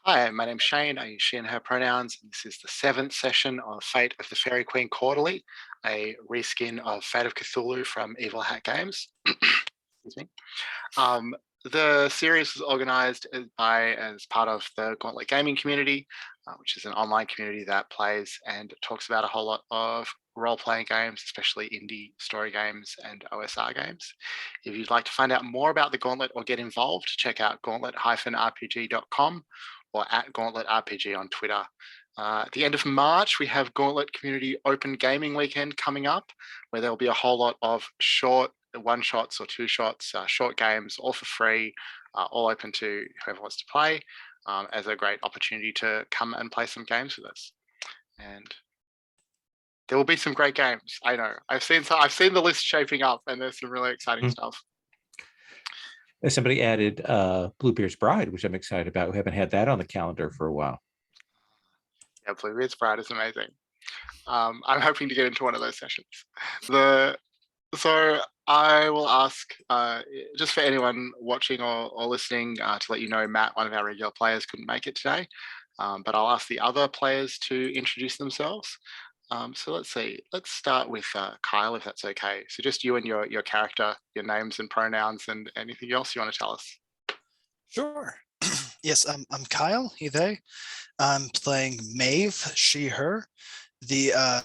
Hi, my name's Shane. I use she and her pronouns. This is the seventh session of Fate of the Faerie Queen Quarterly, a reskin of Fate of Cthulhu from Evil Hat Games. Excuse me. The series was organised as part of the Gauntlet Gaming community, which is an online community that plays and talks about a whole lot of role-playing games, especially indie story games and OSR games. If you'd like to find out more about the Gauntlet or get involved, check out gauntlet-rpg.com or at Gauntlet RPG on Twitter. At the end of March, we have Gauntlet Community Open Gaming Weekend coming up, where there'll be a whole lot of short one-shots or two-shots, short games, all for free, all open to whoever wants to play, as a great opportunity to come and play some games with us. And there will be some great games. I know. I've seen the list shaping up, and there's some really exciting stuff. Somebody added Bluebeard's Bride, which I'm excited about. We haven't had that on the calendar for a while. Yeah, Bluebeard's Bride is amazing. I'm hoping to get into one of those sessions. So I will ask, just for anyone watching or listening, to let you know, Matt, one of our regular players, couldn't make it today, but I'll ask the other players to introduce themselves. So let's see. Let's start with Kyle, if that's okay. So just you and your character, your names and pronouns, and anything else you want to tell us. Sure. Yes, I'm Kyle, he, they. I'm playing Maeve, she, her. She's a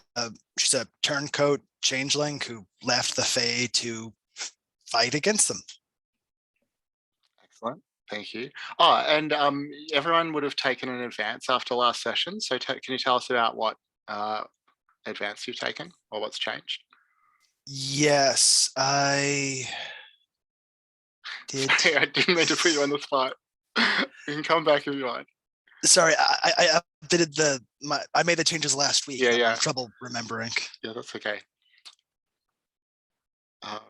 turncoat changeling who left the Fae to fight against them. Excellent. Thank you. Oh, and everyone would have taken an advance after last session. So can you tell us about what advance you've taken or what's changed? Yes, I did. Sorry, I didn't mean to put you on the spot. You can come back if you want. Sorry, I updated I made the changes last week. Yeah, I'm yeah. having trouble remembering. Yeah, that's okay. All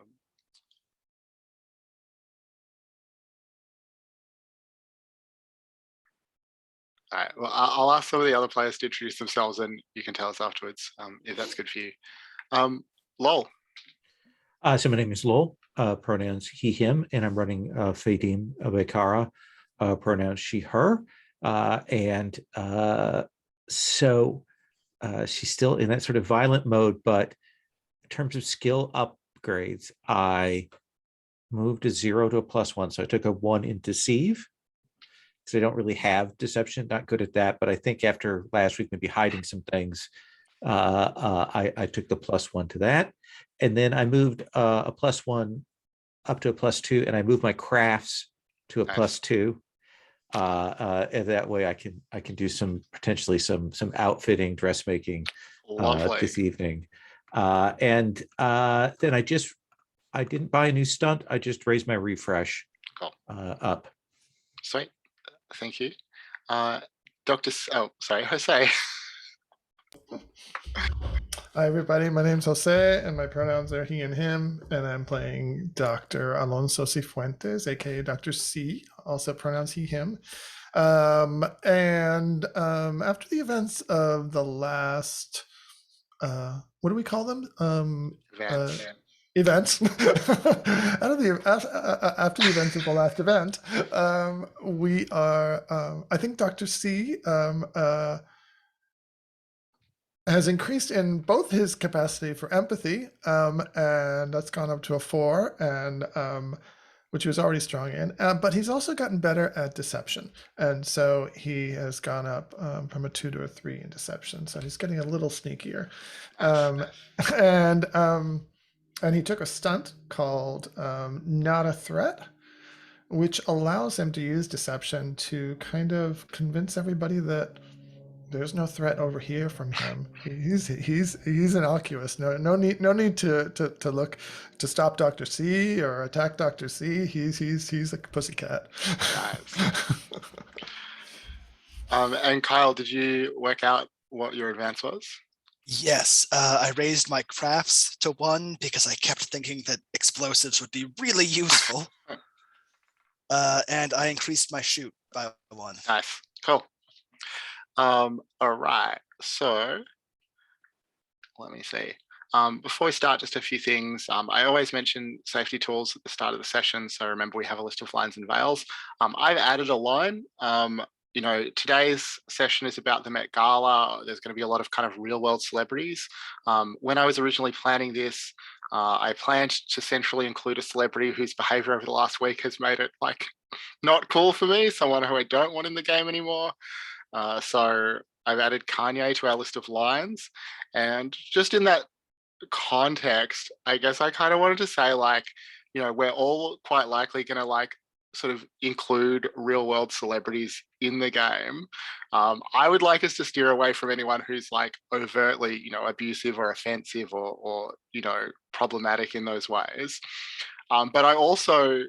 right. Well, I'll ask some of the other players to introduce themselves, and you can tell us afterwards if that's good for you. Lol. So my name is Lowell, pronouns he, him, and I'm running Fadim Abekara, pronouns she, her. So she's still in that sort of violent mode, but in terms of skill upgrades, I moved a 0 to a +1. So I took a 1 in deceive, because I don't really have deception, not good at that. But I think after last week, maybe hiding some things, I took the +1 to that. And then I moved a +1 up to a +2, and I moved my crafts to a +2. And that way I can do potentially some outfitting, dressmaking this evening. And then I didn't buy a new stunt. I just raised my refresh up. Sweet. Thank you. Jose. Hi, everybody. My name's Jose, and my pronouns are he and him, and I'm playing Dr. Alonso Cifuentes, aka Dr. C, also pronouns he, him. After the events of the last, what do we call them? Events. After the events of the last event, we are, I think Dr. C has increased in both his capacity for empathy, and that's gone up to a 4, and which he was already strong in, but he's also gotten better at deception, and so he has gone up from a 2 to a 3 in deception, so he's getting a little sneakier. And he took a stunt called Not a Threat, which allows him to use deception to kind of convince everybody that there's no threat over here from him. He's innocuous. No need to look to stop Dr. C or attack Dr. C. He's a pussycat. And Kyle, did you work out what your advance was? Yes, I raised my crafts to 1 because I kept thinking that explosives would be really useful. And I increased my shoot by 1. Nice, cool. All right, so let me see. Before we start, just a few things. I always mention safety tools at the start of the session, so remember we have a list of lines and veils. I've added a line today's session is about the Met Gala. There's going to be a lot of kind of real world celebrities. When I was originally planning this, I planned to centrally include a celebrity whose behavior over the last week has made it like not cool for me, someone who I don't want in the game anymore. So I've added Kanye to our list of lines. And just in that context, I guess I kind of wanted to say, like, we're all quite likely going to like sort of include real world celebrities in the game. I would like us to steer away from anyone who's like overtly, abusive or offensive or problematic in those ways. But I also,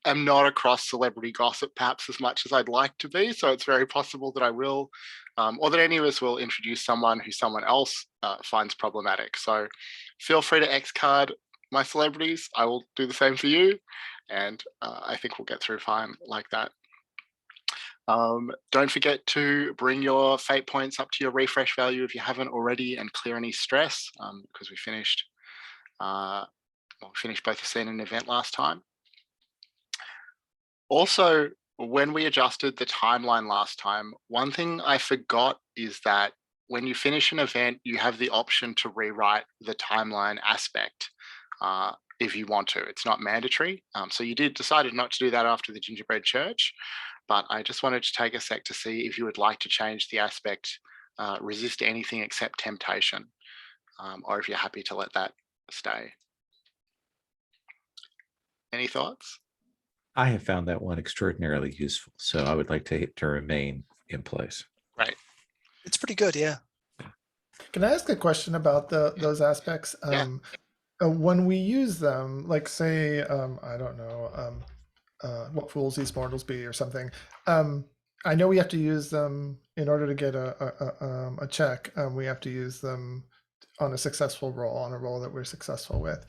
am not across celebrity gossip perhaps as much as I'd like to be. So it's very possible that I will, or that any of us will introduce someone who someone else finds problematic. So feel free to X card my celebrities. I will do the same for you. And I think we'll get through fine like that. Don't forget to bring your fate points up to your refresh value if you haven't already, and clear any stress, because we finished both the scene and event last time. Also, when we adjusted the timeline last time, one thing I forgot is that when you finish an event, you have the option to rewrite the timeline aspect if you want to. It's not mandatory. So you decided not to do that after the gingerbread church, but I just wanted to take a sec to see if you would like to change the aspect, resist anything except temptation, or if you're happy to let that stay. Any thoughts? I have found that one extraordinarily useful, so I would like to remain in place. Right. It's pretty good, yeah. Can I ask a question about those aspects? Yeah. When we use them, like say, I don't know, what fools these mortals be or something. I know we have to use them in order to get a check. We have to use them on a successful roll, on a roll that we're successful with.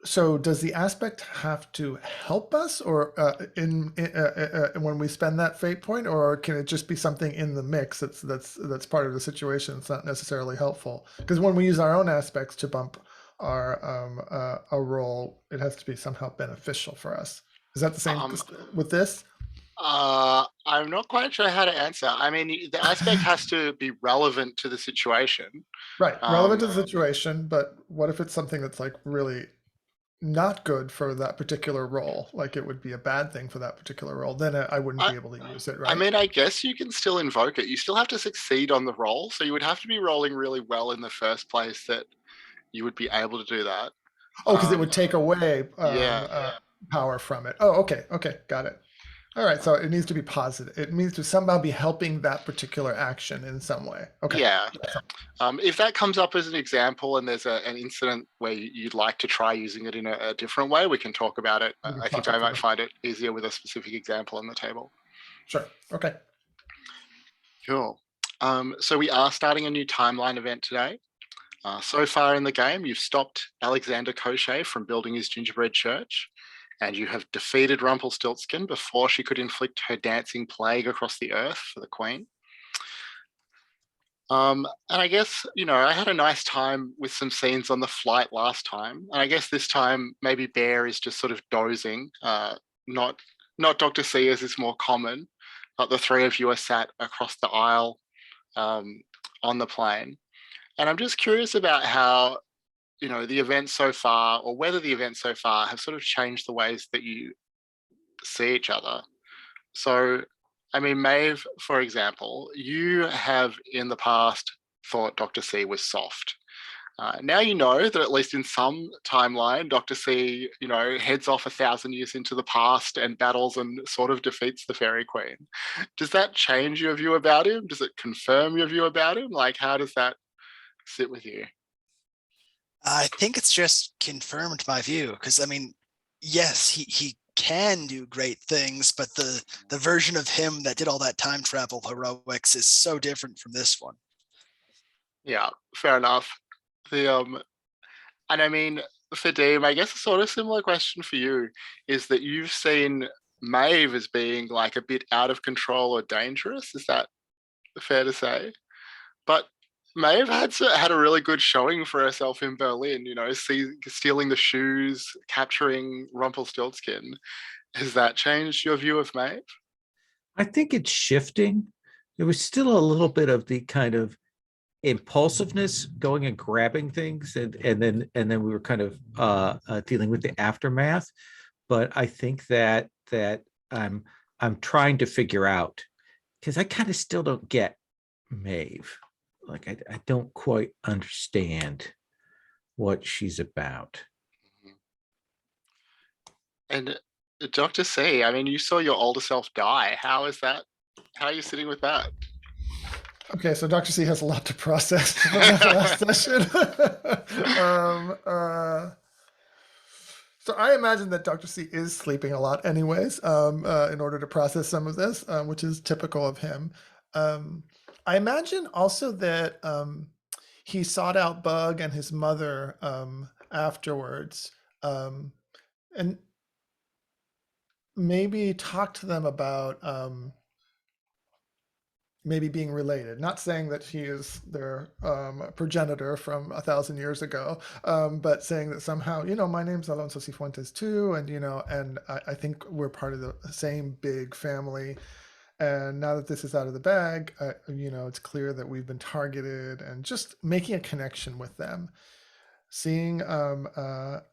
So does the aspect have to help us, or when we spend that fate point, or can it just be something in the mix that's part of the situation? It's not necessarily helpful, because when we use our own aspects to bump our a roll, it has to be somehow beneficial for us. Is that the same with this? I'm not quite sure how to answer. I mean, the aspect has to be relevant to the situation. Right, relevant to the situation, but what if it's something that's like really not good for that particular role, like it would be a bad thing for that particular role, then I wouldn't be able to use it, right? I mean, I guess you can still invoke it. You still have to succeed on the roll. So you would have to be rolling really well in the first place that you would be able to do that. Oh, because it would take away yeah. power from it. Oh, okay, got it. All right, so it needs to be positive. It needs to somehow be helping that particular action in some way. Okay. Yeah. If that comes up as an example and there's an incident where you'd like to try using it in a different way, we can talk about it. I think I might find it easier with a specific example on the table. Sure. Okay. Cool. So we are starting a new timeline event today. So far in the game, you've stopped Alexander Cochet from building his gingerbread church, and you have defeated Rumpelstiltskin before she could inflict her dancing plague across the earth for the queen. And I guess, I had a nice time with some scenes on the flight last time. And I guess this time, maybe Bear is just sort of dozing, not Dr. C as is more common, but the three of you are sat across the aisle on the plane. And I'm just curious about how, the events so far, or whether the events so far have sort of changed the ways that you see each other. So, I mean, Maeve, for example, you have in the past thought Dr. C was soft. Now you know that at least in some timeline, Dr. C, heads off 1,000 years into the past and battles and sort of defeats the Faerie Queen. Does that change your view about him? Does it confirm your view about him? Like, how does that sit with you? I think it's just confirmed my view, because I mean, yes, he can do great things, but the version of him that did all that time travel heroics is so different from this one. Yeah, fair enough. And I mean, for Deem, I guess a sort of similar question for you is that you've seen Maeve as being like a bit out of control or dangerous. Is that fair to say? But Maeve had a really good showing for herself in Berlin. Stealing the shoes, capturing Rumpelstiltskin. Has that changed your view of Maeve? I think it's shifting. There was still a little bit of the kind of impulsiveness going and grabbing things, and then we were kind of dealing with the aftermath. But I think that I'm trying to figure out, because I kind of still don't get Maeve. Like I don't quite understand what she's about. And Dr. C, I mean, you saw your older self die. How is that? How are you sitting with that? Okay, so Dr. C has a lot to process from that last session. So I imagine that Dr. C is sleeping a lot, anyways, in order to process some of this, which is typical of him. I imagine also that he sought out Bug and his mother afterwards, and maybe talked to them about maybe being related. Not saying that he is their progenitor from 1,000 years ago, but saying that somehow, my name's Alonso Cifuentes too, and and I think we're part of the same big family. And now that this is out of the bag, it's clear that we've been targeted, and just making a connection with them, seeing,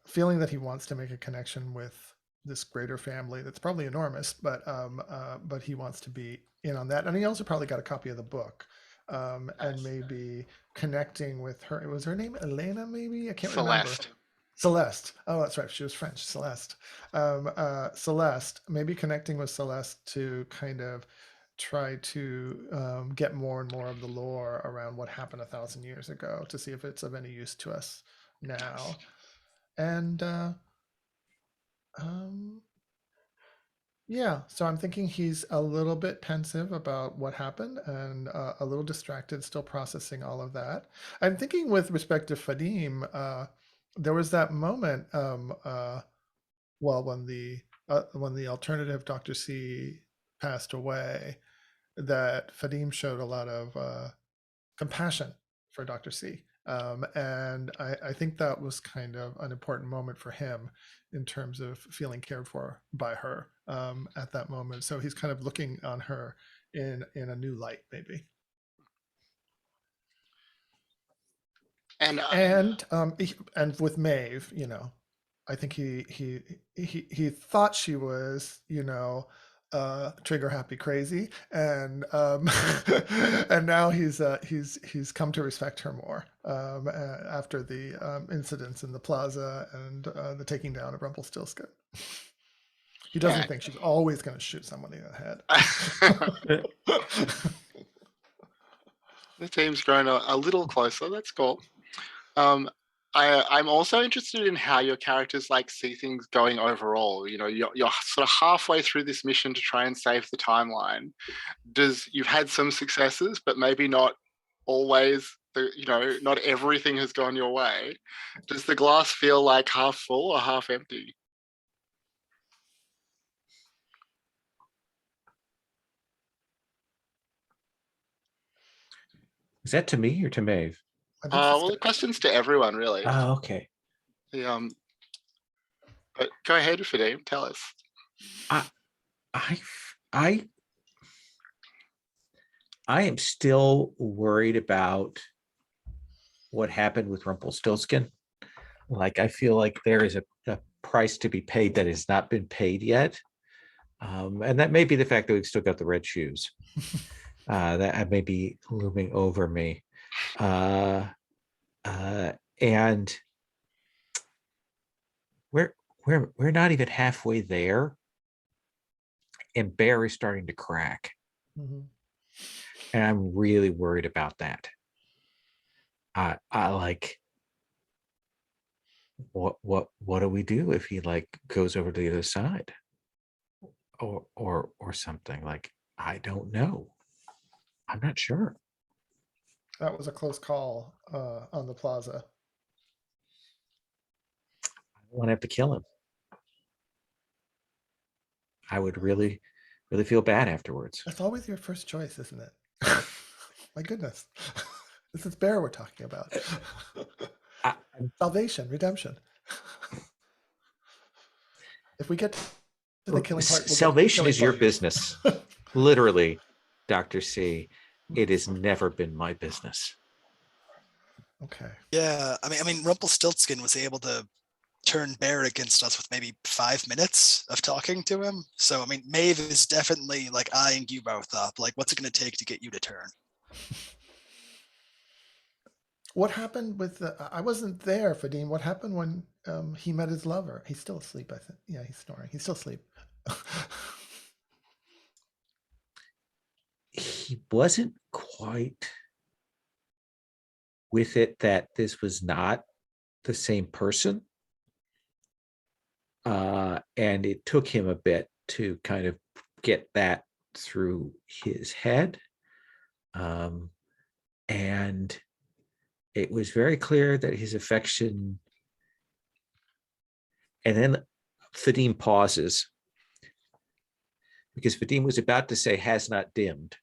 feeling that he wants to make a connection with this greater family that's probably enormous, but he wants to be in on that. And he also probably got a copy of the book, and maybe connecting with her. Was her name Elena? Maybe I can't remember. Celeste. Oh, that's right. She was French. Celeste. Celeste. Maybe connecting with Celeste to kind of try to get more and more of the lore around what happened 1,000 years ago, to see if it's of any use to us now. And yeah, so I'm thinking he's a little bit pensive about what happened, and a little distracted, still processing all of that. I'm thinking with respect to Fadim, there was that moment, well, when the alternative Dr. C passed away, that Fadim showed a lot of compassion for Dr. C. And I think that was kind of an important moment for him in terms of feeling cared for by her at that moment. So he's kind of looking on her in a new light, maybe. And And with Maeve, I think he thought she was, trigger happy crazy, and and now he's come to respect her more after the incidents in the plaza and the taking down of Rumpelstiltskin. He doesn't think she's always going to shoot somebody in the head. The team's grown a little closer. That's cool. I'm also interested in how your characters see things going overall. You're sort of halfway through this mission to try and save the timeline. You've had some successes, but maybe not always. Not everything has gone your way. Does the glass feel like half full or half empty? Is that to me or to Maeve? Well, the question's to everyone, really. Oh, okay. But go ahead, Fadim, tell us. I am still worried about what happened with Rumpelstiltskin. I feel like there is a price to be paid that has not been paid yet. And that may be the fact that we've still got the red shoes. That may be looming over me. And we're not even halfway there, and Bear is starting to crack. Mm-hmm. And I'm really worried about that. I like, what do we do if he goes over to the other side or something? I don't know. I'm not sure. That was a close call on the plaza. I don't want to have to kill him. I would really, really feel bad afterwards. That's always your first choice, isn't it? My goodness. This is Bear we're talking about. I- Salvation, redemption. If we get to the killing part, we'll get to the Salvation killing is your part. business. Literally, Dr. C. It has never been my business. Okay. Yeah, I mean, Rumpelstiltskin was able to turn Bear against us with maybe 5 minutes of talking to him. So, I mean, Maeve is definitely like eyeing you both up. Like, what's it going to take to get you to turn? What happened with the? I wasn't there, Fadim. What happened when he met his lover? He's still asleep, I think. Yeah, he's snoring. He's still asleep. He wasn't quite with it that this was not the same person. And it took him a bit to kind of get that through his head. And it was very clear that his affection. And then Fadim pauses because Fadim was about to say has not dimmed.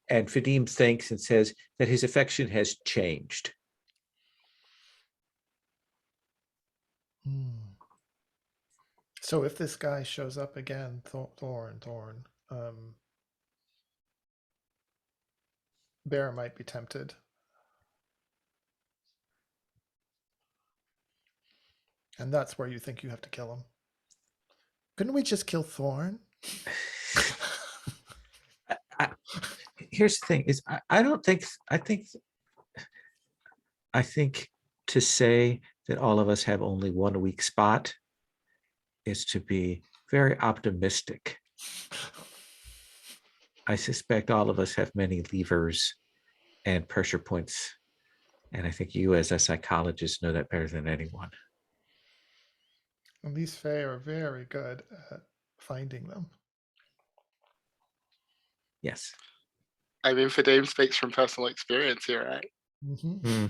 And Fadim thinks and says that his affection has changed. So if this guy shows up again, Thorn, Bear might be tempted. And that's where you think you have to kill him. Couldn't we just kill Thorn? Here's the thing: is I don't think I think to say that all of us have only one weak spot is to be very optimistic. I suspect all of us have many levers and pressure points, and I think you, as a psychologist, know that better than anyone. And these Fae are very good at finding them. Yes. I mean, Fadim speaks from personal experience here, right? Mm-hmm.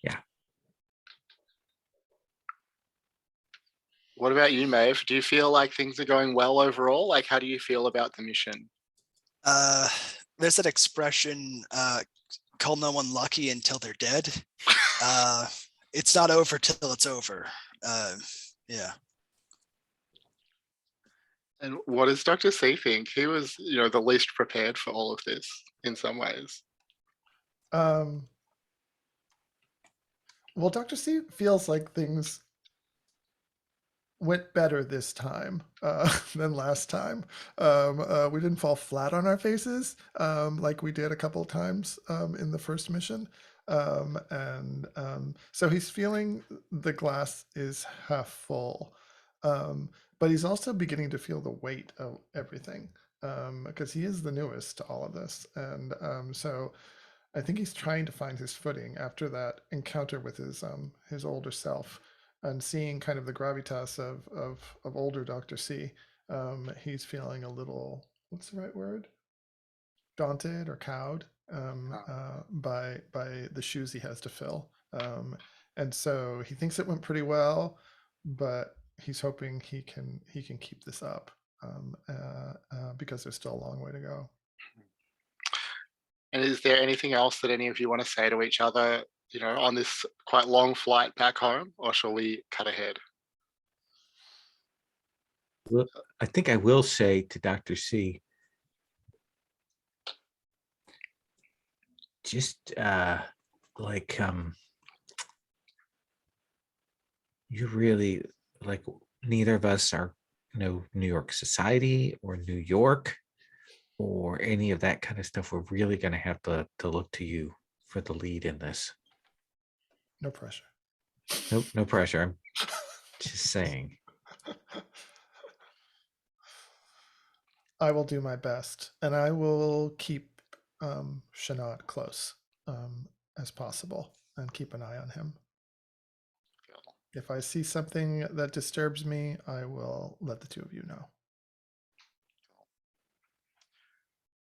Yeah. What about you, Maeve? Do you feel like things are going well overall? Like, how do you feel about the mission? There's that expression, call no one lucky until they're dead. It's not over till it's over. Yeah. And what does Dr. C think? He was, the least prepared for all of this in some ways. Well, Dr. C feels like things went better this time than last time. We didn't fall flat on our faces like we did a couple of times in the first mission. So he's feeling the glass is half full. But he's also beginning to feel the weight of everything because he is the newest to all of this. And so I think he's trying to find his footing after that encounter with his older self and seeing kind of the gravitas of older Dr. C. He's feeling a little, what's the right word? Daunted or cowed by the shoes he has to fill. And so he thinks it went pretty well, but he's hoping he can keep this up because there's still a long way to go. And is there anything else that any of you want to say to each other, on this quite long flight back home, or shall we cut ahead? Well, I think I will say to Dr. C, just you really, like, neither of us are New York society or New York or any of that kind of stuff. We're really going to have to look to you for the lead in this. No pressure. Nope, no pressure. I'm just saying. I will do my best, and I will keep Shanat close as possible and keep an eye on him. If I see something that disturbs me, I will let the two of you know.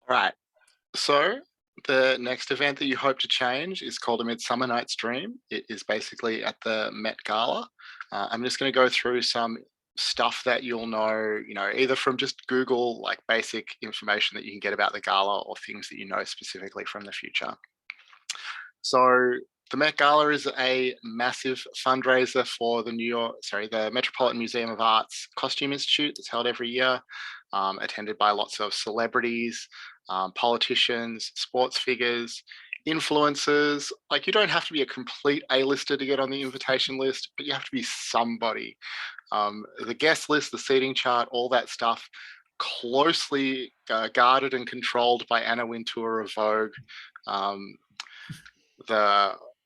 All right. So the next event that you hope to change is called A Midsummer Night's Dream. It is basically at the Met Gala. I'm just going to go through some stuff that you'll know, either from just Google, like basic information that you can get about the gala, or things that you know specifically from the future. So the Met Gala is a massive fundraiser for the Metropolitan Museum of Art's Costume Institute. That's held every year, attended by lots of celebrities, politicians, sports figures, influencers. Like, you don't have to be a complete A-lister to get on the invitation list, but you have to be somebody. The guest list, the seating chart, all that stuff, closely guarded and controlled by Anna Wintour of Vogue.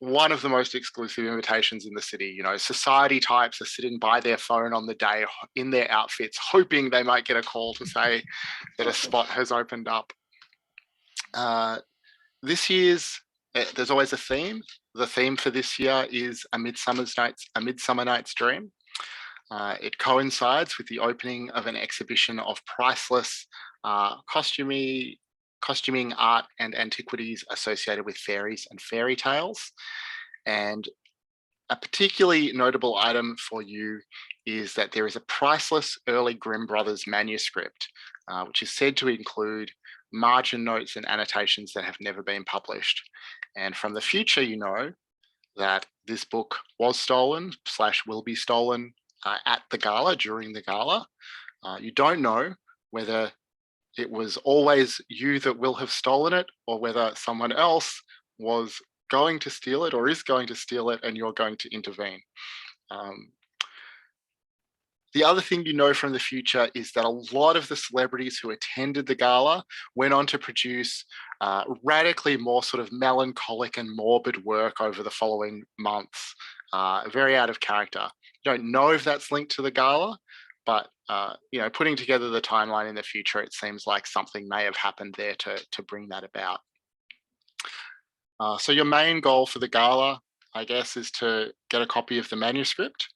One of the most exclusive invitations in the city. Society types are sitting by their phone on the day in their outfits, hoping they might get a call to say that a spot has opened up. This year's, there's always a theme. The theme for this year is A Midsummer Night's Dream. It coincides with the opening of an exhibition of priceless costuming art and antiquities associated with fairies and fairy tales. And a particularly notable item for you is that there is a priceless early Grimm Brothers manuscript, which is said to include margin notes and annotations that have never been published. And from the future, you know that this book was stolen / will be stolen at the gala, during the gala. You don't know whether it was always you that will have stolen it, or whether someone else was going to steal it or is going to steal it and you're going to intervene. The other thing you know from the future is that a lot of the celebrities who attended the gala went on to produce radically more sort of melancholic and morbid work over the following months, very out of character. You don't know if that's linked to the gala, but putting together the timeline in the future, it seems like something may have happened there to bring that about. So your main goal for the gala, I guess, is to get a copy of the manuscript.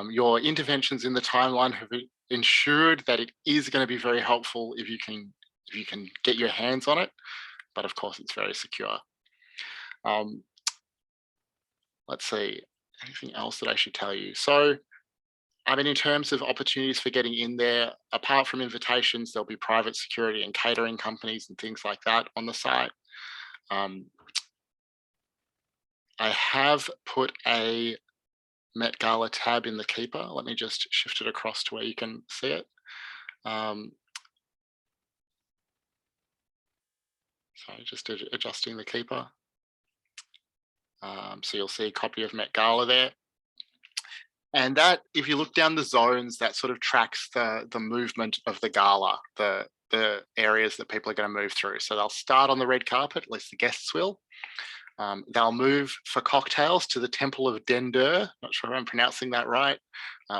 Your interventions in the timeline have ensured that it is going to be very helpful if you can get your hands on it, but of course it's very secure. Let's see, anything else that I should tell you? So, in terms of opportunities for getting in there, apart from invitations, there'll be private security and catering companies and things like that on the site. I have put a Met Gala tab in the Keeper. Let me just shift it across to where you can see it. Sorry, just adjusting the Keeper. So you'll see a copy of Met Gala there. And that, if you look down the zones, that sort of tracks the movement of the gala, the areas that people are going to move through. So they'll start on the red carpet, at least the guests will. They'll move for cocktails to the Temple of Dendur, not sure if I'm pronouncing that right,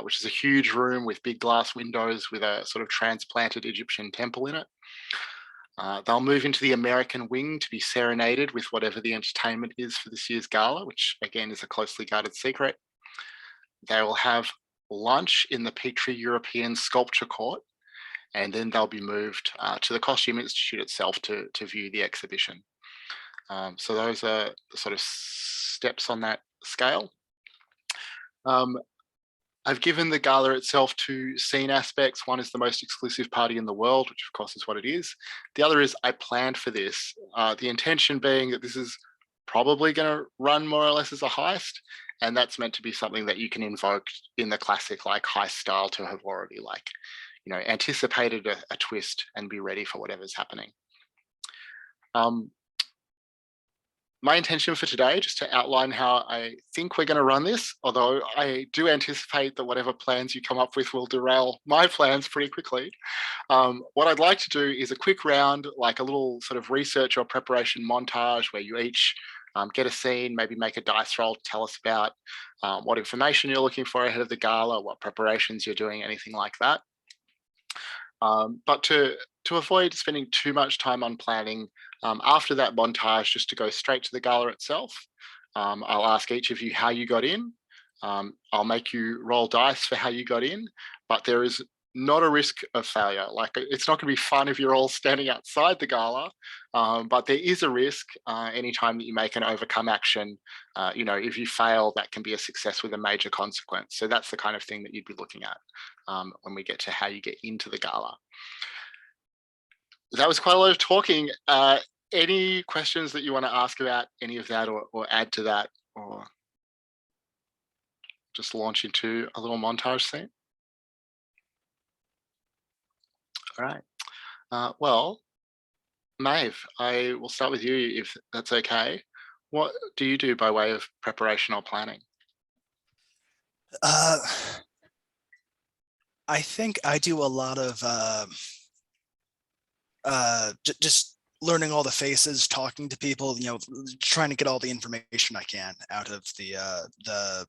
which is a huge room with big glass windows with a sort of transplanted Egyptian temple in it. They'll move into the American wing to be serenaded with whatever the entertainment is for this year's gala, which again is a closely guarded secret. They will have lunch in the Petrie European Sculpture Court, and then they'll be moved to the Costume Institute itself to view the exhibition. So those are the sort of steps on that scale. I've given the gala itself two scene aspects. One is the most exclusive party in the world, which of course is what it is. The other is I planned for this. The intention being that this is probably going to run more or less as a heist, and that's meant to be something that you can invoke in the classic like heist style to have already anticipated a twist and be ready for whatever's happening. My intention for today, just to outline how I think we're going to run this, although I do anticipate that whatever plans you come up with will derail my plans pretty quickly. What I'd like to do is a quick round, like a little sort of research or preparation montage where you each get a scene, maybe make a dice roll to tell us about what information you're looking for ahead of the gala, what preparations you're doing, anything like that. But to avoid spending too much time on planning, after that montage, just to go straight to the gala itself, I'll ask each of you how you got in. I'll make you roll dice for how you got in, but there is not a risk of failure. Like, it's not going to be fun if you're all standing outside the gala, but there is a risk anytime that you make an overcome action. If you fail, that can be a success with a major consequence. So that's the kind of thing that you'd be looking at when we get to how you get into the gala. That was quite a lot of talking. Any questions that you want to ask about any of that, or add to that, or just launch into a little montage scene? All right. Well, Maeve, I will start with you if that's okay. What do you do by way of preparation or planning? I think I do a lot of just learning all the faces, talking to people, trying to get all the information I can out of the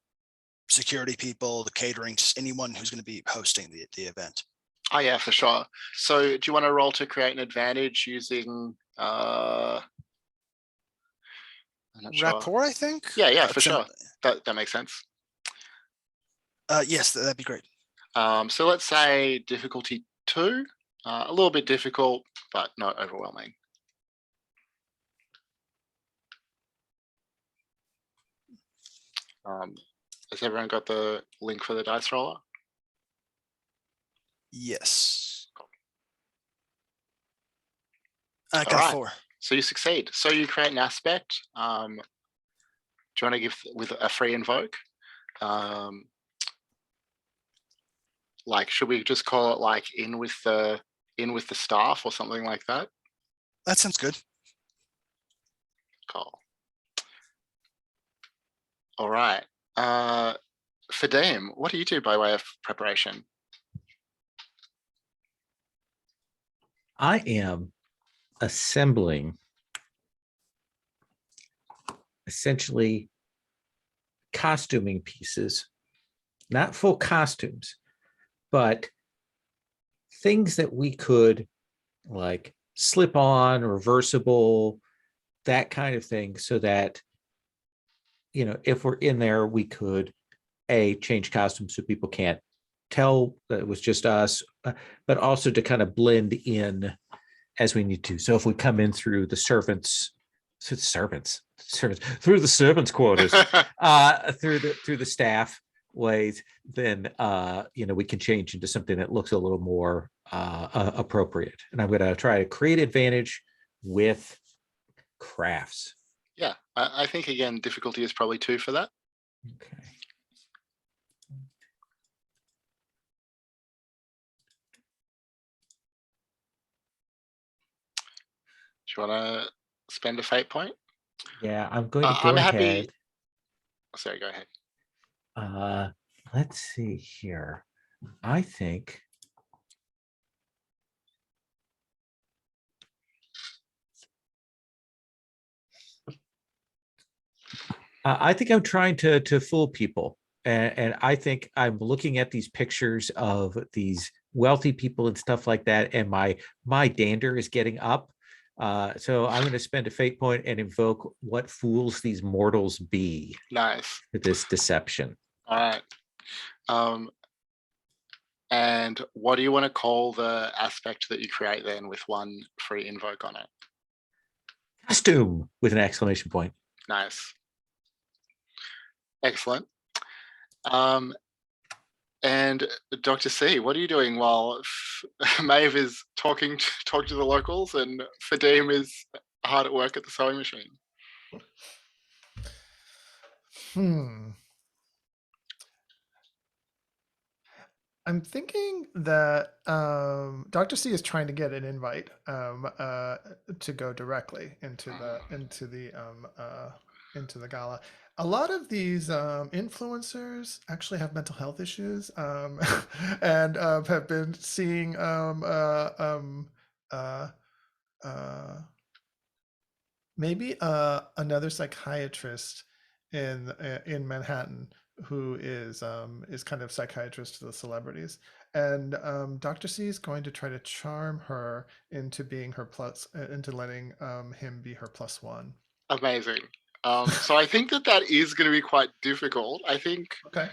security people, the catering, just anyone who's going to be hosting the event. Oh yeah, for sure. So do you want to roll to create an advantage using I'm not sure. Rapport, I think. Yeah, for sure. That makes sense. Yes, that'd be great. So let's say difficulty 2, a little bit difficult, but not overwhelming. Has everyone got the link for the dice roller? Yes. I got All right. 4. So you succeed. So you create an aspect. Do you want to give with a free invoke? Like, should we just call it like in with the staff or something like that? That sounds good. Cool. All right. Fadim, what do you do by way of preparation? I am assembling essentially costuming pieces, not full costumes, but things that we could like slip on, reversible, that kind of thing, so that, if we're in there, we could change costumes so people can't tell that it was just us, but also to kind of blend in as we need to. So if we come in through the servants through the servants' quarters, through the staff ways, then we can change into something that looks a little more appropriate. And I'm going to try to create advantage with crafts. Yeah, I think again difficulty is probably 2 for that. Okay. Do you want to spend a fate point? Yeah, I'm going to go I'm ahead. happy. Sorry, go ahead. Let's see here. I think I'm trying to fool people, and I think I'm looking at these pictures of these wealthy people and stuff like that, and my dander is getting up. So I'm going to spend a fate point and invoke what fools these mortals be. Nice. For this deception. All right. And what do you want to call the aspect that you create then with 1 free invoke on it? Costume with an exclamation point. Nice. Excellent. And Dr. C, what are you doing while Maeve is talking to the locals and Fadim is hard at work at the sewing machine? I'm thinking that Dr. C is trying to get an invite to go directly into the gala. A lot of these influencers actually have mental health issues and have been seeing maybe another psychiatrist in Manhattan who is kind of psychiatrist to the celebrities, and Dr. C is going to try to charm her into being her into letting him be her +1. Amazing. So I think that is going to be quite difficult. I think okay.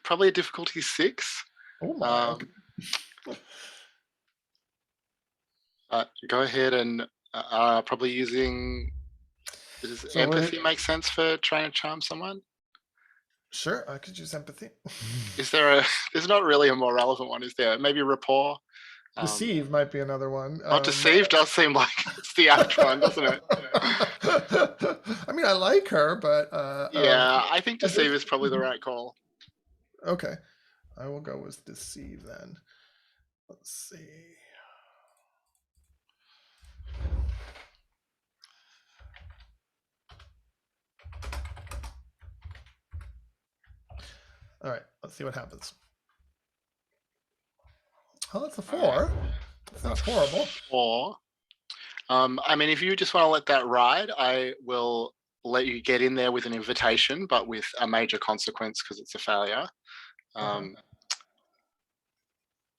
Probably a difficulty 6. Oh my. Go ahead and probably using. Does So empathy make sense for trying to charm someone? Sure, I could use empathy. Is there a? There's not really a more relevant one, is there? Maybe rapport. Deceive might be another one. Not deceive does seem like it's the apt one, doesn't it? I mean, I like her, but Yeah, I think I deceive is probably the right call. Okay, I will go with deceive then. Let's see. All right, let's see what happens. Oh, that's a 4. That's not horrible. 4. I mean, if you just want to let that ride, I will let you get in there with an invitation, but with a major consequence because it's a failure.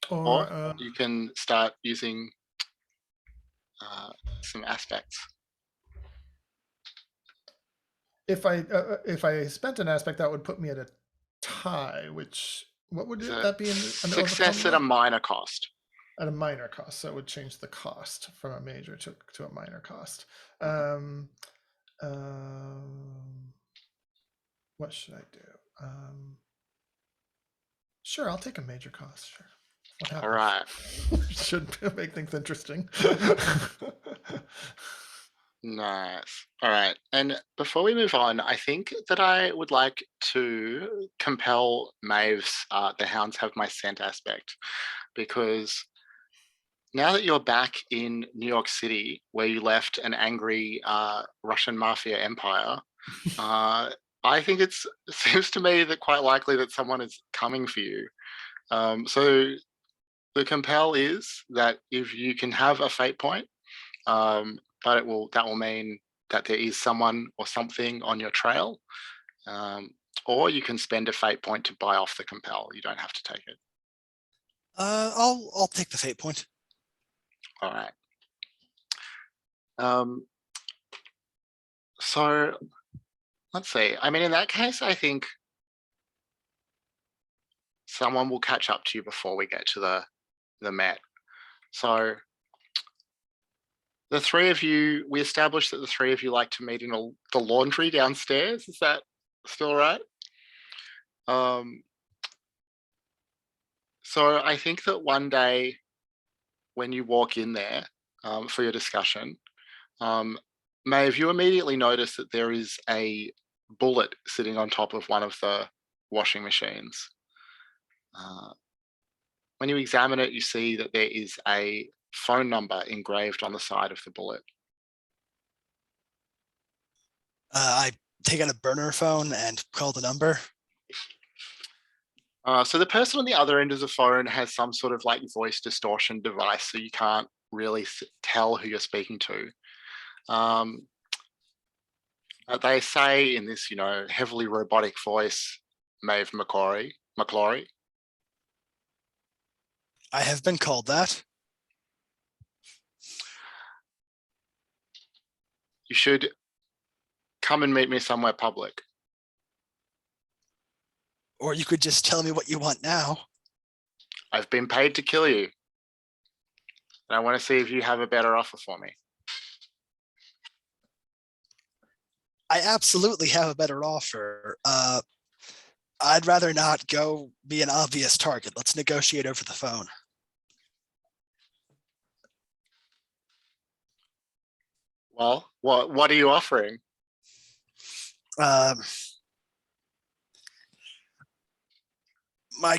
Or you can start using some aspects. If I spent an aspect, that would put me at a tie. Which what would that be? Success at a minor cost. At a minor cost, so it would change the cost from a major to a minor cost. What should I do? Sure, I'll take a major cost. Sure. What happens? All right. Should make things interesting. Nice. All right. And before we move on, I think that I would like to compel Maeve's The Hounds Have My Scent aspect, because now that you're back in New York City, where you left an angry Russian mafia empire, I think it seems to me that quite likely that someone is coming for you. So the compel is that if you can have a fate point, but that will mean that there is someone or something on your trail, or you can spend a fate point to buy off the compel. You don't have to take it. I'll take the fate point. All right. So let's see. I mean, in that case, I think someone will catch up to you before we get to the Met. So the three of you, we established that the three of you like to meet in the laundry downstairs. Is that still right? So I think that one day when you walk in there for your discussion, Maeve, you immediately notice that there is a bullet sitting on top of one of the washing machines. When you examine it, you see that there is a phone number engraved on the side of the bullet. I take out a burner phone and call the number. So the person on the other end of the phone has some sort of like voice distortion device, so you can't really tell who you're speaking to. They say in this, heavily robotic voice, Maeve McClory. I have been called that. You should come and meet me somewhere public. Or you could just tell me what you want now. I've been paid to kill you. And I want to see if you have a better offer for me. I absolutely have a better offer. I'd rather not go be an obvious target. Let's negotiate over the phone. Well, what are you offering? My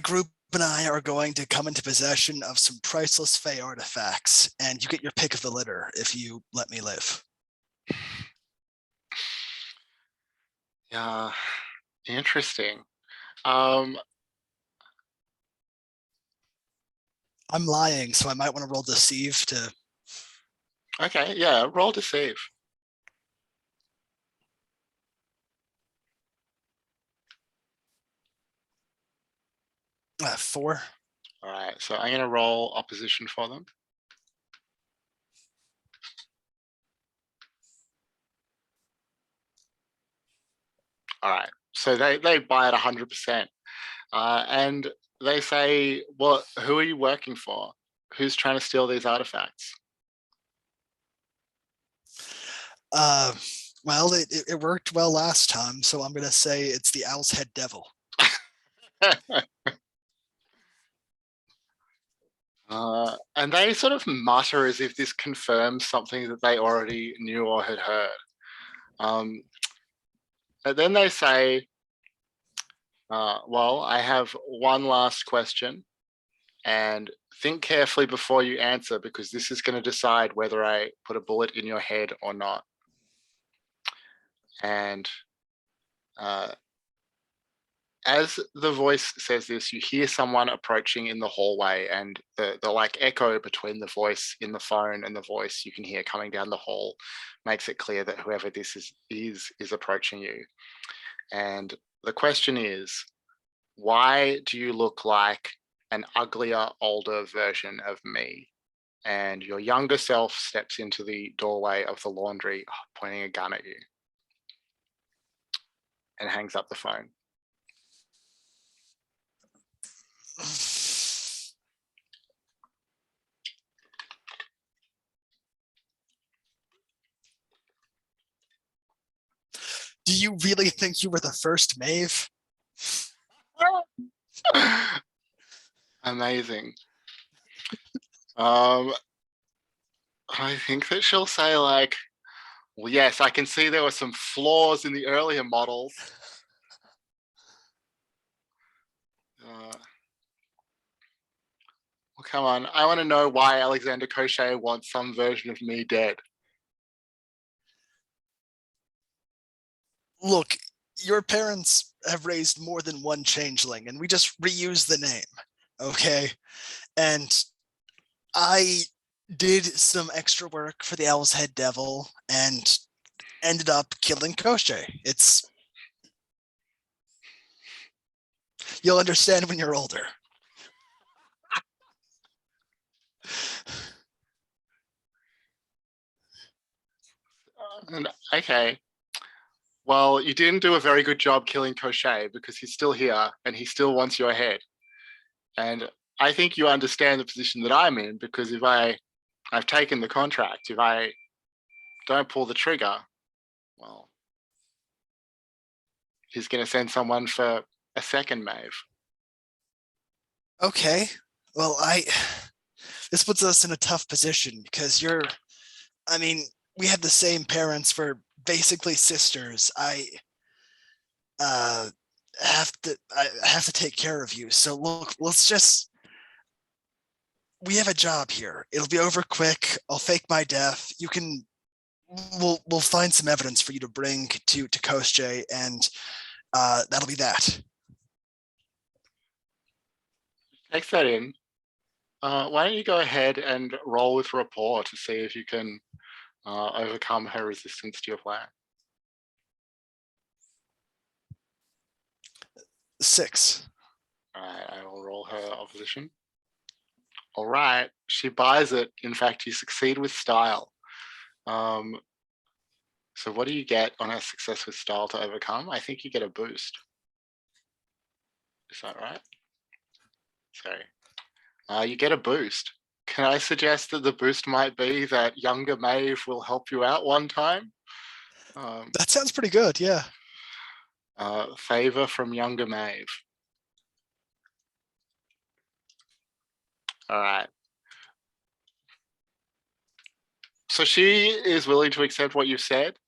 group and I are going to come into possession of some priceless Fae artifacts, and you get your pick of the litter if you let me live. Yeah, interesting. I'm lying, so I might want to roll deceive to. Okay, yeah, roll deceive. Four. All right, so I'm going to roll opposition for them. All right, so they buy it 100%. And they say, "Well, who are you working for? Who's trying to steal these artifacts?" Well, it worked well last time, so I'm gonna say it's the Owl's Head Devil. And they sort of mutter as if this confirms something that they already knew or had heard. And then they say, well, I have one last question, and think carefully before you answer, because this is going to decide whether I put a bullet in your head or not. And as the voice says this, you hear someone approaching in the hallway, and the like echo between the voice in the phone and the voice you can hear coming down the hall makes it clear that whoever this is approaching you. And the question is, why do you look like an uglier, older version of me? And your younger self steps into the doorway of the laundry, pointing a gun at you, and hangs up the phone. Do you really think you were the first Maeve? Amazing. I think that she'll say, like, well, yes, I can see there were some flaws in the earlier models. Well, come on. I want to know why Alexander Cochet wants some version of me dead. Look, your parents have raised more than one changeling, and we just reuse the name, okay? And I did some extra work for the Owl's Head Devil and ended up killing Cochet. You'll understand when you're older. And okay. Well, you didn't do a very good job killing Cochet, because he's still here and he still wants your head. And I think you understand the position that I'm in, because if I've taken the contract, if I don't pull the trigger, well, he's going to send someone for a second Maeve. Okay. Well, this puts us in a tough position because we had the same parents, for basically sisters. I have to take care of you. So look, we have a job here. It'll be over quick. I'll fake my death. We'll find some evidence for you to bring to Cochet, and that'll be that. Takes that in. Why don't you go ahead and roll with rapport to see if you can overcome her resistance to your plan. 6. All right, I will roll her opposition. All right, she buys it. In fact, you succeed with style. So what do you get on a success with style to overcome? I think you get a boost. Is that right? Sorry. You get a boost. Can I suggest that the boost might be that younger Maeve will help you out one time? That sounds pretty good, yeah. Favor from younger Maeve. All right. So she is willing to accept what you've said.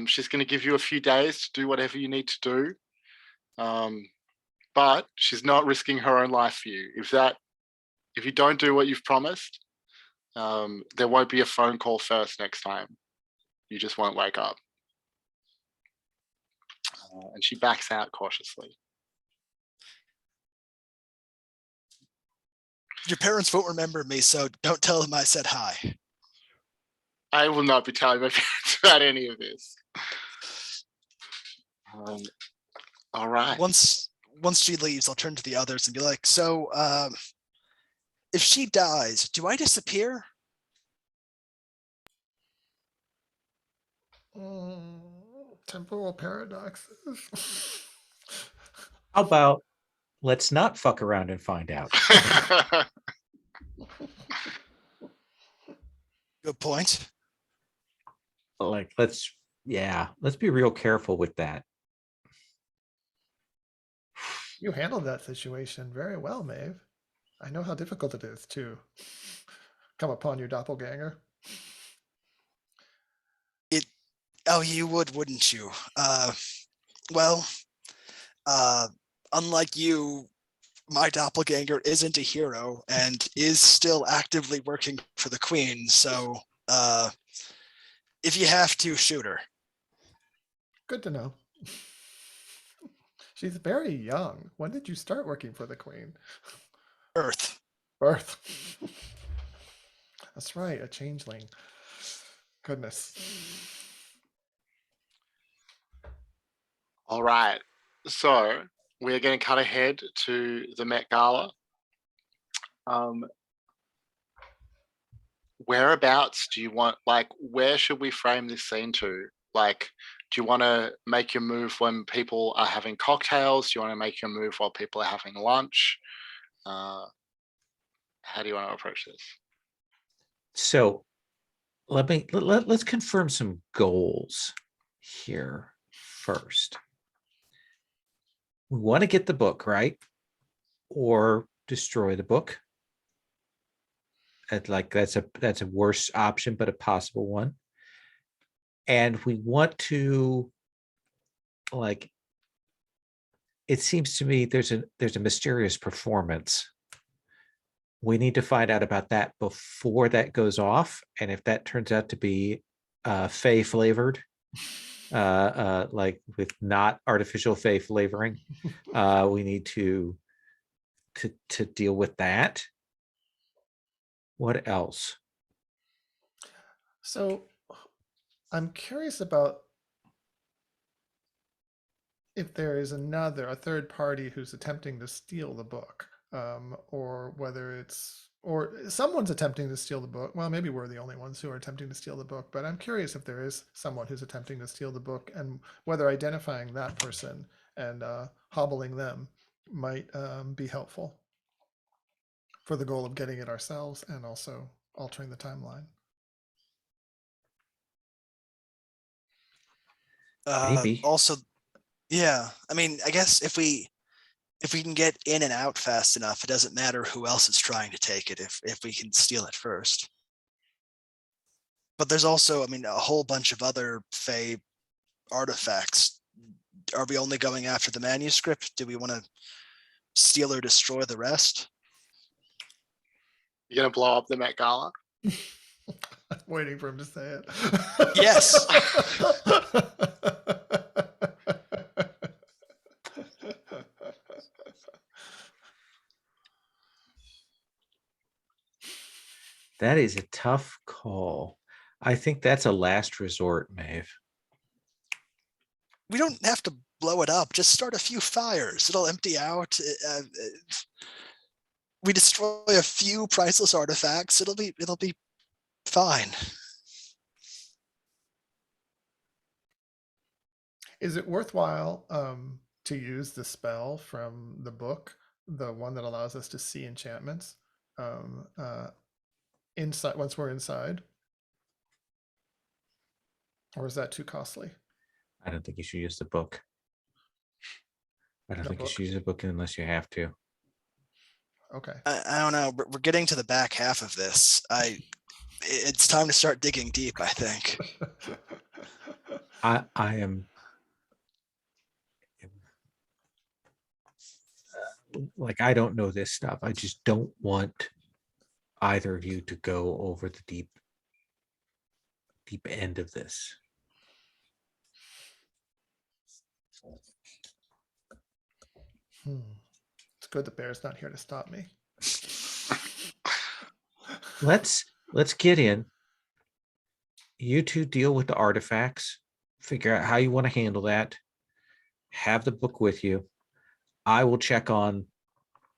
She's going to give you a few days to do whatever you need to do. But she's not risking her own life for you. If you don't do what you've promised, there won't be a phone call first next time. You just won't wake up. And she backs out cautiously. Your parents won't remember me, so don't tell them I said hi. I will not be telling my parents about any of this. All right. Once she leaves, I'll turn to the others and be like, so if she dies, do I disappear? Temporal paradoxes. How about let's not fuck around and find out. Good point. Like, let's be real careful with that. You handled that situation very well, Maeve. I know how difficult it is to come upon your doppelganger. Oh, you would, wouldn't you? Well, unlike you, my doppelganger isn't a hero and is still actively working for the Queen. So, if you have to, shoot her. Good to know. She's very young. When did you start working for the Queen? Earth. Birth. That's right, a changeling. Goodness. All right. So we're going to cut ahead to the Met Gala. Whereabouts do you want, like, where should we frame this scene to? Like, do you want to make your move when people are having cocktails? Do you want to make your move while people are having lunch? How do you want to approach this? So let's confirm some goals here first. We want to get the book, right? Or destroy the book. That's a worse option, but a possible one. And we want to, like, it seems to me there's a mysterious performance. We need to find out about that before that goes off. And if that turns out to be Fae flavored, like with not artificial Fae flavoring, we need to deal with that. What else? So I'm curious about if there is a third party who's attempting to steal the book, or whether or someone's attempting to steal the book. Well, maybe we're the only ones who are attempting to steal the book, but I'm curious if there is someone who's attempting to steal the book and whether identifying that person and hobbling them might be helpful for the goal of getting it ourselves and also altering the timeline. Maybe. Also, yeah, I mean, I guess if we can get in and out fast enough, it doesn't matter who else is trying to take it if we can steal it first. But there's also, I mean, a whole bunch of other Fae artifacts. Are we only going after the manuscript? Do we want to steal or destroy the rest? You're going to blow up the Met Gala? I'm waiting for him to say it. Yes. That is a tough call. I think that's a last resort, Maeve. We don't have to blow it up. Just start a few fires. It'll empty out. We destroy a few priceless artifacts. It'll be fine. Is it worthwhile to use the spell from the book, the one that allows us to see enchantments, inside once we're inside? Or is that too costly? I don't think you should use the book. I don't think you should use the book unless you have to. Okay. I don't know. We're getting to the back half of this. It's time to start digging deep, I think. I am like, I don't know this stuff. I just don't want either of you to go over the deep end of this. It's good the bear's not here to stop me. Let's get in. You two deal with the artifacts. Figure out how you want to handle that. Have the book with you. I will check on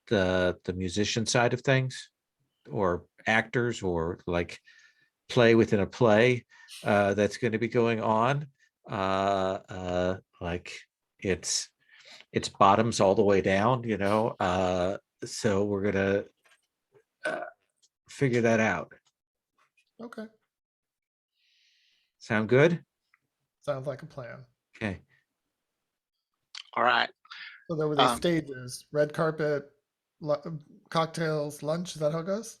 the musician side of things, or actors, or like play within a play that's going to be going on. Like, it's it's bottoms all the way down, you know. So we're gonna figure that out. Okay. Sound good? Sounds like a plan. Okay. All right. So there were these Um, stages: red carpet, cocktails, lunch. Is that how it goes?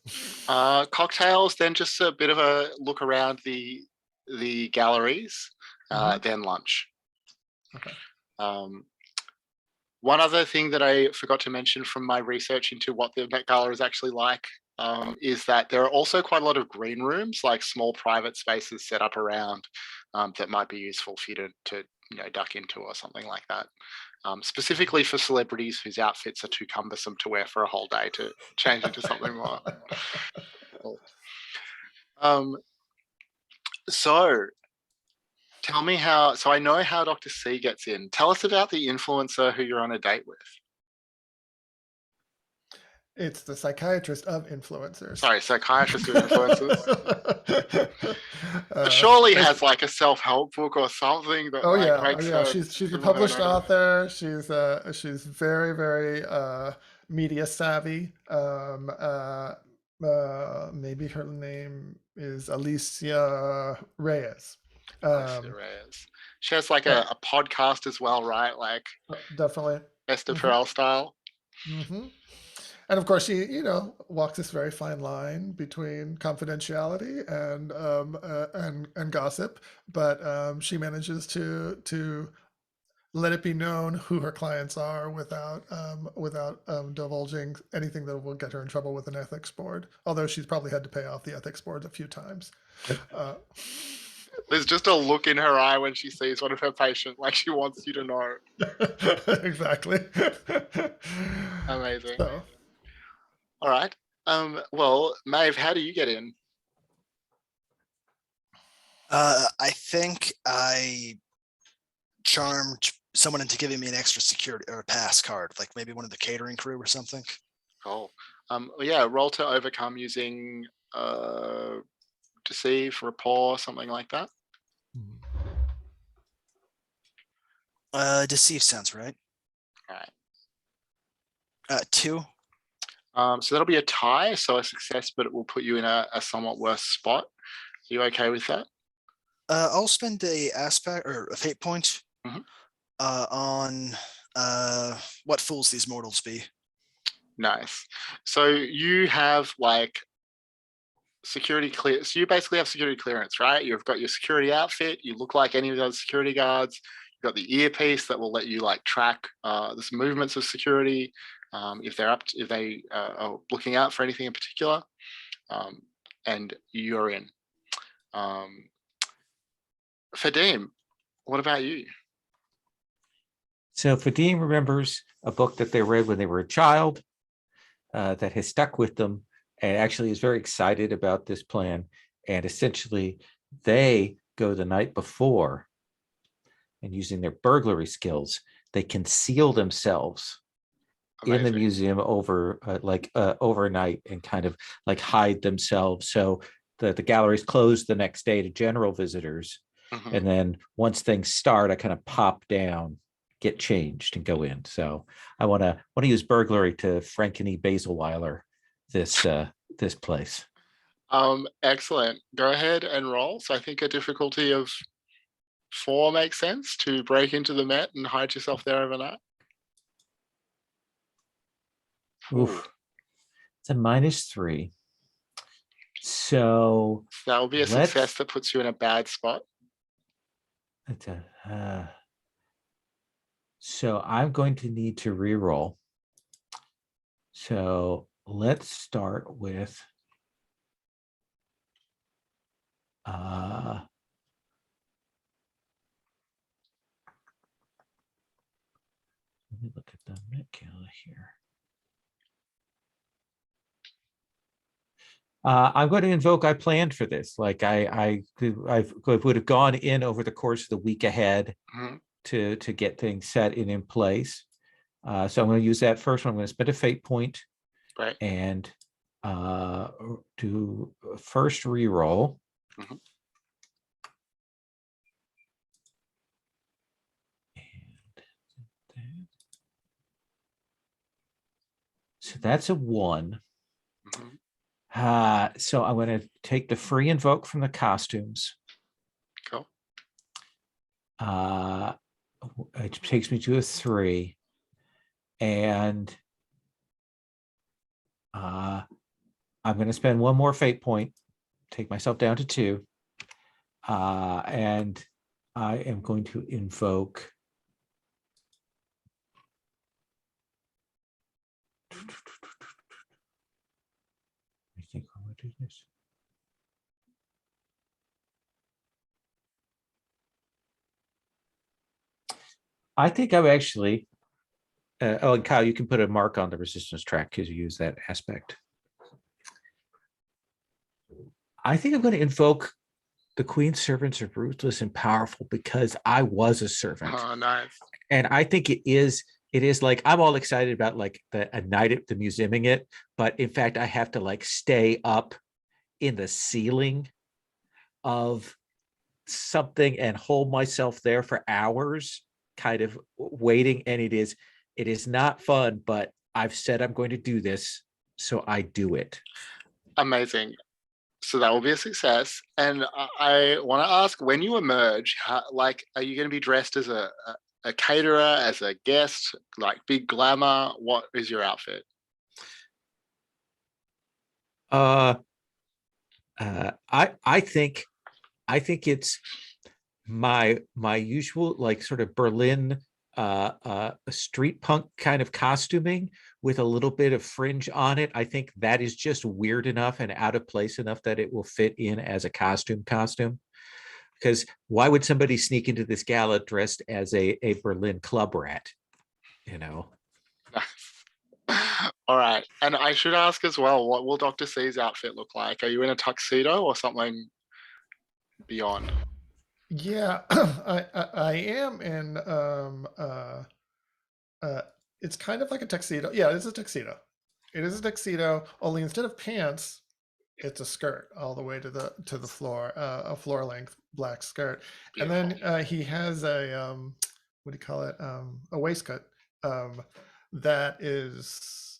Cocktails, then just a bit of a look around the galleries, Mhm. then lunch. Okay. One other thing that I forgot to mention from my research into what the Met Gala is actually like is that there are also quite a lot of green rooms, like small private spaces set up around that might be useful for you to duck into or something like that. Specifically for celebrities whose outfits are too cumbersome to wear for a whole day to change into something more. Cool. So tell me how, so I know how Dr. C gets in. Tell us about the influencer who you're on a date with. It's the psychiatrist of influencers. Sorry, psychiatrist who influences. Uh, Surely bas- has like a self-help book or something that oh like yeah, oh makes yeah. her She's a people her published notice. author. She's very very media savvy. Maybe her name is Alicia Reyes. Alicia Reyes. She has like Yeah, a podcast as well, right? Like definitely. Esther Hmm. Perel style. Hmm. And of course, she, walks this very fine line between confidentiality and gossip, but she manages to let it be known who her clients are without divulging anything that will get her in trouble with an ethics board. Although she's probably had to pay off the ethics board a few times. Uh, There's just a look in her eye when she sees one of her patients, like she wants you to know. exactly. Amazing. So. All right. Well, Maeve, how do you get in? I think I charmed someone into giving me an extra security or a pass card, like maybe one of the catering crew or something. Cool. Yeah, roll to overcome using deceive, rapport, something like that. Deceive sounds right. All right. 2. So that'll be a tie, so a success, but it will put you in a somewhat worse spot. Are you okay with that? I'll spend a aspect or a fate point Mhm. on what fools these mortals be. Nice. So you have like security clear. So you basically have security clearance, right? You've got your security outfit. You look like any of those security guards. You've got the earpiece that will let you like track the movements of security if they are looking out for anything in particular, and you're in. Fadim, what about you? So Fadim remembers a book that they read when they were a child that has stuck with them, and actually is very excited about this plan. And essentially, they go the night before, and using their burglary skills, they conceal themselves in the Amazing. museum overnight and kind of like hide themselves. So the gallery is closed the next day to general visitors. Mhm. And then once things start, I kind of pop down, get changed, and go in. So I want to use burglary to Frankeny Basilweiler this place. Excellent. Go ahead and roll. So I think a difficulty of 4 makes sense to break into the Met and hide yourself there overnight. Oof. It's a -3. So That will be a success that puts you in a bad spot. So I'm going to need to re-roll. So let's start with let me look at the Met Gala here. I'm going to invoke I planned for this. Like I would have gone in over the course of the week ahead to get things set in place. So I'm going to use that first one. I'm going to spend a fate point, Right. And do first re-roll. So that's a 1. Mhm. So I'm going to take the free invoke from the costumes. Cool. It takes me to a 3. And I'm going to spend 1 more fate point, take myself down to 2. And I am going to invoke. I think I'm going to do this. I think I'm actually. And Kyle, you can put a mark on the resistance track because you use that aspect. I think I'm going to invoke the Queen's servants are ruthless and powerful because I was a servant. Oh, nice. And I think it is like I'm all excited about like a night at the museuming it, but in fact I have to like stay up in the ceiling of something and hold myself there for hours kind of waiting, and it is not fun, but I've said I'm going to do this, so I do it. Amazing. So that will be a success. And I want to ask, when you emerge, like, are you going to be dressed as a caterer, as a guest, like big glamour? What is your outfit? I think it's my usual like sort of Berlin street punk kind of costuming with a little bit of fringe on it. I think that is just weird enough and out of place enough that it will fit in as a costume. Because why would somebody sneak into this gala dressed as a Berlin club rat? You know. All right. And I should ask as well, what will Dr. C's outfit look like? Are you in a tuxedo or something beyond? Yeah, I am in uh it's kind of like a tuxedo. Yeah, it's a tuxedo. It is a tuxedo, only instead of pants, it's a skirt all the way to the floor, a floor length black skirt. Beautiful. And then he has a what do you call it? A waistcoat that is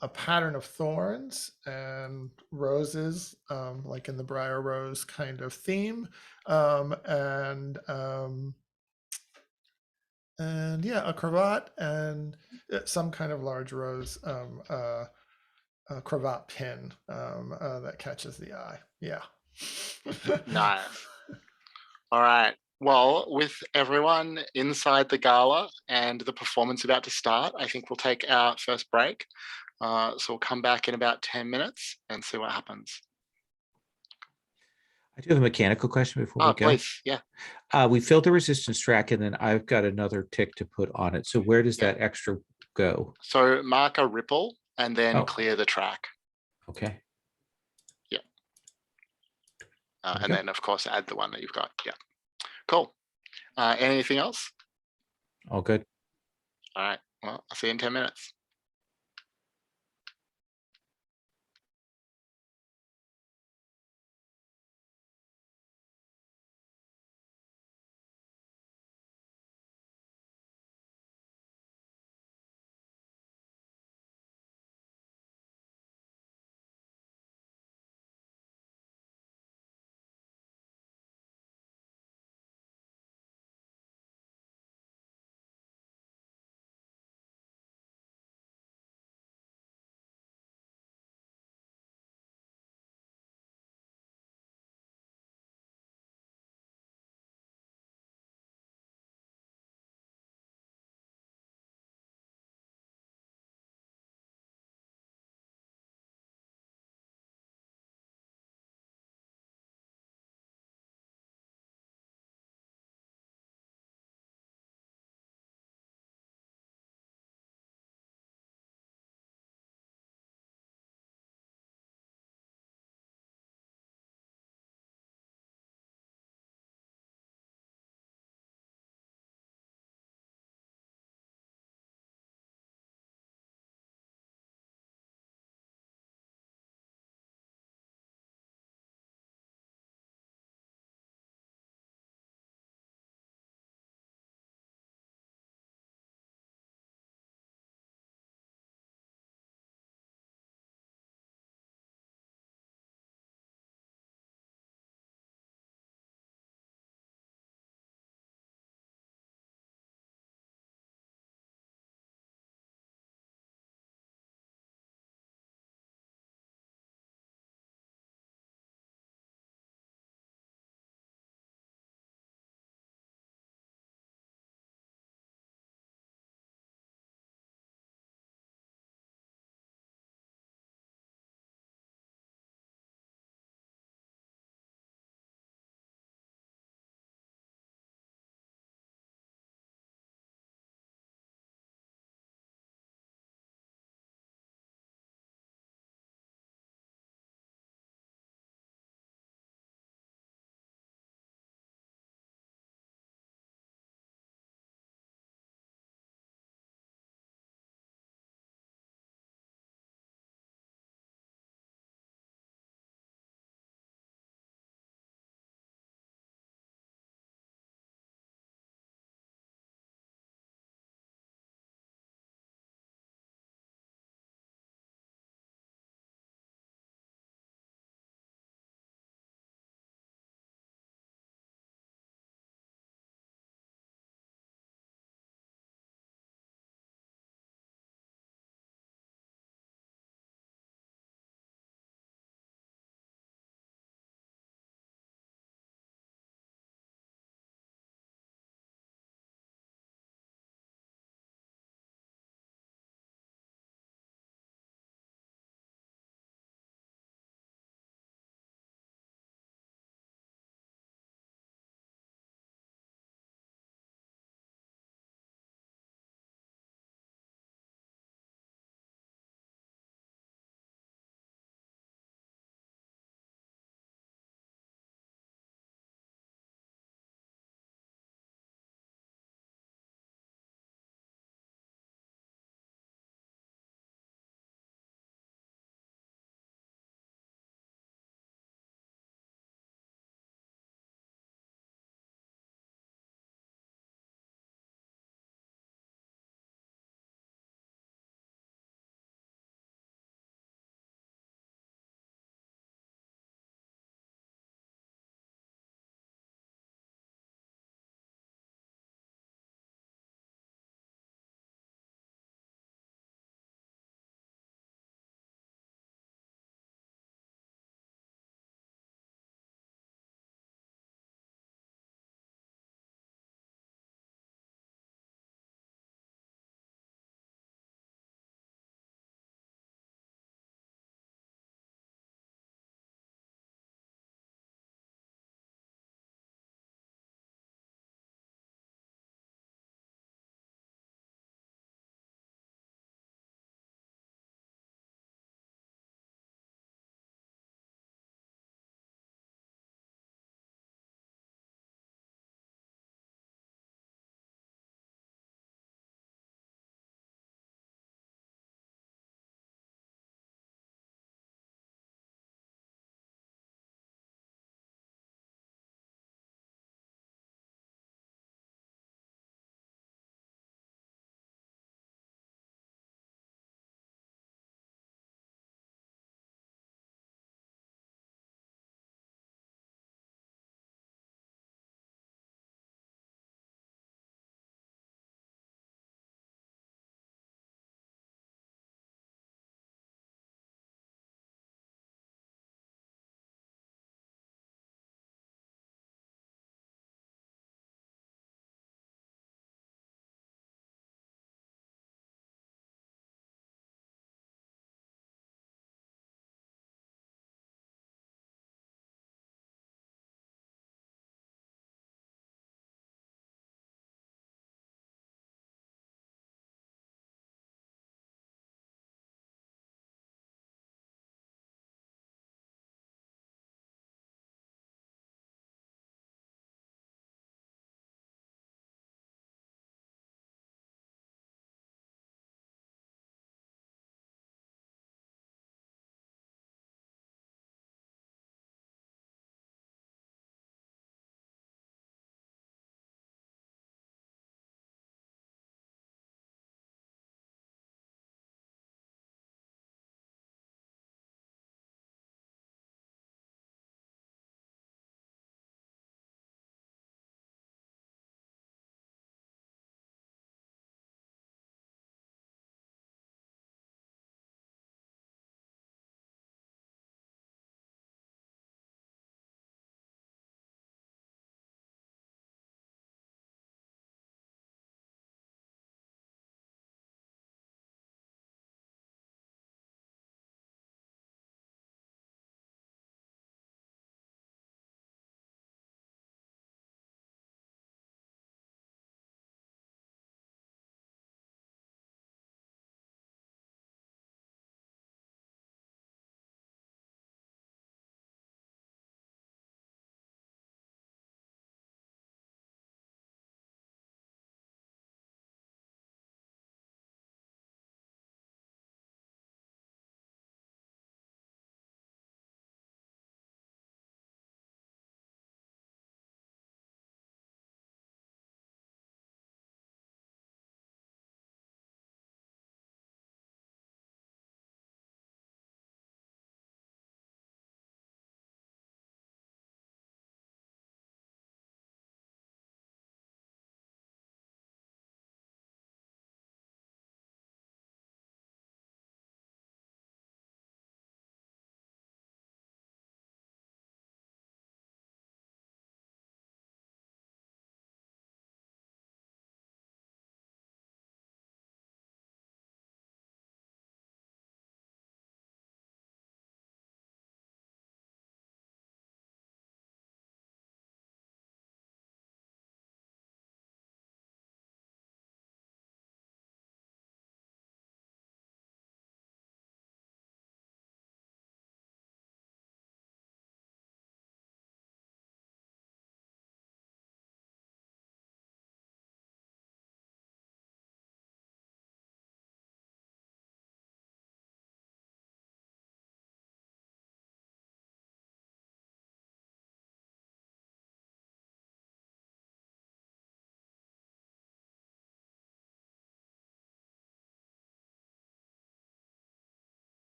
a pattern of thorns and roses, like in the briar rose kind of theme, and yeah, a cravat and some kind of large rose cravat pin that catches the eye. Yeah. Nice. All right. Well, with everyone inside the gala and the performance about to start, I think we'll take our first break. So we'll come back in about 10 minutes and see what happens. I do have a mechanical question before we go. Please. Yeah. We filled the resistance track, and then I've got another tick to put on it. So where does that extra go? So mark a ripple and then Oh. clear the track. Okay. Yeah. And then, of course, add the one that you've got. Yeah. Cool. Anything else? All good. All right. Well, I'll see you in 10 minutes.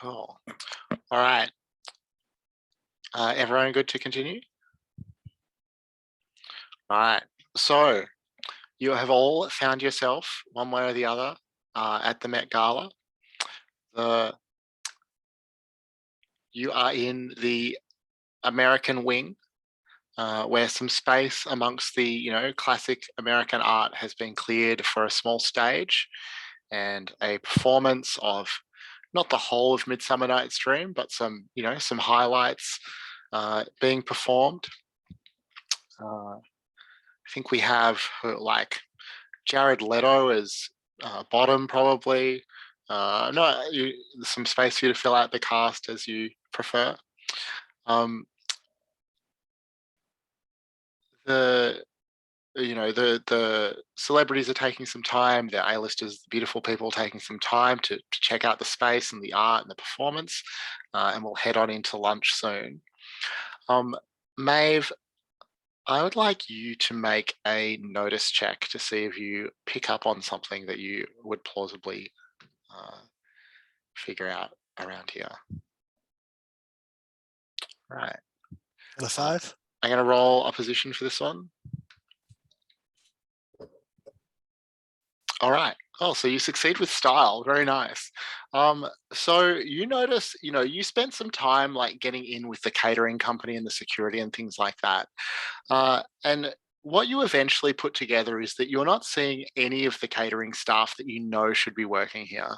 Cool. All right. Everyone good to continue? All right. So you have all found yourself one way or the other at the Met Gala. You are in the American wing, where some space amongst the classic American art has been cleared for a small stage and a performance of not the whole of Midsummer Night's Dream, but some highlights being performed. I think we have like Jared Leto as bottom, probably. No, some space for you to fill out the cast as you prefer. The celebrities are taking some time. The A-listers, the beautiful people, taking some time to check out the space and the art and the performance, and we'll head on into lunch soon. Maeve, I would like you to make a notice check to see if you pick up on something that you would plausibly figure out around here. Right. The 5. I'm going to roll opposition for this one. All right. Oh, so you succeed with style. Very nice. So you notice, you spent some time like getting in with the catering company and the security and things like that. And what you eventually put together is that you're not seeing any of the catering staff that you know should be working here.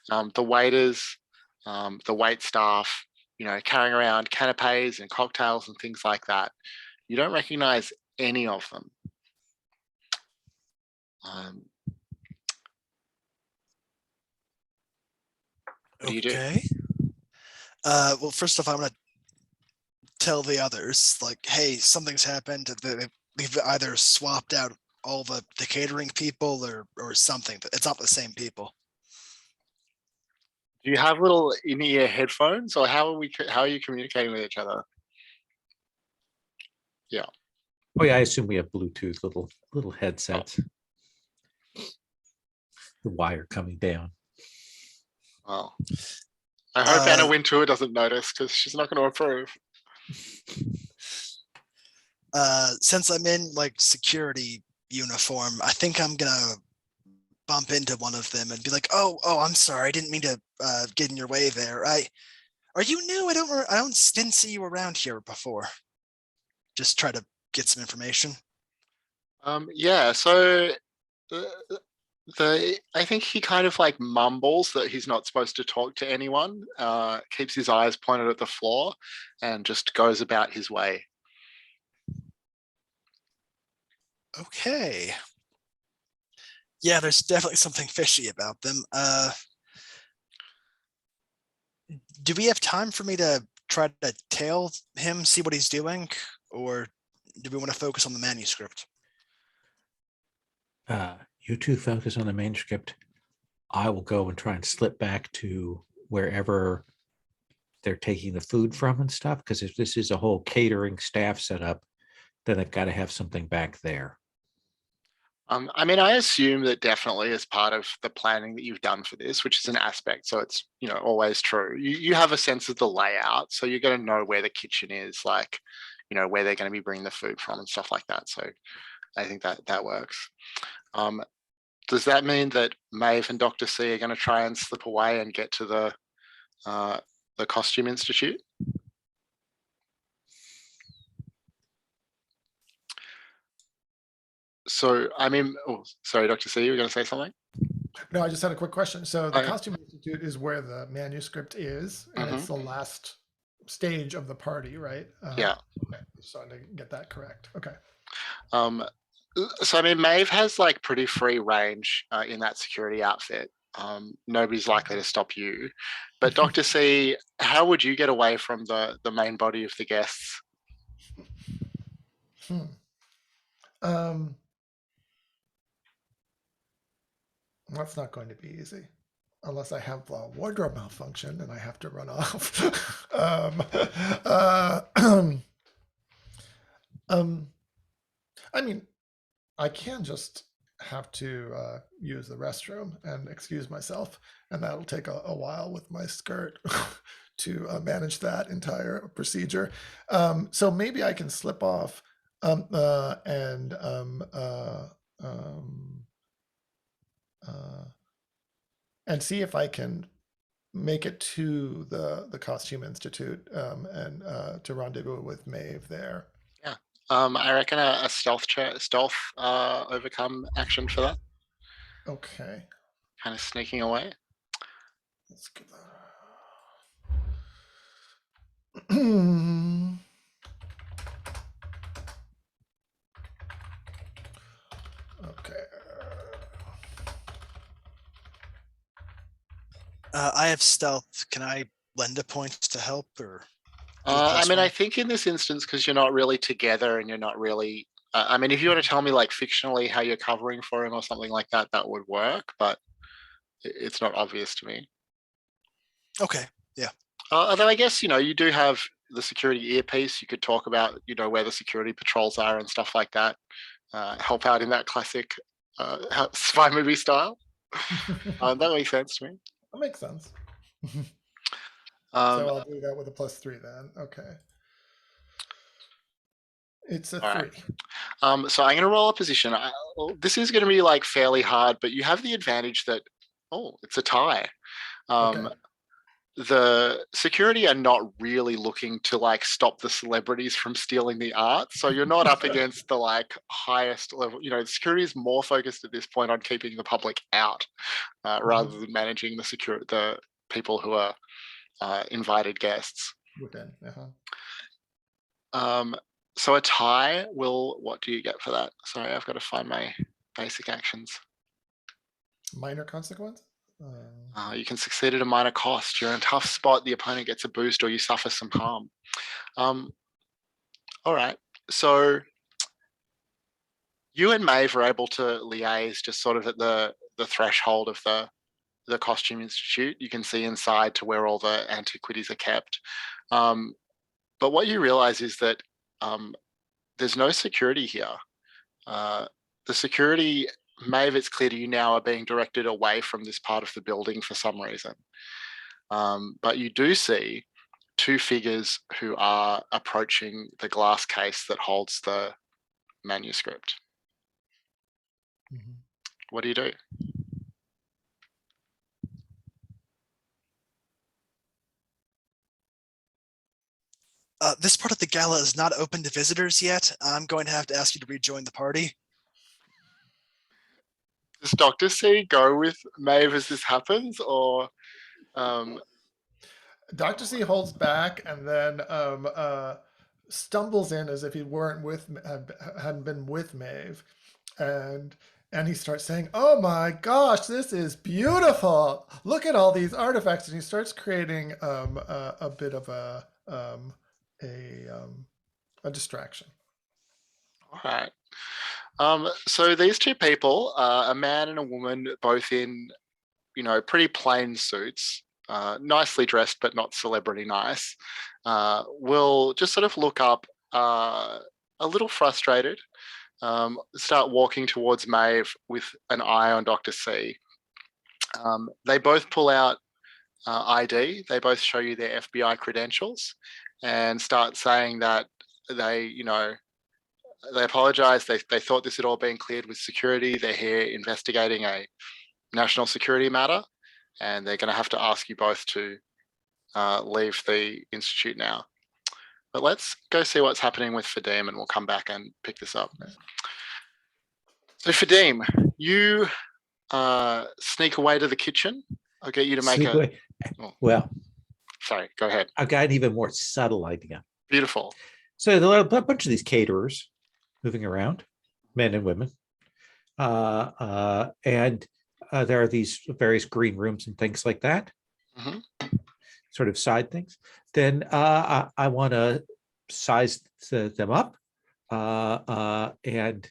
The waiters, the wait staff, carrying around canapes and cocktails and things like that. You don't recognize any of them. What do you do? Okay. Well, first off, I'm gonna tell the others, like, hey, something's happened. They've either swapped out all the catering people or something. It's not the same people. Do you have little in-ear headphones, or how are you communicating with each other? Yeah. Oh yeah, I assume we have Bluetooth little headsets. The wire coming down. Well, I hope Anna Wintour doesn't notice, because she's not going to approve. Since I'm in like security uniform, I think I'm gonna bump into one of them and be like, "Oh, I'm sorry, I didn't mean to get in your way there. Are you new? Didn't see you around here before." Just try to get some information. Yeah. So I think he kind of like mumbles that he's not supposed to talk to anyone. Keeps his eyes pointed at the floor, and just goes about his way. Okay. Yeah, there's definitely something fishy about them. Do we have time for me to try to tail him, see what he's doing, or do we want to focus on the manuscript? You two focus on the manuscript. I will go and try and slip back to wherever they're taking the food from and stuff, because if this is a whole catering staff setup, then they've got to have something back there. I mean, I assume that definitely as part of the planning that you've done for this, which is an aspect, so it's always true. You have a sense of the layout, so you're going to know where the kitchen is, like where they're going to be bringing the food from and stuff like that. So I think that works. Does that mean that Maeve and Dr. C are going to try and slip away and get to the Costume Institute? So, I mean, sorry, Dr. C, you were going to say something? No, I just had a quick question. So the Okay. Costume Institute is where the manuscript is, and it's the last stage of the party, right? Yeah. Okay, just wanted to get that correct. Okay. So I mean, Maeve has like pretty free range in that security outfit. Nobody's likely to stop you. But Dr. C, how would you get away from the main body of the guests? That's not going to be easy, unless I have a wardrobe malfunction and I have to run off. I mean, I can just have to use the restroom and excuse myself, and that'll take a while with my skirt to manage that entire procedure. So maybe I can slip off and see if I can make it to the Costume Institute and to rendezvous with Maeve there. Yeah. I reckon a stealth overcome action for that, Okay, kind of sneaking away. let's give that. Okay. I have stealth. Can I lend a point to help, or? do a I plus mean, I one? think in this instance, because you're not really together and you're not really. I mean, if you want to tell me like fictionally how you're covering for him or something like that, that would work. But it's not obvious to me. Okay. Although I guess you do have the security earpiece. You could talk about where the security patrols are and stuff like that. Help out in that classic spy movie style. That makes sense to me. That makes sense. Um, So I'll do that with a +3 then. Okay. It's a All 3. right. So I'm going to roll a position. This is going to be like fairly hard, but you have the advantage that it's a tie. Okay. The security are not really looking to like stop the celebrities from stealing the art, so you're not up against the like highest level. Security is more focused at this point on keeping the public out rather than managing the people who are invited guests. Within. So a tie will. What do you get for that? Sorry, I've got to find my basic actions. Minor consequence? You can succeed at a minor cost. You're in a tough spot. The opponent gets a boost, or you suffer some harm. All right. So you and Maeve are able to liaise just sort of at the threshold of the Costume Institute. You can see inside to where all the antiquities are kept. But what you realize is that there's no security here. The security, Maeve, it's clear to you now, are being directed away from this part of the building for some reason. But you do see two figures who are approaching the glass case that holds the manuscript. What do you do? This part of the gala is not open to visitors yet. I'm going to have to ask you to rejoin the party. Does Dr. C go with Maeve as this happens, or Dr. C holds back and then stumbles in as if he hadn't been with Maeve, and he starts saying, "Oh my gosh, this is beautiful! Look at all these artifacts!" And he starts creating a bit of a distraction. all right. So these two people, a man and a woman, both in, pretty plain suits, nicely dressed but not celebrity nice, will just sort of look up a little frustrated, start walking towards Maeve with an eye on Dr. C. They both pull out ID. They both show you their FBI credentials and start saying that they apologize. They thought this had all been cleared with security. They're here investigating a national security matter, and they're going to have to ask you both to leave the institute now. But let's go see what's happening with Fadim, and we'll come back and pick this up. Okay. So Fadim, you sneak away to the kitchen. I'll get you to make Sneak away. Well, sorry, go ahead. I've got an even more subtle idea. Beautiful. So there are a bunch of these caterers moving around, men and women. And there are these various green rooms and things like that, sort of side things. Then I want to size them up and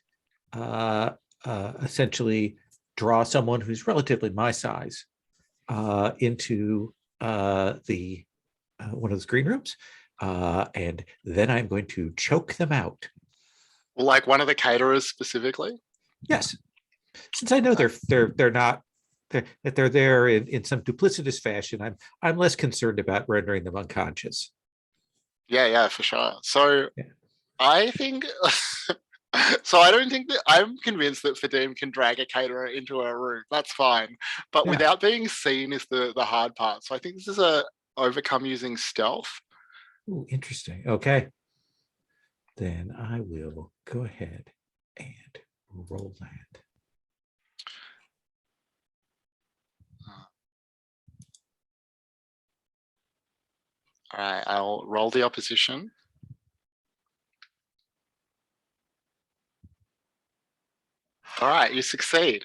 essentially draw someone who's relatively my size into the one of those green rooms. And then I'm going to choke them out. Like one of the caterers specifically? Yes. Since I know they're not that they're there in some duplicitous fashion, I'm less concerned about rendering them unconscious. Yeah, for sure. So Yeah. I think so I don't think that I'm convinced that Fadim can drag a caterer into a room. That's fine. But Yeah. without being seen is the hard part. So I think this is a overcome using stealth. Ooh, interesting. Okay. Then I will go ahead and roll that. All right, I'll roll the opposition. All right, you succeed.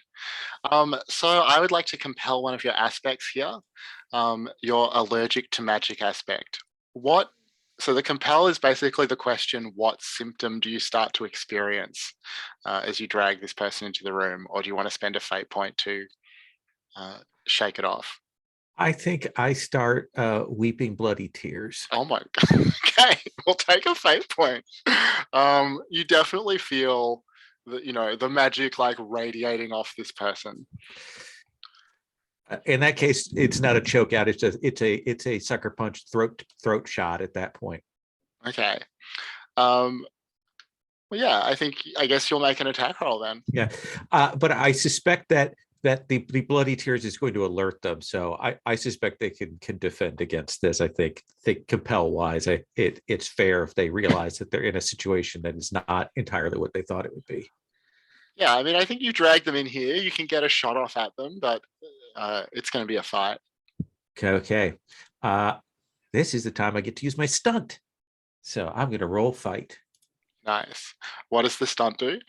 So I would like to compel one of your aspects here. Your allergic to magic aspect. So the compel is basically the question, what symptom do you start to experience as you drag this person into the room? Or do you want to spend a fate point to shake it off? I think I start weeping bloody tears. Oh my God. Okay, we'll take a fate point. You definitely feel the magic like radiating off this person. In that case, it's not a choke out. It's a sucker punch throat shot at that point. Okay. Well, yeah, I guess you'll make an attack roll then. Yeah, but I suspect that the bloody tears is going to alert them. So I suspect they can defend against this. I think compel wise, it's fair if they realize that they're in a situation that is not entirely what they thought it would be. Yeah, I mean, I think you drag them in here. You can get a shot off at them, but it's going to be a fight. Okay. This is the time I get to use my stunt. So I'm going to roll fight. Nice. What does the stunt do?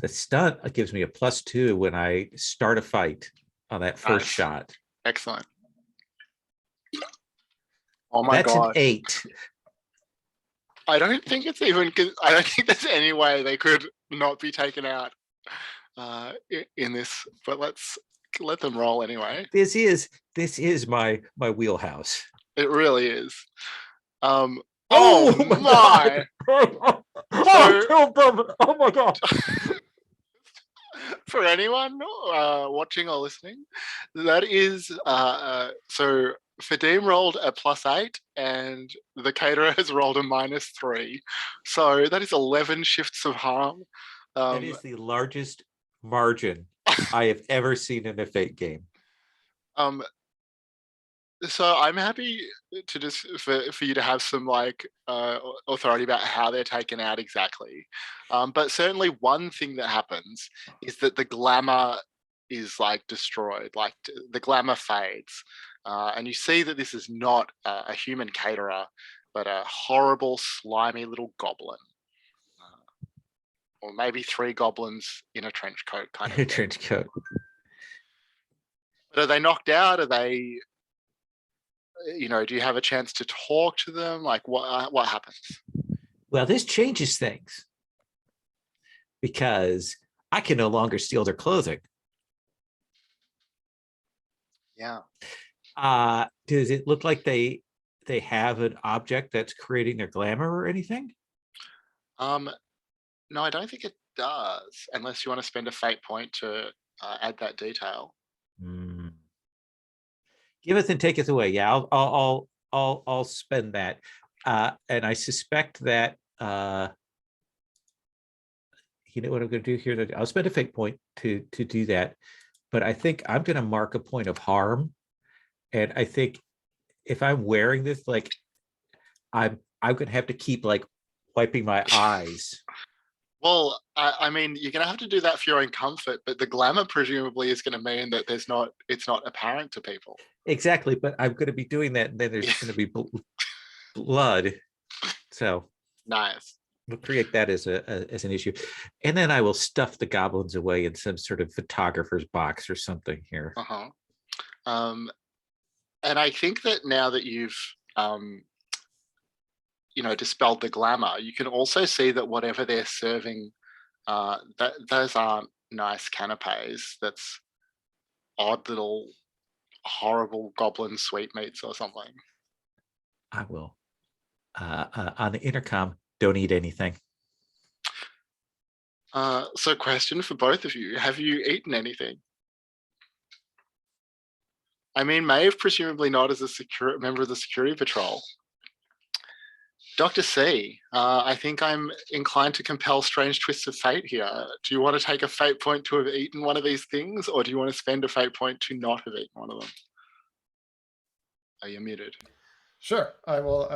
The stunt gives me a +2 when I start a fight on that first Nice. shot. Excellent. Oh my That's God. an 8. I don't think there's any way they could not be taken out in this, but let's let them roll anyway. This is my wheelhouse. It really is. Oh my my! God. Oh my God. For anyone watching or listening, that is so Fadim rolled a +8 and the caterer has rolled a -3. So that is 11 shifts of harm. That is the largest margin I have ever seen in a Fate game. So I'm happy to just for you to have some like authority about how they're taken out exactly. But certainly one thing that happens is that the glamour is like destroyed, like the glamour fades. And you see that this is not a human caterer, but a horrible, slimy little goblin. Or maybe 3 goblins in a trench coat kind of thing. Trench coat. But are they knocked out? Are they, do you have a chance to talk to them? Like what happens? Well, this changes things because I can no longer steal their clothing. Yeah. Does it look like they have an object that's creating their glamour or anything? No, I don't think it does, unless you want to spend a fate point to add that detail. Giveth and taketh away. Yeah, I'll spend that, and I suspect that you know what I'm going to do here. I'll spend a fate point to do that, but I think I'm going to mark a point of harm, and I think if I'm wearing this, like I'm going to have to keep like wiping my eyes. Well, I mean, you're going to have to do that for your own comfort, but the glamour presumably is going to mean that it's not apparent to people. Exactly, but I'm going to be doing that, and then there's going to be blood. So Nice. We'll create that as an issue, and then I will stuff the goblins away in some sort of photographer's box or something here. And I think that now that you've dispelled the glamour, you can also see that whatever they're serving, that those aren't nice canapes. That's odd little horrible goblin sweetmeats or something. I will on the intercom, don't eat anything. So question for both of you. Have you eaten anything? I mean, Maeve, presumably not as a member of the security patrol. Dr. C, I think I'm inclined to compel strange twists of fate here. Do you want to take a fate point to have eaten one of these things, or do you want to spend a fate point to not have eaten one of them? Are you muted? Sure, I will.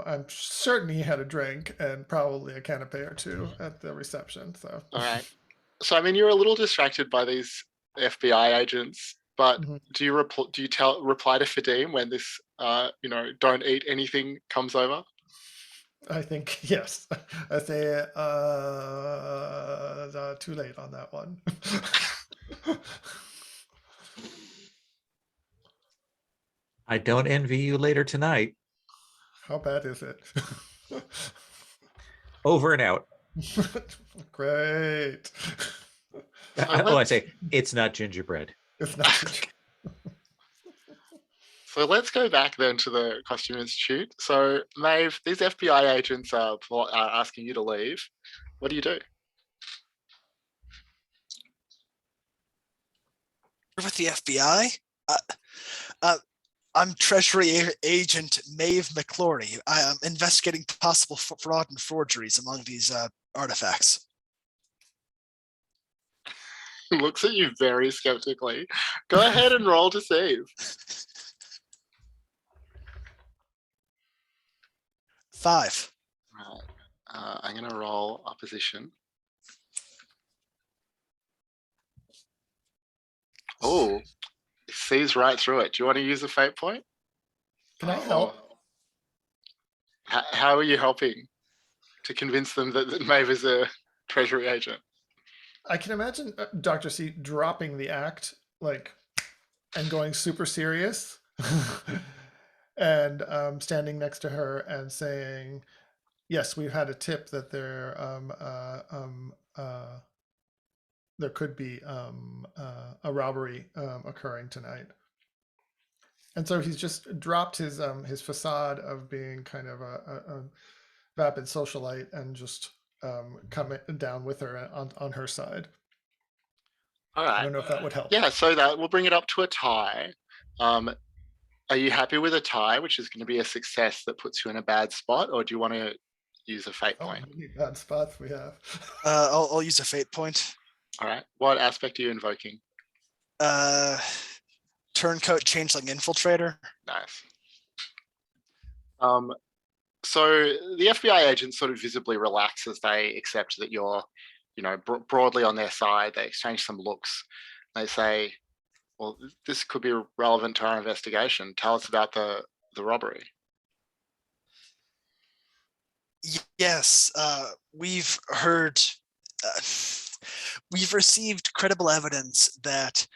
I'm certain he had a drink and probably a canapé or two at the reception. So, All right. So, I mean, you're a little distracted by these FBI agents, but Mhm. do you reply to Fadim when this, don't eat anything comes over? I think yes. I say too late on that one. I don't envy you later tonight. How bad is it? Over and out. Great. Oh, I say it's not gingerbread. It's not. So let's go back then to the Costume Institute. So, Maeve, these FBI agents are asking you to leave. What do you do? With the FBI? I'm Treasury Agent Maeve McClory. I am investigating possible fraud and forgeries among these artifacts. He looks at you very skeptically. Go ahead and roll deceive. 5. Right. I'm going to roll opposition. Oh, sees right through it. Do you want to use a fate point? Can I help? How are you helping to convince them that Maeve is a treasury agent? I can imagine Dr. C dropping the act, and going super serious, and standing next to her and saying, "Yes, we've had a tip that there could be a robbery occurring tonight." And so he's just dropped his facade of being kind of a vapid socialite and just come down with her on her side. All I right. don't know if that would help. Yeah, so that we'll bring it up to a tie. Are you happy with a tie, which is going to be a success that puts you in a bad spot, or do you want to use a fate Oh, point? how many bad spots we have. I'll use a fate point. All right. What aspect are you invoking? Turncoat Changeling Infiltrator. Nice. So the FBI agents sort of visibly relax as they accept that you're, broadly on their side. They exchange some looks. They say, well, this could be relevant to our investigation. Tell us about the robbery. Yes, we've heard, we've received credible evidence that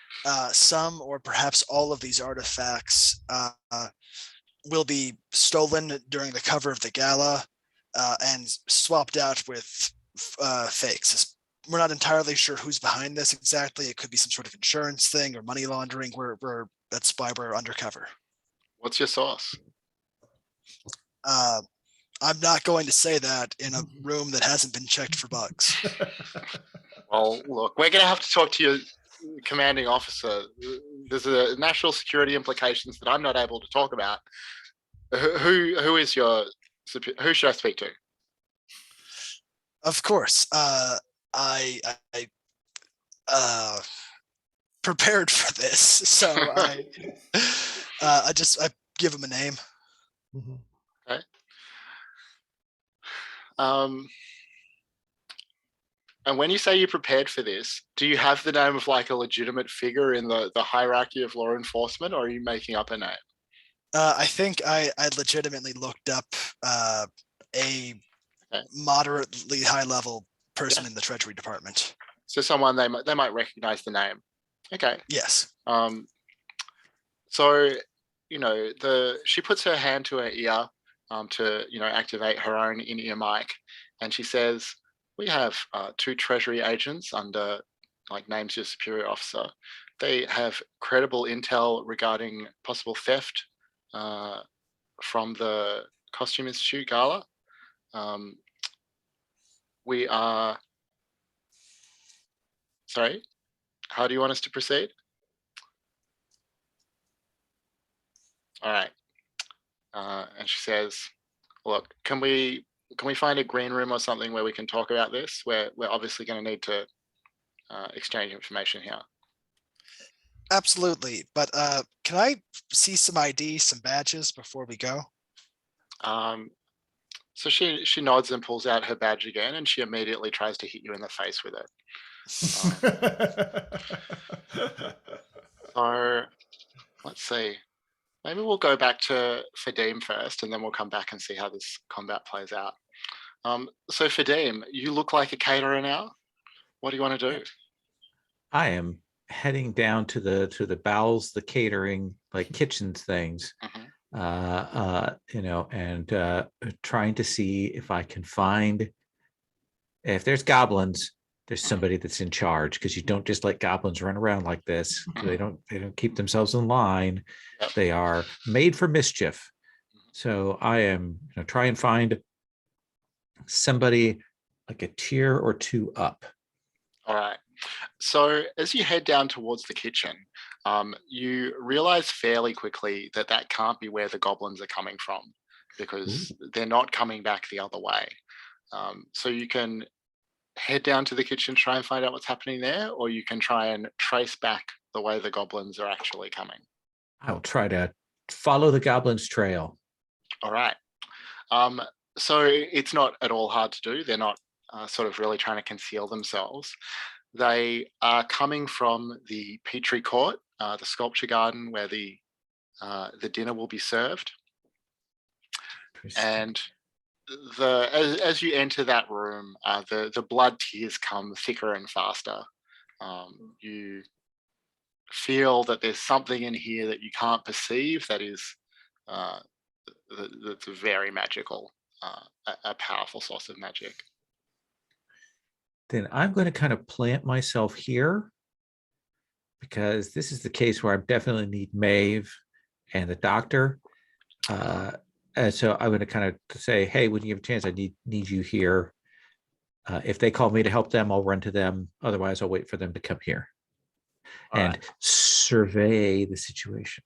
some or perhaps all of these artifacts will be stolen during the cover of the gala and swapped out with fakes. We're not entirely sure who's behind this exactly. It could be some sort of insurance thing or money laundering. That's why we're undercover. What's your source? I'm not going to say that in a room that hasn't been checked for bugs. Well, look, we're going to have to talk to your commanding officer. There's a national security implications that I'm not able to talk about. Who is your who should I speak to? Of course, I prepared for this, so I give him a name. Okay. And when you say you prepared for this, do you have the name of like a legitimate figure in the hierarchy of law enforcement, or are you making up a name? I think I legitimately looked up a moderately high level person in the Treasury Department. So someone they might recognize the name. Okay. Yes. So she puts her hand to her ear to activate her own in-ear mic, and she says, "We have 2 Treasury agents under names your superior officer. They have credible intel regarding possible theft from the Costume Institute Gala. We are Sorry, how do you want us to proceed? All right. And she says, look, can we find a green room or something where we can talk about this? We're obviously going to need to exchange information here. Absolutely. But can I see some ID, some badges before we go? So she nods and pulls out her badge again, and she immediately tries to hit you in the face with it. So let's see. Maybe we'll go back to Fadim first, and then we'll come back and see how this combat plays out. So Fadim, you look like a caterer now. What do you want to do? I am heading down to the bowels, the catering, like kitchen things, and trying to see if I can find, if there's goblins, there's somebody that's in charge, because you don't just let goblins run around like this. They don't keep themselves in line. Yep. They are made for mischief. So I am try and find somebody like a tier or two up. All right. So as you head down towards the kitchen, you realize fairly quickly that that can't be where the goblins are coming from, because they're not coming back the other way. So you can head down to the kitchen, try and find out what's happening there, or you can try and trace back the way the goblins are actually coming. I'll try to follow the goblins' trail. All right. So it's not at all hard to do. They're not sort of really trying to conceal themselves. They are coming from the Petrie Court, the sculpture garden where the dinner will be served. And as you enter that room, the blood tears come thicker and faster. You feel that there's something in here that you can't perceive that is that's very magical, a powerful source of magic. Then I'm going to kind of plant myself here, because this is the case where I definitely need Maeve and the doctor. And so I'm going to kind of say, hey, when you have a chance, I need you here. If they call me to help them, I'll run to them. Otherwise, I'll wait for them to come here and survey the situation.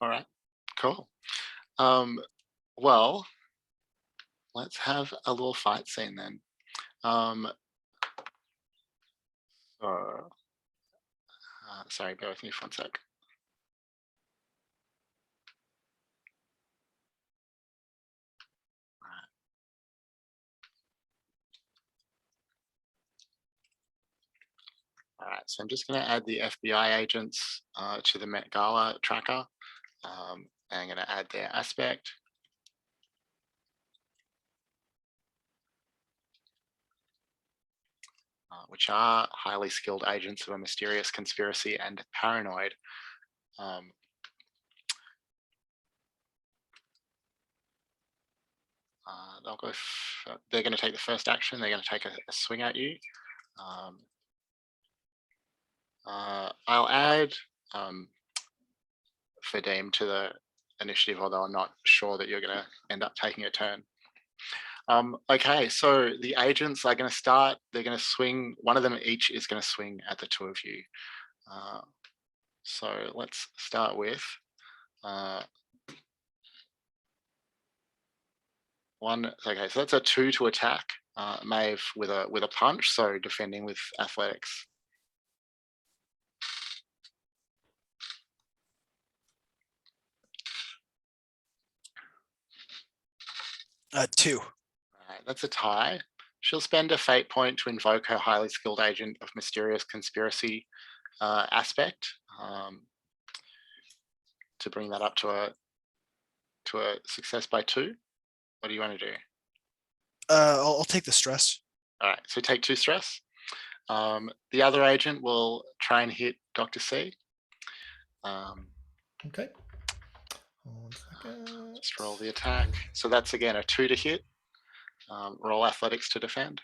All right, cool. Well, let's have a little fight scene then. Sorry, bear with me for 1 sec. All right, so I'm just going to add the FBI agents to the Met Gala tracker. And I'm going to add their aspect. Which are highly skilled agents of a mysterious conspiracy and paranoid. They're going to take the first action. They're going to take a swing at you. I'll add Fadim to the initiative, although I'm not sure that you're going to end up taking a turn. Okay, so the agents are going to start. They're going to swing. One of them each is going to swing at the two of you. So let's start with one. Okay, so that's a 2 to attack. Maeve with a punch, so defending with athletics. Two. That's a tie. She'll spend a fate point to invoke her highly skilled agent of mysterious conspiracy aspect to bring that up to a success by 2. What do you want to do? I'll take the stress. All right, so take 2 stress. The other agent will try and hit Dr. C. Okay. 1 second. Just roll the attack. So that's again a 2 to hit. Roll athletics to defend.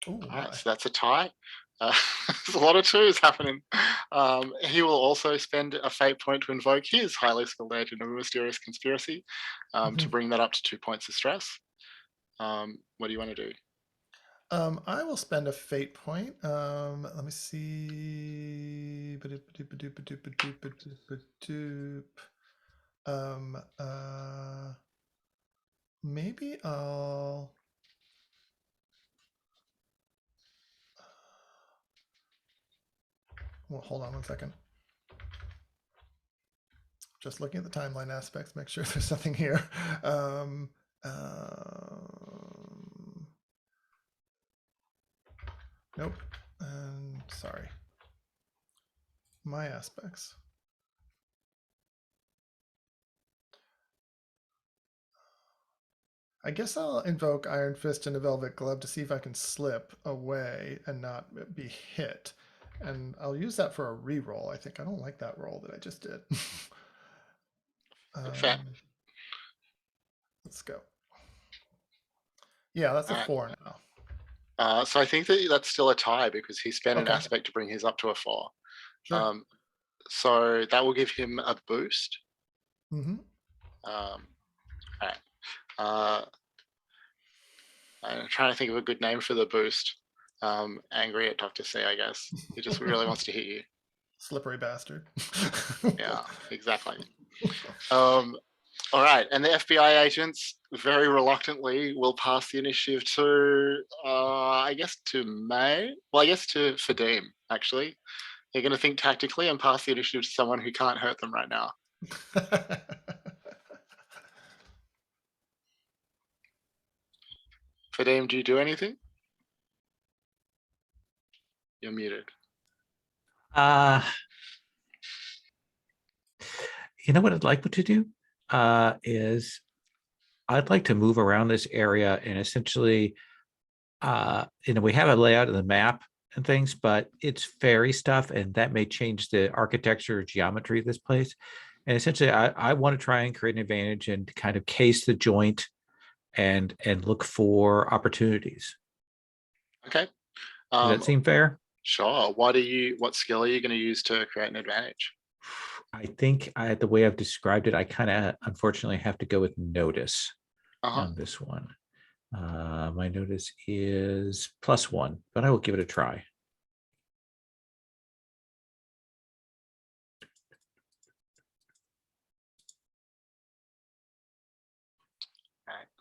Ooh, all right, so that's a tie. There's a lot of 2s happening. He will also spend a fate point to invoke his highly skilled agent of a mysterious conspiracy to bring that up to 2 points of stress. What do you want to do? I will spend a fate point. Let me see. Maybe I'll. Well, hold on one second. Just looking at the timeline aspects, make sure there's nothing here. Nope. And sorry. My aspects. I guess I'll invoke Iron Fist and a Velvet Glove to see if I can slip away and not be hit. And I'll use that for a reroll, I think. I don't like that roll that I just did. Fair. Let's go. Yeah, that's a Alright. 4 now. So I think that's still a tie because he spent an Okay. aspect to bring his up to a 4. Sure. So that will give him a boost. Mm-hmm. All right. I'm trying to think of a good name for the boost. Angry at Dr. C, I guess. He just really wants to hit you. Slippery bastard. Yeah, exactly. All right, and the FBI agents very reluctantly will pass the initiative to, I guess, to May. Well, I guess to Fadim, actually. They're going to think tactically and pass the initiative to someone who can't hurt them right now. Fadim, do you do anything? You're muted. You know what I'd like to do is I'd like to move around this area and essentially, we have a layout of the map and things, but it's fairy stuff, and that may change the architecture or geometry of this place. And essentially, I want to try and create an advantage and kind of case the joint and look for opportunities. Okay. Does that seem fair? Sure. What skill are you going to use to create an advantage? I think the way I've described it, I kind of unfortunately have to go with notice on this one. My notice is +1, but I will give it a try.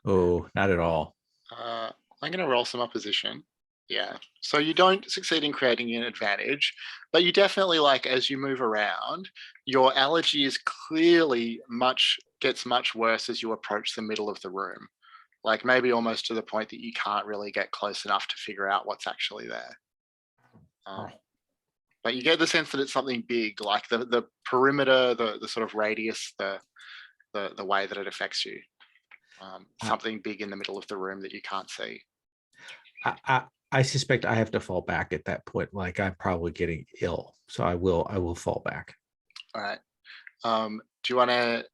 Oh, not at all. I'm going to roll some opposition. Yeah. So you don't succeed in creating an advantage, but you definitely, like, as you move around, your allergy is clearly gets much worse as you approach the middle of the room. Like maybe almost to the point that you can't really get close enough to figure out what's actually there. But you get the sense that it's something big, like the perimeter, the sort of radius, the way that it affects you. Something big in the middle of the room that you can't see. I suspect I have to fall back at that point. Like I'm probably getting ill, so I will fall back. All right. Do you want to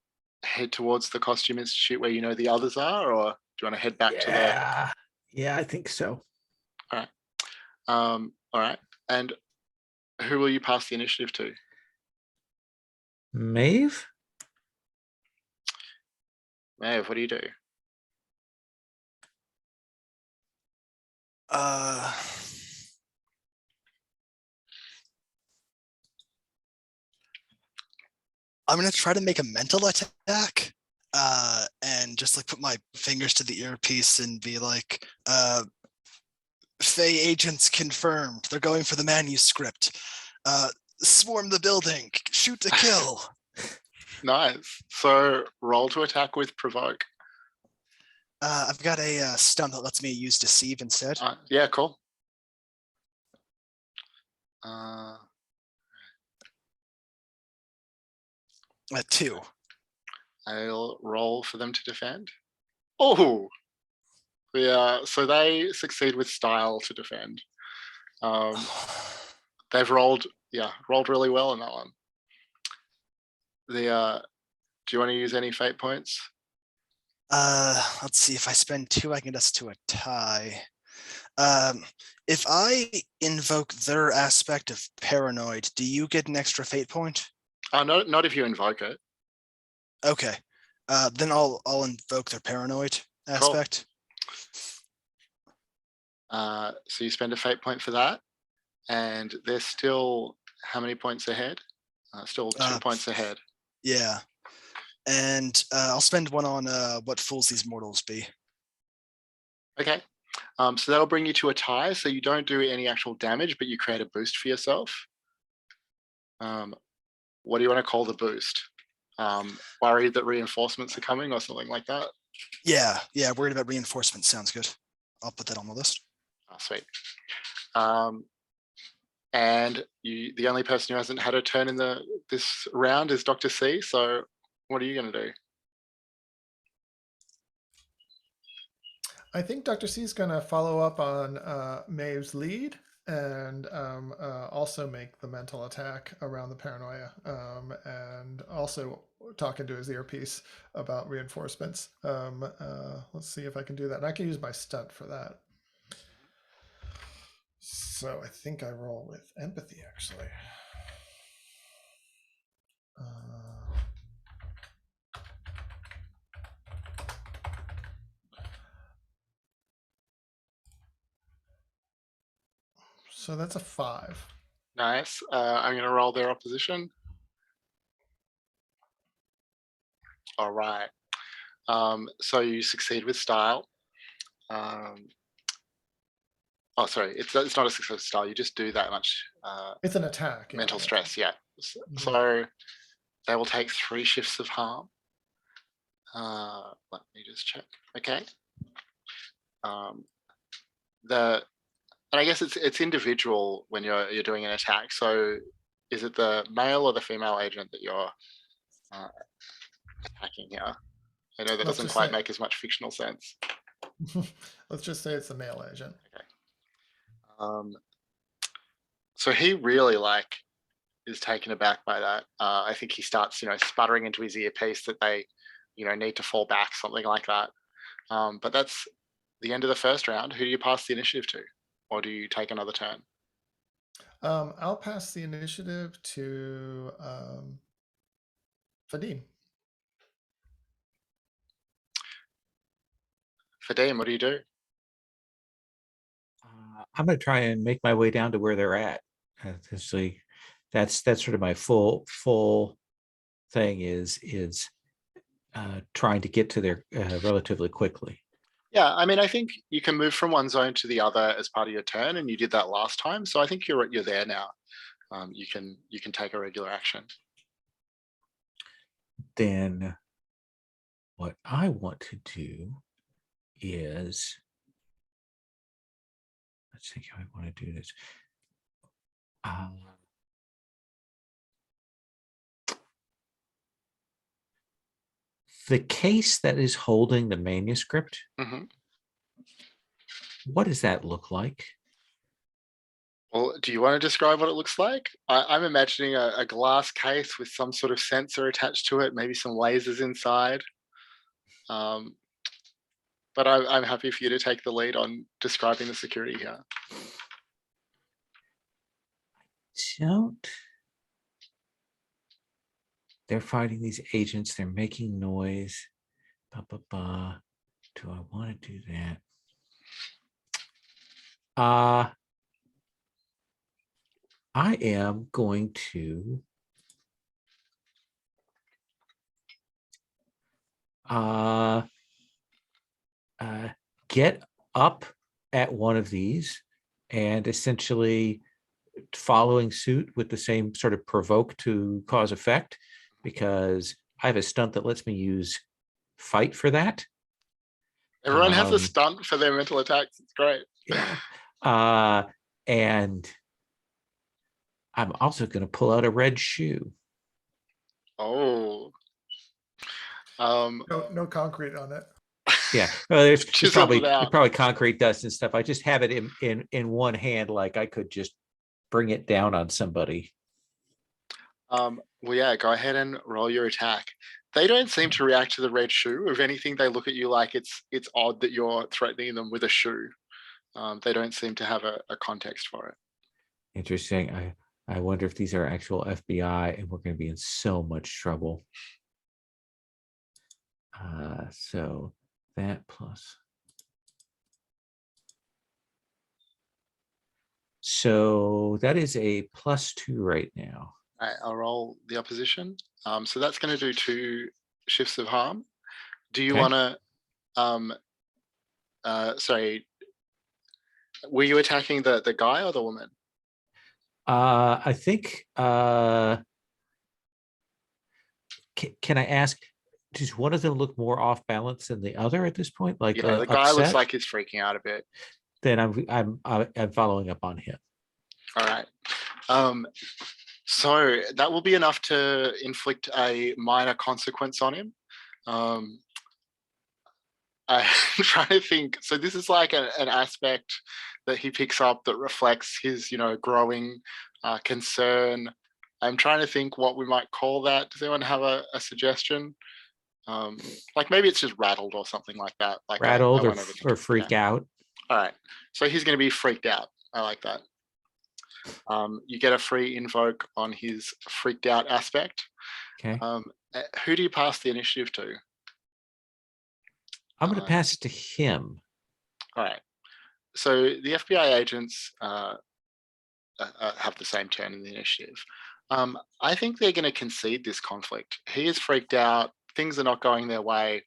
head towards the Costume Institute where you know the others are, or do you want to head back to the? Yeah, I think so. All right. All right. And who will you pass the initiative to? Maeve? Maeve, what do you do? I'm gonna try to make a mental attack, and just like put my fingers to the earpiece and be like, Fae agents confirmed. They're going for the manuscript. Swarm the building. Shoot to kill. Nice. So roll to attack with provoke. I've got a stun that lets me use deceive instead. Yeah, cool. 2. I'll roll for them to defend. Oh, yeah. So they succeed with style to defend. They've rolled really well in that one. Do you want to use any fate points? Let's see. If I spend 2, I can get us to a tie. If I invoke their aspect of paranoid, do you get an extra fate point? Not if you invoke it. Okay. Then I'll invoke their paranoid aspect. So you spend a fate point for that, and they're still how many points ahead? Still 2 points ahead. Yeah. And I'll spend one on what fools these mortals be. Okay. So that'll bring you to a tie. So you don't do any actual damage, but you create a boost for yourself. What do you want to call the boost? Worried that reinforcements are coming or something like that? Yeah, worried about reinforcements. Sounds good. I'll put that on the list. Oh, sweet. And the only person who hasn't had a turn in this round is Dr. C. So what are you going to do? I think Dr. C is going to follow up on Maeve's lead and also make the mental attack around the paranoia, and also talk into his earpiece about reinforcements. Let's see if I can do that. And I can use my stunt for that. So I think I roll with empathy, actually. So that's a 5. Nice. I'm going to roll their opposition. All right. So you succeed with style. Oh, sorry. It's not a success with style. You just do that much. It's an attack. Mental stress. Yeah. Mhm. So they will take 3 shifts of harm. Let me just check. Okay. And I guess it's individual when you're doing an attack. So is it the male or the female agent that you're attacking here? I know that doesn't quite make as much fictional sense. Let's just say it's the male agent. Okay. So he really is taken aback by that. I think he starts, sputtering into his earpiece that they, need to fall back, something like that. But that's the end of the first round. Who do you pass the initiative to? Or do you take another turn? I'll pass the initiative to Fadim. Fadim, what do you do? I'm going to try and make my way down to where they're at. Essentially, that's sort of my full thing is trying to get to there relatively quickly. Yeah, I mean, I think you can move from one zone to the other as part of your turn, and you did that last time. So I think you're there now. You can take a regular action. Then what I want to do is, let's think how I want to do this. The case that is holding the manuscript, what does that look like? Well, do you want to describe what it looks like? I'm imagining a glass case with some sort of sensor attached to it, maybe some lasers inside. But I'm happy for you to take the lead on describing the security here. They're fighting these agents. They're making noise. Do I want to do that? I am going to get up at one of these and essentially following suit with the same sort of provoke to cause effect, because I have a stunt that lets me use fight for that. Everyone has a stunt for their mental attacks. It's great. Yeah. And I'm also going to pull out a red shoe. Oh. No concrete on it. Yeah, there's probably concrete dust and stuff. I just have it in one hand, like I could just bring it down on somebody. Well, yeah, go ahead and roll your attack. They don't seem to react to the red shoe. If anything, they look at you like it's odd that you're threatening them with a shoe. They don't seem to have a context for it. Interesting. I wonder if these are actual FBI, and we're going to be in so much trouble. So that plus So that is a +2 right now. All right, I'll roll the opposition. So that's going to do 2 shifts of harm. Do you Okay. want to? Sorry, were you attacking the guy or the woman? I think. Can I ask? Does one of them look more off balance than the other at this point? Like Yeah, the guy looks upset? like he's freaking out a bit. Then I'm following up on him. All right. So that will be enough to inflict a minor consequence on him. I'm trying to think. So this is like an aspect that he picks up that reflects his, growing concern. I'm trying to think what we might call that. Does anyone have a suggestion? Like maybe it's just rattled or something like that. Like Rattled I or, won't overthink or it. freak out. All right. So he's going to be freaked out. I like that. You get a free invoke on his freaked out aspect. Okay. Who do you pass the initiative to? I'm going to pass it to him. All right. So the FBI agents have the same turn in the initiative. I think they're going to concede this conflict. He is freaked out. Things are not going their way.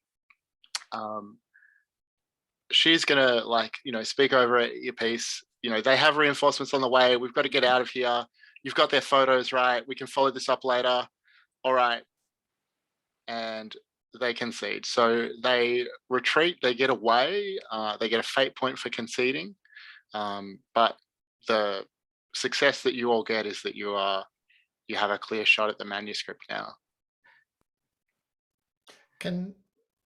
She's going to speak over your piece. They have reinforcements on the way. We've got to get out of here. You've got their photos, right? We can follow this up later. All right. And they concede. So they retreat, they get away, they get a fate point for conceding. But the success that you all get is that you have a clear shot at the manuscript now. Can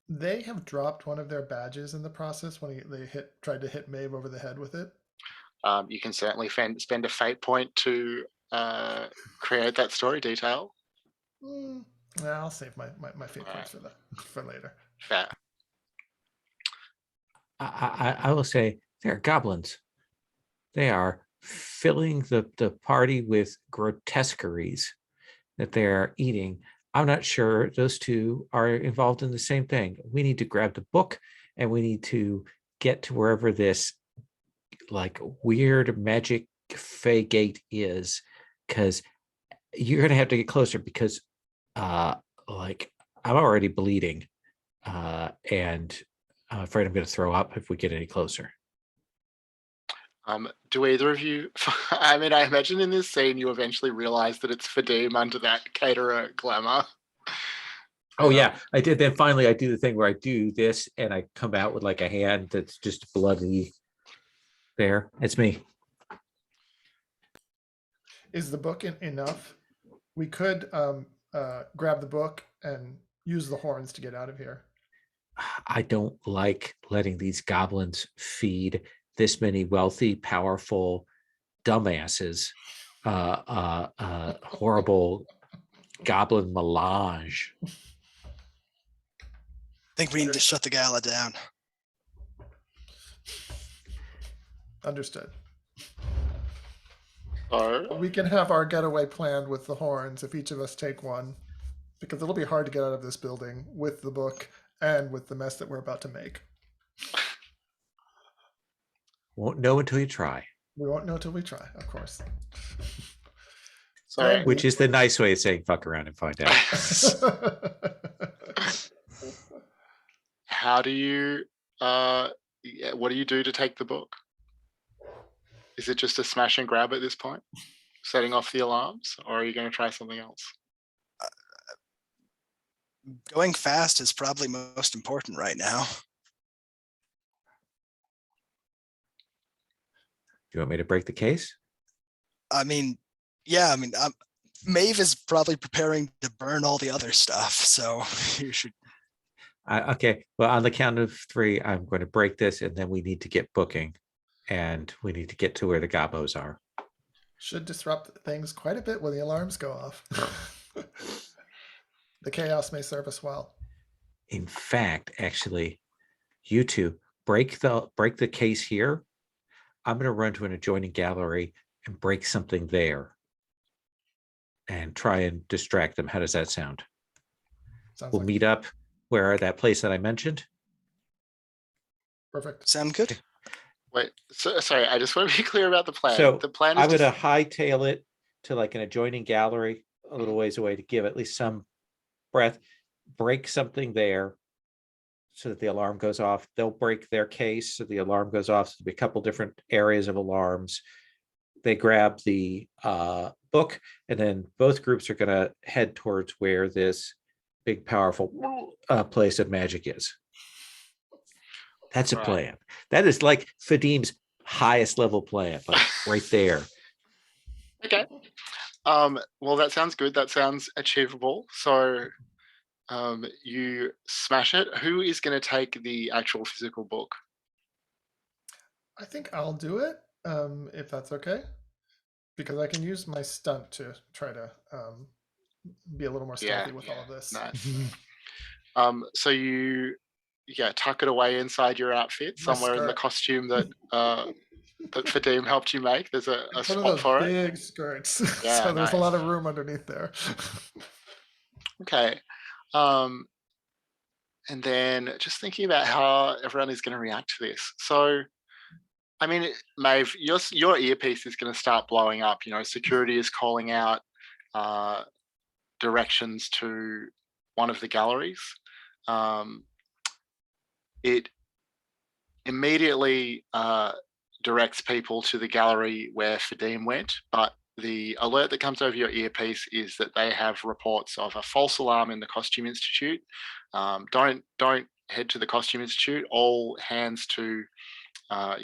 they have dropped one of their badges in the process when they tried to hit Maeve over the head with it? You can certainly spend a fate point to create that story detail. I'll save my fate points for later. Yeah. I will say they're goblins. They are filling the party with grotesqueries that they are eating. I'm not sure those two are involved in the same thing. We need to grab the book and we need to get to wherever this like weird magic fey gate is, because you're going to have to get closer because like I'm already bleeding and I'm afraid I'm going to throw up if we get any closer. Do either of you, I mean, I imagine in this scene you eventually realize that it's Fadim under that caterer glamour. Oh yeah, I did. Then finally I do the thing where I do this and I come out with like a hand that's just bloody. There, it's me. Is the book enough? We could grab the book and use the horns to get out of here. I don't like letting these goblins feed this many wealthy, powerful dumbasses horrible goblin melange. I think we need to shut the gala down. Understood. So We can have our getaway planned with the horns if each of us take one, because it'll be hard to get out of this building with the book and with the mess that we're about to make. Won't know until you try. We won't know till we try, of course. Sorry. Which is the nice way of saying fuck around and find out. How do you what do you do to take the book? Is it just a smash and grab at this point, setting off the alarms, or are you going to try something else? Going fast is probably most important right now. Do you want me to break the case? I mean, yeah, Maeve is probably preparing to burn all the other stuff, so you should. Okay, well, on the count of 3, I'm going to break this, and then we need to get booking, and we need to get to where the gobos are. Should disrupt things quite a bit when the alarms go off. The chaos may serve us well. In fact, actually, you two break the case here. I'm going to run to an adjoining gallery and break something there and try and distract them. How does that sound? Sounds We'll like meet up where that place that I mentioned. perfect. Sound good? Wait, so sorry, I just want to be clear about the plan. So The plan is I'm going to just hightail it to like an adjoining gallery a little ways away to give at least some breath, break something there so that the alarm goes off. They'll break their case so the alarm goes off. So there'll be a couple different areas of alarms. They grab the book, and then both groups are going to head towards where this big, powerful place of magic is. That's a Right. plan. That is like Fadim's highest level plan, like right there. okay. Well, that sounds good. That sounds achievable. So you smash it. Who is going to take the actual physical book? I think I'll do it, if that's okay, because I can use my stunt to try to be a little more stealthy with all of this. Nice. So you tuck it away inside your outfit My somewhere in the skirt. costume that that Fadim helped you make. There's a It's one of spot those for it. big skirts, Yeah, so there's a nice. lot of room underneath there. Okay. And then just thinking about how everyone is going to react to this. So, I mean, Maeve, your earpiece is going to start blowing up. You know, security is calling out directions to one of the galleries. It immediately directs people to the gallery where Fadim went, but the alert that comes over your earpiece is that they have reports of a false alarm in the Costume Institute. Don't head to the Costume Institute. All hands to the I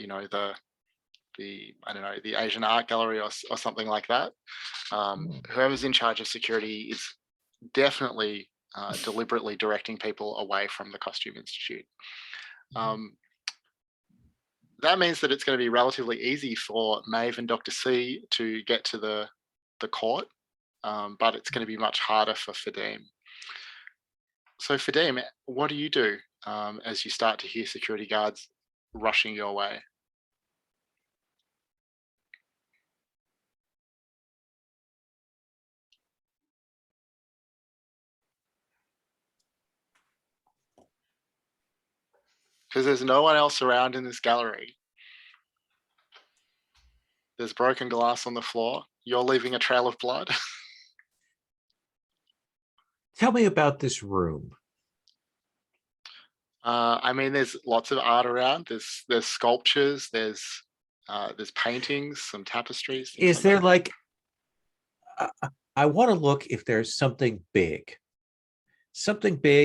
don't know, the Asian Art Gallery or something like that. Whoever's in charge of security is definitely deliberately directing people away from the Costume Institute. That means that it's going to be relatively easy for Maeve and Dr. C to get to the court, but it's going to be much harder for Fadim. So Fadim, what do you do as you start to hear security guards rushing your way? Because there's no one else around in this gallery. There's broken glass on the floor. You're leaving a trail of blood. Tell me about this room. I mean, there's lots of art around. There's sculptures. There's paintings, some tapestries. Is there like, I want to look if there's something big,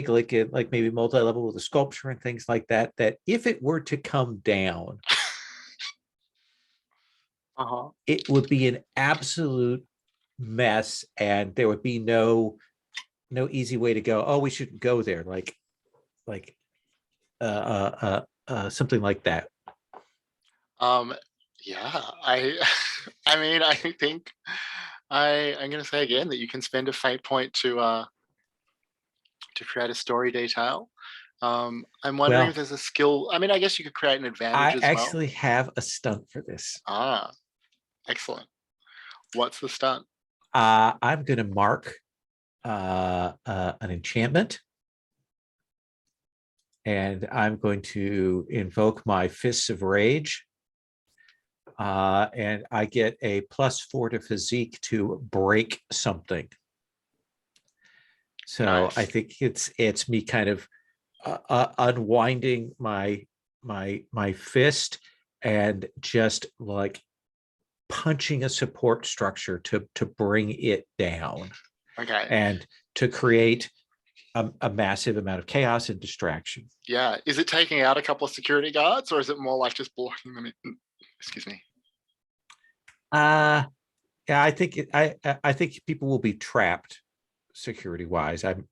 like maybe multi-level with a sculpture and things like that, that if it were to come down, it would be an absolute mess, and there would be no easy way to go. Oh, we shouldn't go there. Like something like that. Yeah, I mean, I think I'm going to say again that you can spend a fate point to create a story detail. I'm wondering if there's a skill. I mean, I guess you could create an advantage as well. I actually have a stunt for this. Excellent. What's the stunt? I'm going to mark an enchantment, and I'm going to invoke my Fists of Rage, and I get a +4 to physique to break something. So nice. I think it's me kind of unwinding my fist and just like punching a support structure to bring it down. Okay. And to create a massive amount of chaos and distraction. Yeah. Is it taking out a couple of security guards, or is it more like just blocking them in? Excuse me. Yeah, I think I think people will be trapped security wise. I'm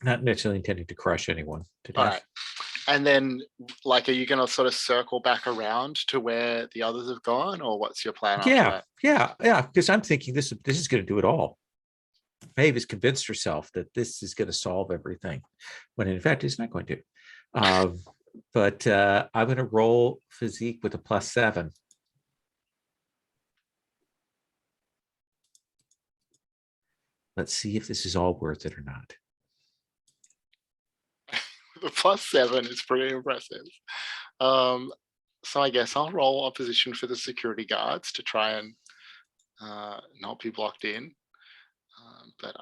not necessarily intending to crush anyone to death. All right. And then, like, are you going to sort of circle back around to where the others have gone, or what's your plan after that? Yeah. Because I'm thinking this is going to do it all. Maeve has convinced herself that this is going to solve everything, when in fact it's not going to. But I'm going to roll physique with a +7. Let's see if this is all worth it or not. The +7 is pretty impressive. So I guess I'll roll opposition for the security guards to try and not be blocked in. But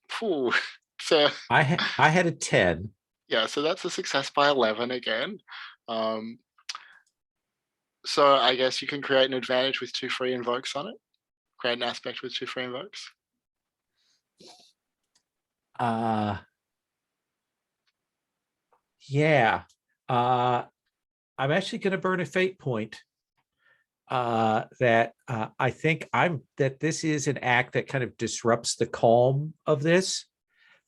phew, so I had a 10. yeah, so that's a success by 11 again. So I guess you can create an advantage with 2 free invokes on it. Create an aspect with 2 free invokes. Yeah. I'm actually going to burn a fate point. That I think that this is an act that kind of disrupts the calm of this.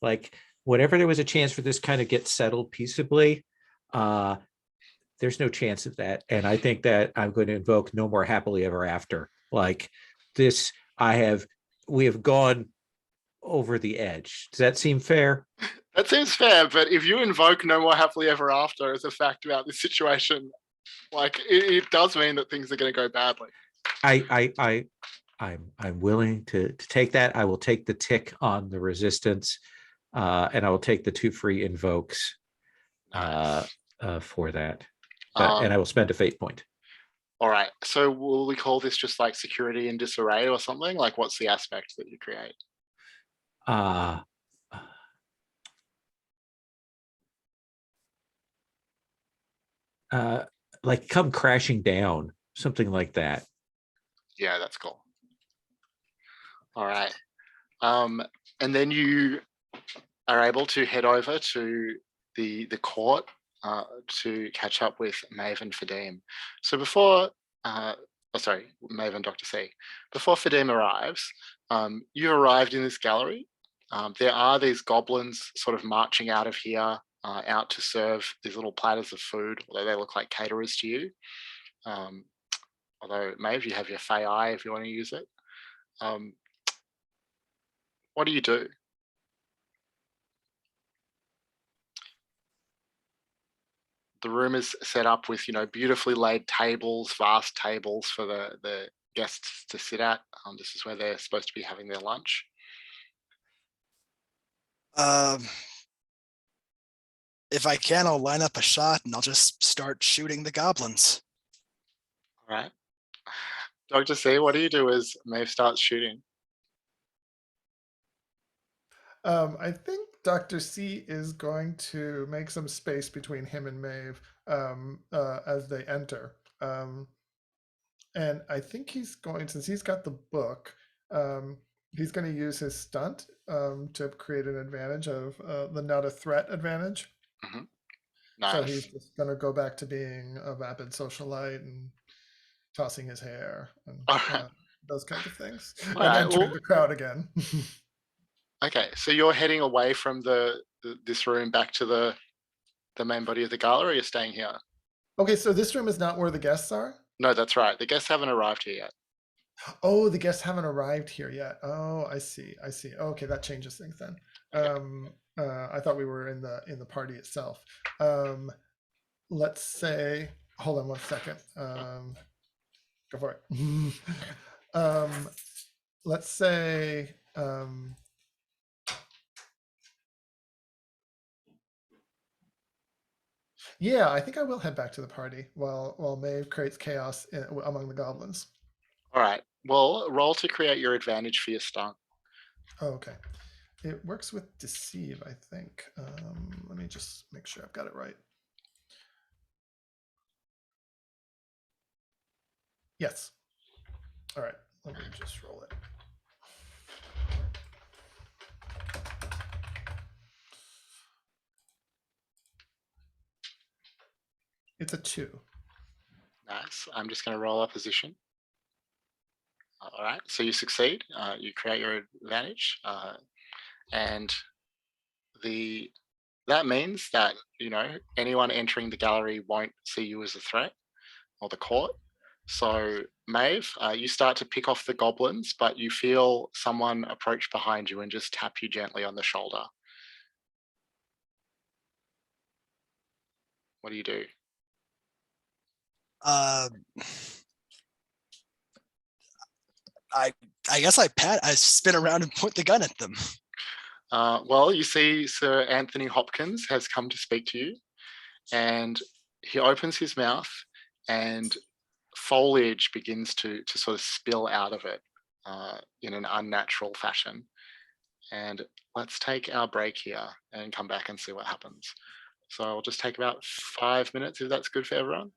Like whenever there was a chance for this kind of get settled peaceably, there's no chance of that. And I think that I'm going to invoke no more happily ever after. Like this, we have gone over the edge. Does that seem fair? That seems fair, but if you invoke no more happily ever after as a fact about this situation, like it does mean that things are going to go badly. I'm willing to take that. I will take the tick on the resistance, and I will take the 2 free invokes Nice. For that. And I will spend a fate point. All right. So will we call this just like security in disarray or something? Like what's the aspect that you create? Like come crashing down, something like that. Yeah, that's cool. All right. And then you are able to head over to the court to catch up with Maeve and Fadim. So before, Maeve and Dr. C. Before Fadim arrives, you arrived in this gallery. There are these goblins sort of marching out of here, out to serve these little platters of food, although they look like caterers to you. Although Maeve, you have your Fey Eye if you want to use it. What do you do? The room is set up with, beautifully laid tables, vast tables for the guests to sit at. This is where they're supposed to be having their lunch. If I can, I'll line up a shot and I'll just start shooting the goblins. All right. Dr. C, what do you do as Maeve starts shooting? I think Dr. C is going to make some space between him and Maeve as they enter. And I think he's going, since he's got the book, he's going to use his stunt to create an advantage of the not a threat advantage. Mm-hmm. Nice. So he's just going to go back to being a vapid socialite and tossing his hair and those kinds of things. All and right, entering the crowd again. Okay, so you're heading away from this room back to the main body of the gala, or you're staying here? Okay, so this room is not where the guests are? No, that's right. The guests haven't arrived here yet. Oh, the guests haven't arrived here yet. Oh, I see. Okay, that changes things then. Okay. I thought we were in the party itself. Let's say, hold on one second. Go for it. Let's say, yeah, I think I will head back to the party while Maeve creates chaos among the goblins. All right. Well, roll to create your advantage for your stunt. Oh, okay. It works with deceive, I think. Let me just make sure I've got it right. Yes. All right. Let me just roll it. It's a 2. Nice. I'm just going to roll opposition. All right. So you succeed. You create your advantage, and that means that anyone entering the gallery won't see you as a threat, or the court. So Maeve, you start to pick off the goblins, but you feel someone approach behind you and just tap you gently on the shoulder. What do you do? I guess I spin around and point the gun at them. Well, you see Sir Anthony Hopkins has come to speak to you, and he opens his mouth and foliage begins to sort of spill out of it in an unnatural fashion. And let's take our break here and come back and see what happens. So I'll just take about 5 minutes if that's good for everyone.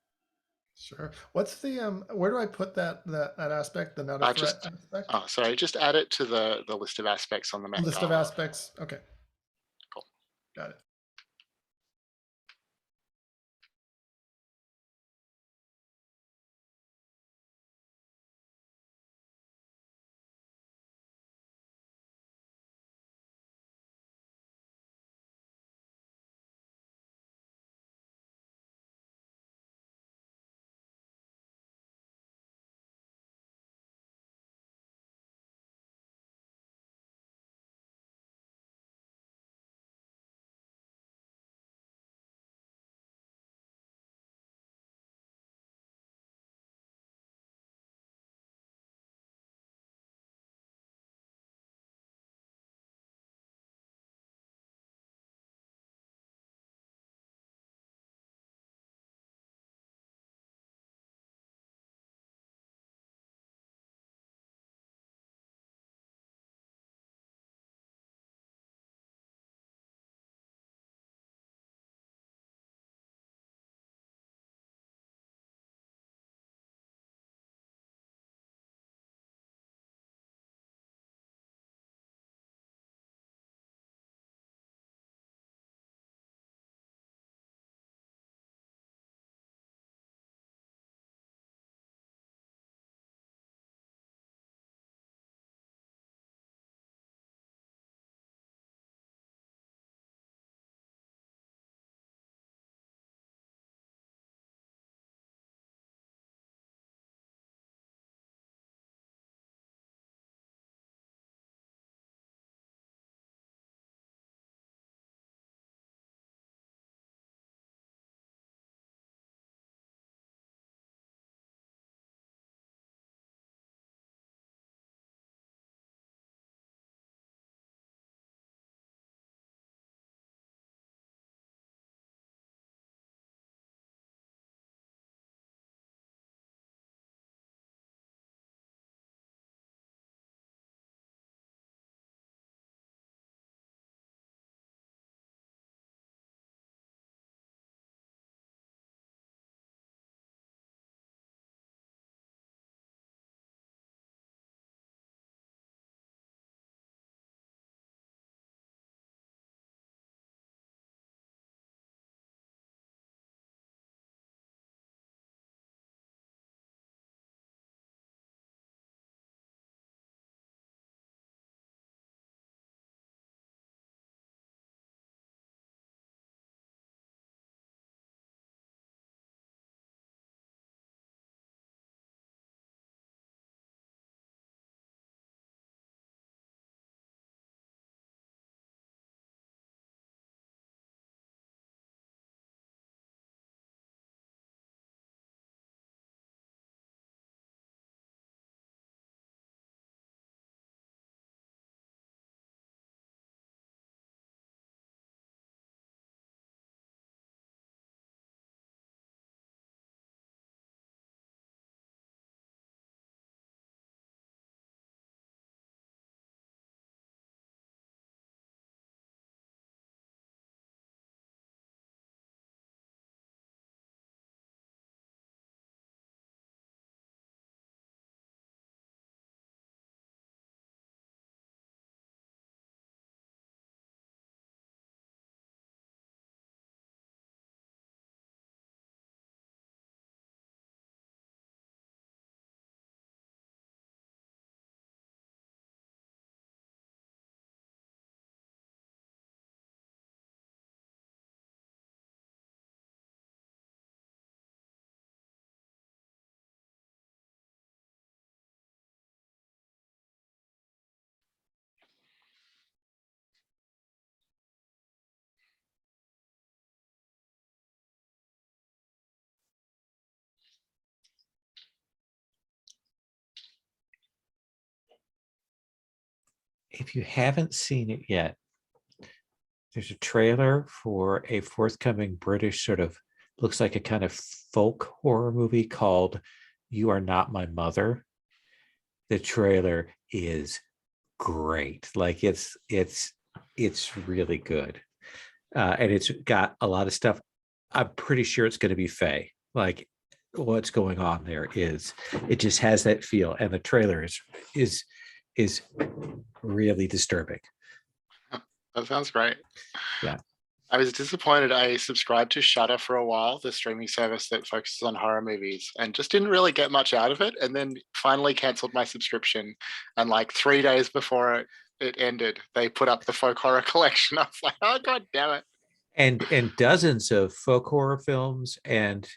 Sure. What's the where do I put that aspect, the not a threat aspect? Oh, sorry, just add it to the list of aspects on the Met List of Gala. aspects. Okay. Cool. Got it. If you haven't seen it yet, there's a trailer for a forthcoming British sort of looks like a kind of folk horror movie called You Are Not My Mother. The trailer is great. Like it's really good. And it's got a lot of stuff. I'm pretty sure it's going to be Fae. Like what's going on there is it just has that feel, and the trailer is really disturbing. That sounds great. Yeah. I was disappointed. I subscribed to Shudder for a while, the streaming service that focuses on horror movies, and just didn't really get much out of it. And then finally canceled my subscription. And like 3 days before it ended, they put up the folk horror collection. I was like, oh god damn it! And dozens of folk horror films, and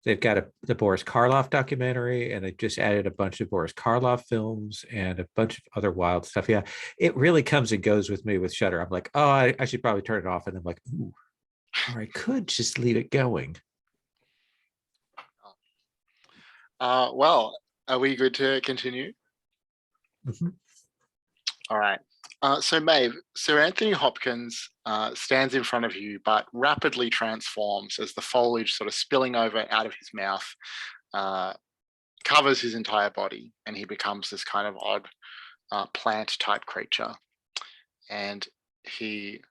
they've got the Boris Karloff documentary, and they just added a bunch of Boris Karloff films and a bunch of other wild stuff. Yeah, it really comes and goes with me with Shudder. I'm like, oh, I should probably turn it off, and I'm like, ooh, or I could just leave it going. Well, are we good to continue? Mhm. All right. So Maeve, Sir Anthony Hopkins stands in front of you, but rapidly transforms as the foliage sort of spilling over out of his mouth covers his entire body, and he becomes this kind of odd plant-type creature. And he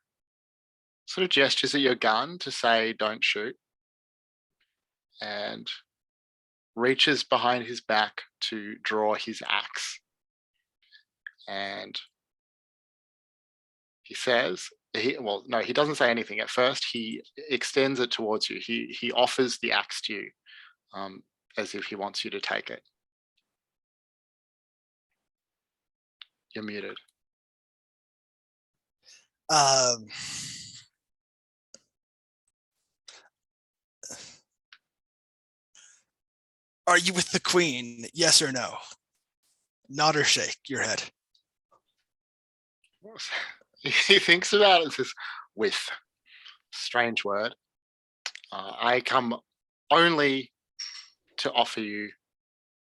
sort of gestures at your gun to say, "Don't shoot," and reaches behind his back to draw his axe. And he says, he doesn't say anything at first. He extends it towards you. He offers the axe to you, as if he wants you to take it. You're muted. Are you with the queen? Yes or no? Nod or shake your head. He thinks about it and says, "With." Strange word. I come only to offer you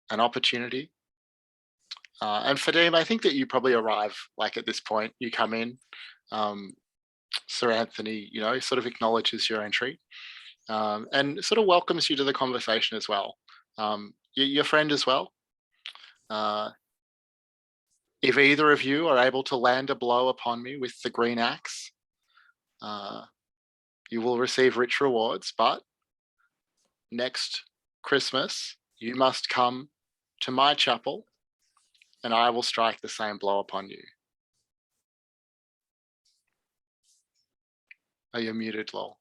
an opportunity. And Fadim, I think that you probably arrive like at this point. You come in. Sir Anthony, sort of acknowledges your entry and sort of welcomes you to the conversation as well. Your friend as well. If either of you are able to land a blow upon me with the green axe, you will receive rich rewards, but next Christmas, you must come to my chapel and I will strike the same blow upon you. Are you muted, lol?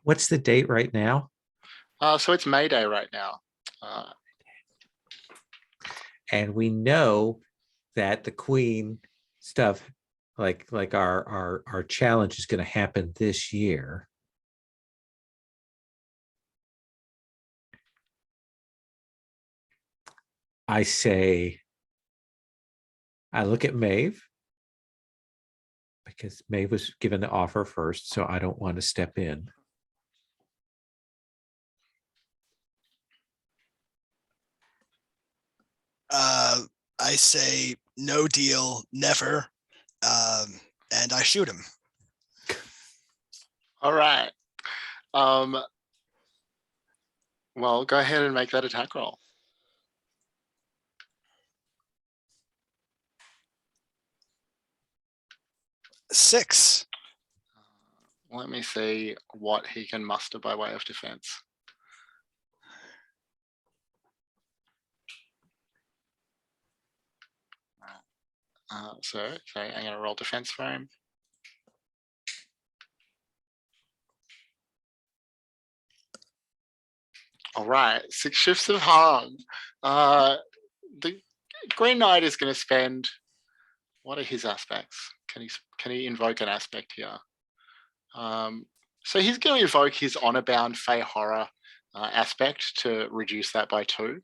What's the date right now? So it's May Day right now. And we know that the Queen stuff, like our challenge, is going to happen this year. I say, I look at Maeve, because Maeve was given the offer first, so I don't want to step in. I say no deal, never, and I shoot him. All right. Well, go ahead and make that attack roll. Six. Let me see what he can muster by way of defense. So I'm going to roll defense for him. All right, 6 shifts of harm. The Green Knight is going to spend. What are his aspects? Can he invoke an aspect here? So he's going to invoke his honor-bound Fey horror aspect to reduce that by 2.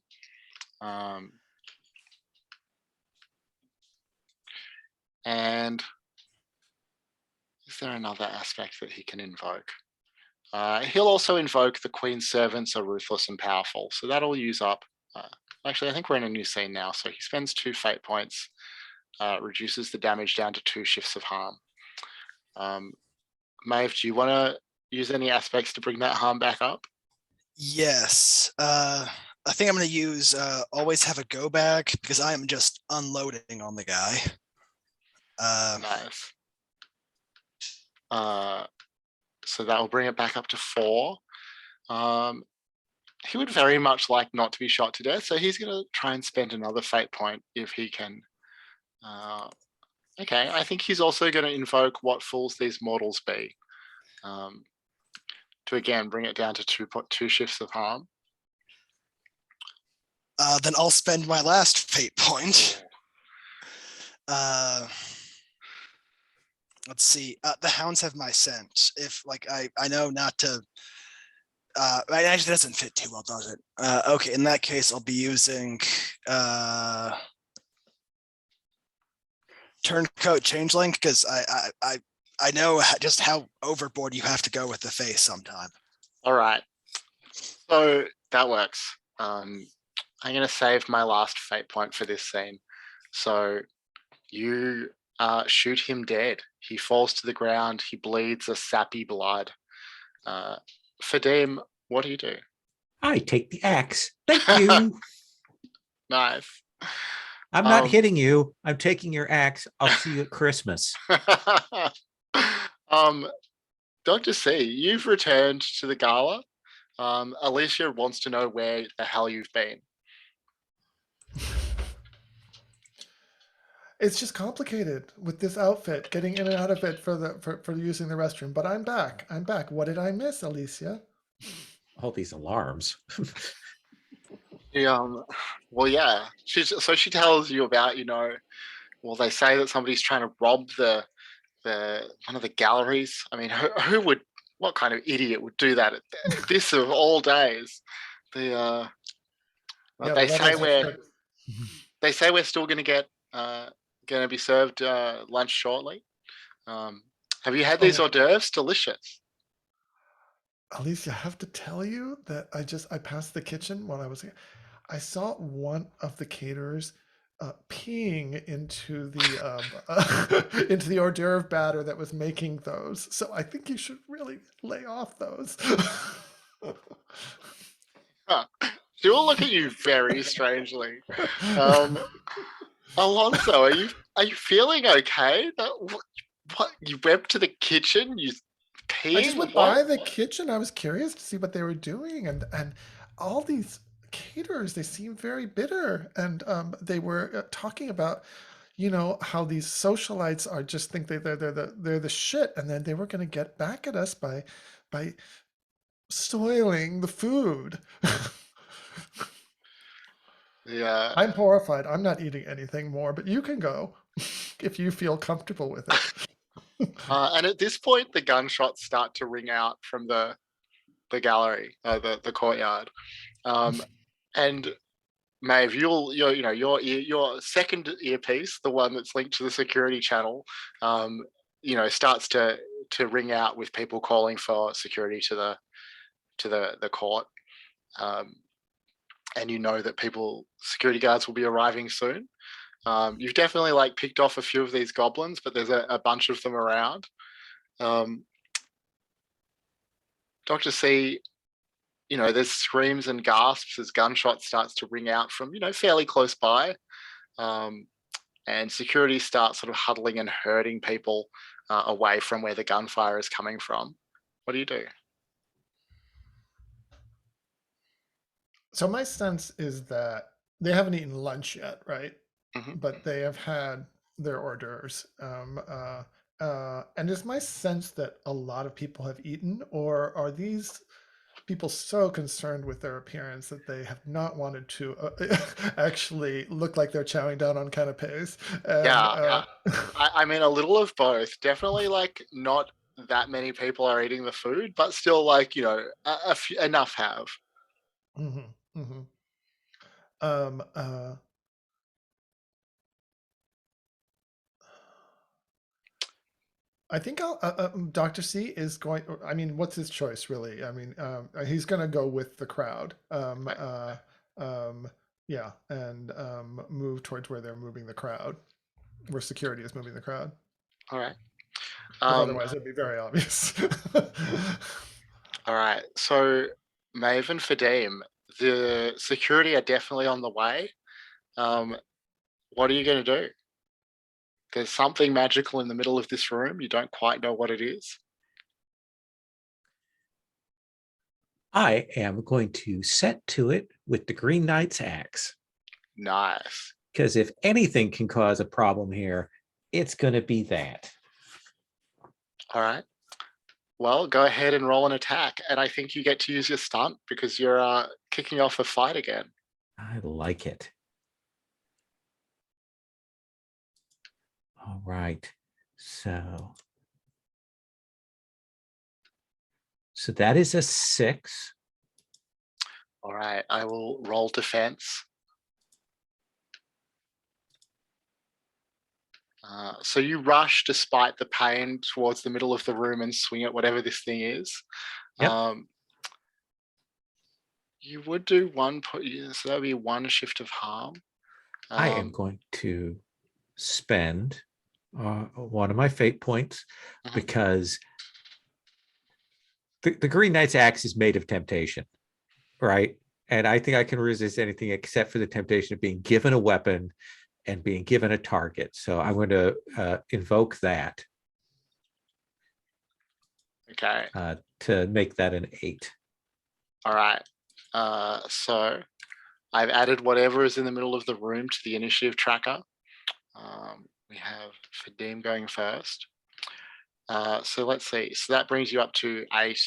And is there another aspect that he can invoke? He'll also invoke the Queen's servants are ruthless and powerful. So that'll use up. Actually, I think we're in a new scene now. So he spends 2 fate points, reduces the damage down to 2 shifts of harm. Maeve, do you want to use any aspects to bring that harm back up? Yes. I think I'm going to use always have a go bag because I am just unloading on the guy. Nice. So that will bring it back up to 4. He would very much like not to be shot to death, so he's going to try and spend another fate point if he can. Okay, I think he's also going to invoke what fools these mortals be, to again bring it down to 2 shifts of harm. Then I'll spend my last fate point. Let's see. The hounds have my scent. If like I know not to. It actually doesn't fit too well, does it? Okay, in that case, I'll be using turncoat changeling because I know just how overboard you have to go with the face sometime. All right, so that works. I'm going to save my last fate point for this scene. So you shoot him dead. He falls to the ground. He bleeds a sappy blood. Fadim, what do you do? I take the axe. Thank you. Nice. I'm not hitting you. I'm taking your axe. I'll see you at Christmas. Dr. C, you've returned to the gala. Alicia wants to know where the hell you've been. It's just complicated with this outfit, getting in and out of it for using the restroom. But I'm back. I'm back. What did I miss, Alicia? All these alarms. Well, yeah. She tells you about, well, they say that somebody's trying to rob the one of the galleries. I mean, what kind of idiot would do that at this of all days? They say we're still going to be served lunch shortly. Have you had these hors d'oeuvres? Delicious. Alicia, I have to tell you that I passed the kitchen while I was here. I saw one of the caterers peeing into the into the hors d'oeuvre batter that was making those. So I think you should really lay off those. She will look at you very strangely. Alonso, are you feeling okay? What you went to the kitchen? You peed? I just went by the kitchen. I was curious to see what they were doing, and all these caterers, they seem very bitter, and they were talking about how these socialites are just think they're the shit, and then they were going to get back at us by soiling the food. Yeah, I'm horrified. I'm not eating anything more, but you can go if you feel comfortable with it. And at this point, the gunshots start to ring out from the gallery, the courtyard, and Maeve, your second earpiece, the one that's linked to the security channel, starts to ring out with people calling for security to the court, and that security guards will be arriving soon. You've definitely picked off a few of these goblins, but there's a bunch of them around. Dr. C, there's screams and gasps as gunshot starts to ring out from, fairly close by. And security starts sort of huddling and herding people away from where the gunfire is coming from. What do you do? So my sense is that they haven't eaten lunch yet, right? Mm-hmm. But they have had their hors d'oeuvres. And is my sense that a lot of people have eaten, or are these people so concerned with their appearance that they have not wanted to actually look like they're chowing down on canapes? Yeah. I mean, a little of both. Definitely, not that many people are eating the food, but still, enough have. Mm-hmm, mm-hmm. I think Dr. C is going. I mean, what's his choice, really? I mean, he's going to go with the crowd. Yeah, and move towards where they're moving the crowd, where security is moving the crowd. All right. otherwise it'd be very obvious. All right. So Maeve and Fadim, the security are definitely on the way. What are you going to do? There's something magical in the middle of this room. You don't quite know what it is. I am going to set to it with the Green Knight's axe. Nice. Because if anything can cause a problem here, it's going to be that. All right. Well, go ahead and roll an attack. And I think you get to use your stunt because you're kicking off a fight again. I like it. All right. So that is a 6. All right. I will roll defense. So you rush despite the pain towards the middle of the room and swing at whatever this thing is. Yep. You would do one, so that would be one shift of harm. I am going to spend one of my fate points because the Green Knight's axe is made of temptation, right? And I think I can resist anything except for the temptation of being given a weapon and being given a target. So I'm going to invoke that. Okay. To make that an 8. All right. So I've added whatever is in the middle of the room to the initiative tracker. We have Fadim going first. So let's see. So that brings you up to 8.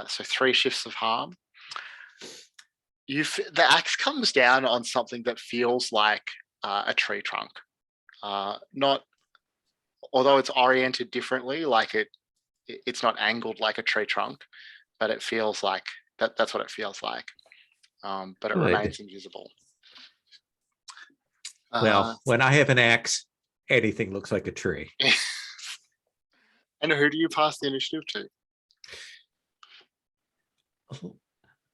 So 3 shifts of harm. The axe comes down on something that feels like a tree trunk. Not, although it's oriented differently, like it's not angled like a tree trunk, but it feels like that's what it feels like. But it remains invisible. Well, when I have an axe, anything looks like a tree. And who do you pass the initiative to?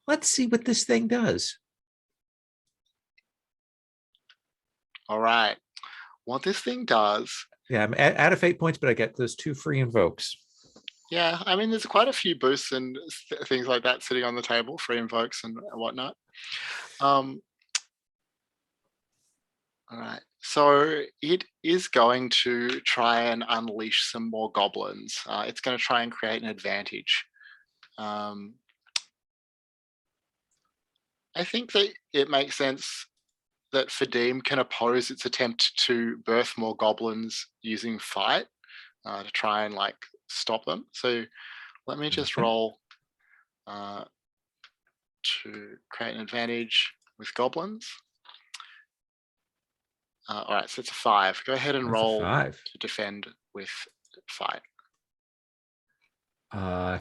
Let's see what this thing does. All right. What this thing does. Yeah, I'm out of fate points, but I get those 2 free invokes. Yeah, I mean, there's quite a few boosts and things like that sitting on the table, free invokes and whatnot. All right. So it is going to try and unleash some more goblins. It's going to try and create an advantage. I think that it makes sense that Fadim can oppose its attempt to birth more goblins using fight to try and stop them. So let me just roll to create an advantage with goblins. All right, so it's a 5. Go ahead and roll 5 to defend with fight.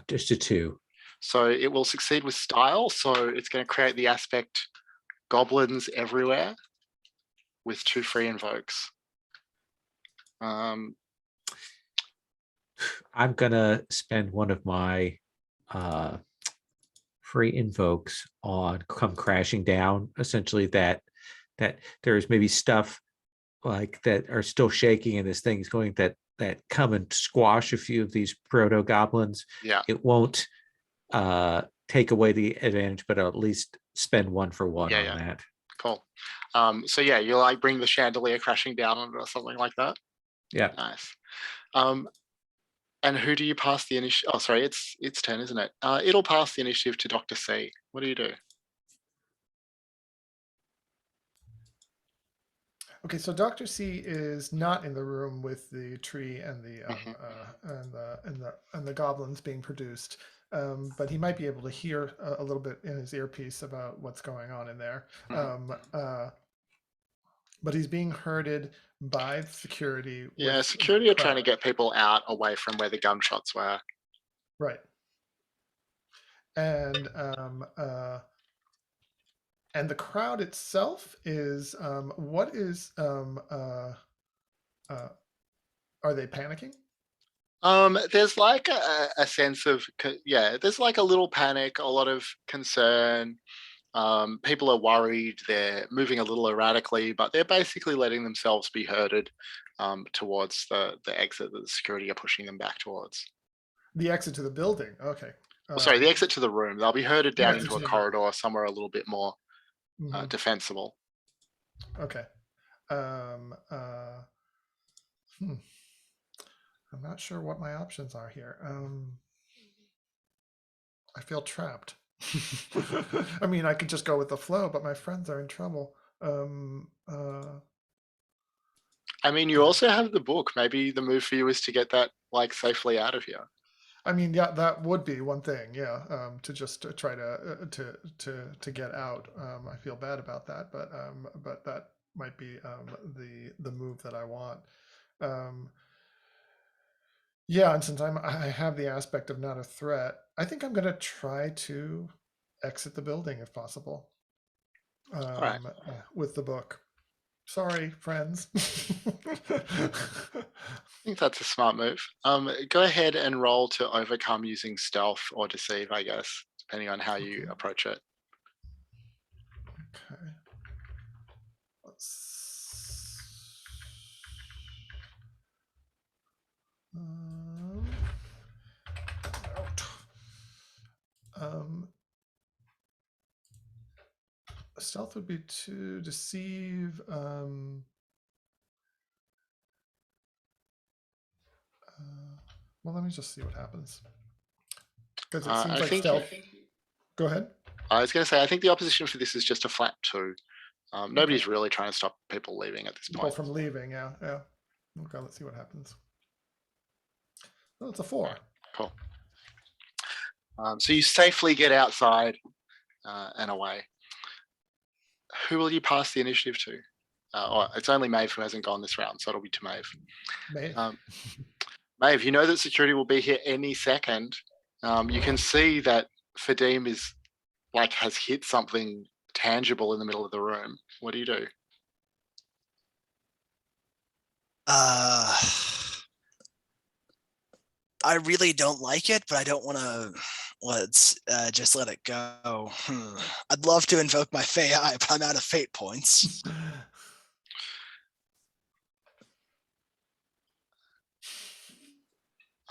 Just a 2. So it will succeed with style. So it's going to create the aspect goblins everywhere with 2 free invokes. I'm gonna spend one of my free invokes on come crashing down. Essentially, that there's maybe stuff like that are still shaking, and this thing's going that come and squash a few of these proto goblins. Yeah, it won't take away the advantage, but I'll at least spend 1 for 1 on that. Cool. So yeah, you bring the chandelier crashing down on it or something like that. Yeah. Nice. And who do you pass the initiative? Oh, sorry, it's turn, isn't it? It'll pass the initiative to Dr. C. What do you do? Okay, so Dr. C is not in the room with the tree and the and the goblins being produced, but he might be able to hear a little bit in his earpiece about what's going on in there. But he's being herded by security. Yeah, security are trying to get people out away from where the gunshots were. Right. And the crowd itself is what is are they panicking? There's a sense of there's a little panic, a lot of concern. People are worried, they're moving a little erratically, but they're basically letting themselves be herded towards the exit that the security are pushing them back towards. The exit to the building. Okay. Sorry, the exit to the room. They'll be herded down exit into a to the corridor somewhere a little bit more Mhm. defensible. Okay. Hmm. I'm not sure what my options are here. I feel trapped. I mean, I could just go with the flow, but my friends are in trouble. I mean, you also have the book. Maybe the move for you is to get that like safely out of here. I mean, yeah, that would be one thing. Yeah, to just try to get out. I feel bad about that, but that might be the move that I want. Yeah, and since I have the aspect of not a threat, I think I'm going to try to exit the building if possible. All right. With the book. Sorry, friends. I think that's a smart move. Go ahead and roll to overcome using stealth or deceive, I guess, depending on how you Okay. approach it. Okay. Out. Stealth would be to deceive. Well, let me just see what happens. Because it seems I like think stealth. Go ahead. I was going to say, I think the opposition for this is just a flat 2. Nobody's really trying to stop people leaving at this People point. from leaving, yeah. Okay, let's see what happens. Oh, it's a 4. Cool. So you safely get outside and away. Who will you pass the initiative to? It's only Maeve who hasn't gone this round, so it'll be to Maeve. Maeve. Maeve, you know that security will be here any second. You can see that Fadim is has hit something tangible in the middle of the room. What do you do? I really don't like it, but I don't want to just let it go. I'd love to invoke my Fae Eye, but I'm out of fate points.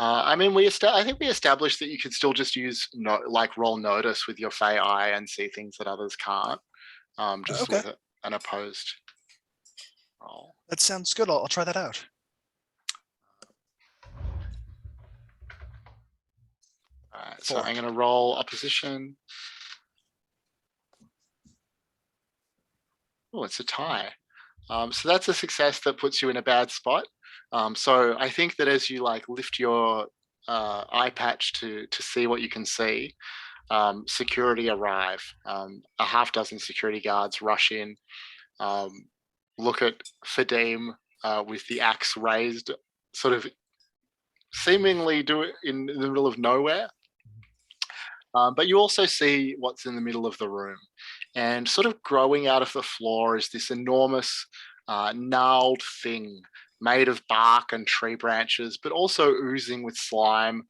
I mean, I think we established that you could still just use roll notice with your Fae Eye and see things that others can't. Just Okay. with an opposed roll. That sounds good. I'll try that out. All right, so 4. I'm going to roll opposition. Oh, it's a tie. So that's a success that puts you in a bad spot. So I think that as you lift your eye patch to see what you can see, security arrive. A half dozen security guards rush in, look at Fadim with the axe raised, sort of seemingly do it in the middle of nowhere. But you also see what's in the middle of the room. And sort of growing out of the floor is this enormous gnarled thing made of bark and tree branches, but also oozing with slime.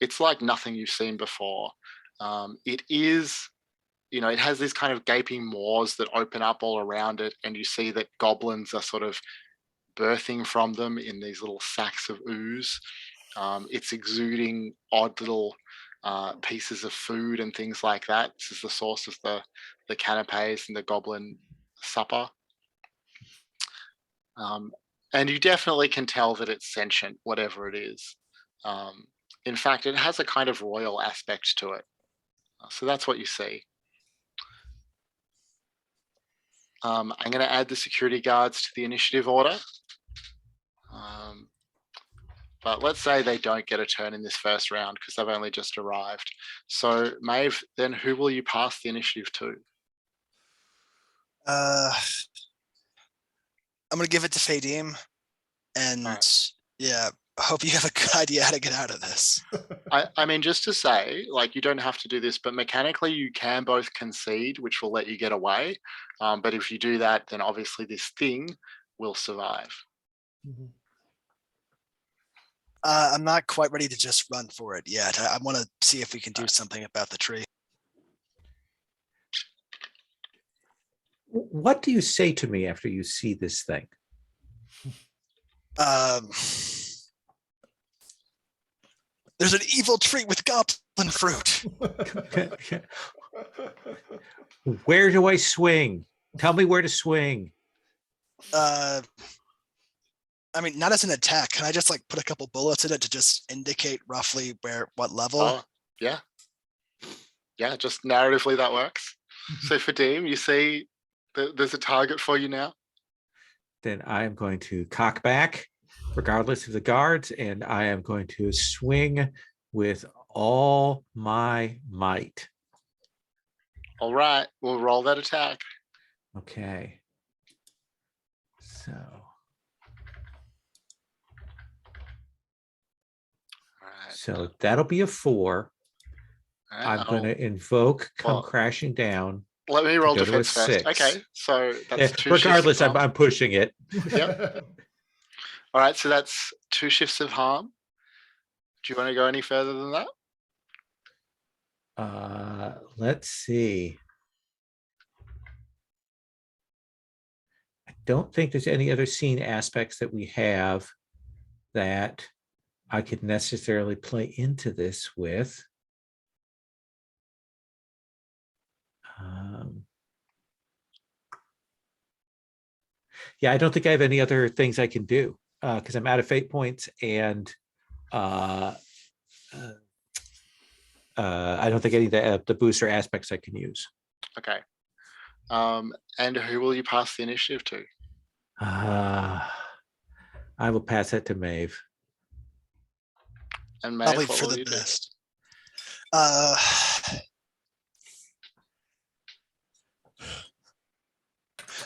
It's like nothing you've seen before. It has these kind of gaping maws that open up all around it, and you see that goblins are sort of birthing from them in these little sacks of ooze. It's exuding odd little pieces of food and things like that. This is the source of the canapes and the goblin supper. And you definitely can tell that it's sentient, whatever it is. In fact, it has a kind of royal aspect to it. So that's what you see. I'm going to add the security guards to the initiative order. But let's say they don't get a turn in this first round because they've only just arrived. So Maeve, then who will you pass the initiative to? I'm going to give it to Fadim. And Right. yeah, hope you have a good idea how to get out of this. I mean, just to say, you don't have to do this, but mechanically you can both concede, which will let you get away. But if you do that, then obviously this thing will survive. Mhm. I'm not quite ready to just run for it yet. I want to see if we can do something about the tree. What do you say to me after you see this thing? Um, there's an evil tree with goblin fruit. Where do I swing? Tell me where to swing. I mean, not as an attack. Can I just like put a couple bullets in it to just indicate roughly what level? Oh, yeah. Yeah, just narratively that works. So for Deem, you see there's a target for you now. Then I am going to cock back, regardless of the guards, and I am going to swing with all my might. All right, we'll roll that attack. Okay. So All right. so that'll be a 4. All right, I'm going to invoke, come well, crashing down. let me roll go to a defense first. 6. Okay, so that's Yeah, 2 shifts regardless, of harm. I'm pushing it. Yep. All right, so that's 2 shifts of harm. Do you want to go any further than that? Let's see. I don't think there's any other scene aspects that we have that I could necessarily play into this with. Yeah, I don't think I have any other things I can do because I'm out of fate points, and I don't think any of the booster aspects I can use. Okay. And who will you pass the initiative to? I will pass that to Maeve. And Maeve, Probably what for will the you do? best.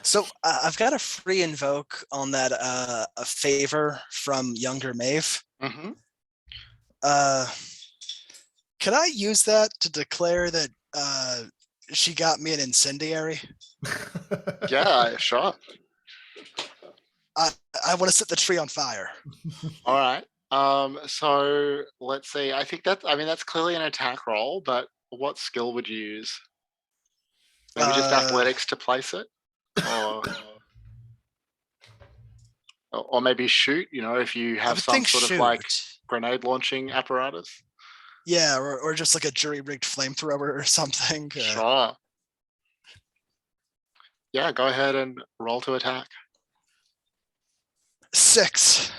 So I've got a free invoke on that a favor from younger Maeve. Mm-hmm. Can I use that to declare that she got me an incendiary? Yeah, sure. I want to set the tree on fire. All right. So let's see. I think that's clearly an attack roll, but what skill would you use? Maybe just athletics to place it, or maybe shoot. You know, if you have some sort of like grenade launching apparatus. Yeah, or just like a jury-rigged flamethrower or something. Sure. Yeah, go ahead and roll to attack. 6.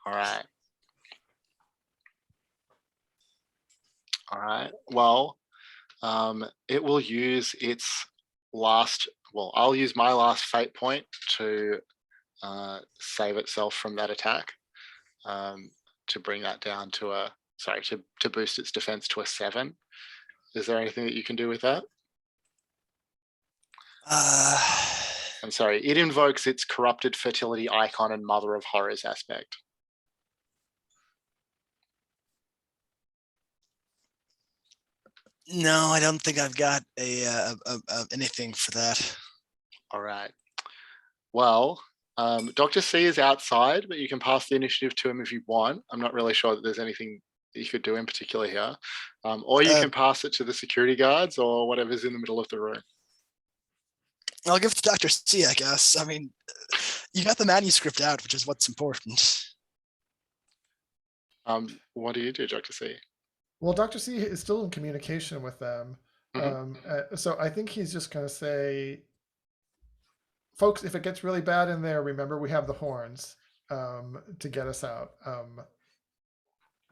All right. All right. Well, it will use its last. Well, I'll use my last fate point to save itself from that attack. To bring that down to a to boost its defense to a 7. Is there anything that you can do with that? I'm sorry. It invokes its corrupted fertility icon and mother of horrors aspect. No, I don't think I've got anything for that. All right. Well, Dr. C is outside, but you can pass the initiative to him if you want. I'm not really sure that there's anything that you could do in particular here. Or you can pass it to the security guards or whatever's in the middle of the room. I'll give it to Dr. C, I guess. I mean, you got the manuscript out, which is what's important. What do you do, Dr. C? Well, Dr. C is still in communication with them. So I think he's just going to say, folks, if it gets really bad in there, remember we have the horns to get us out.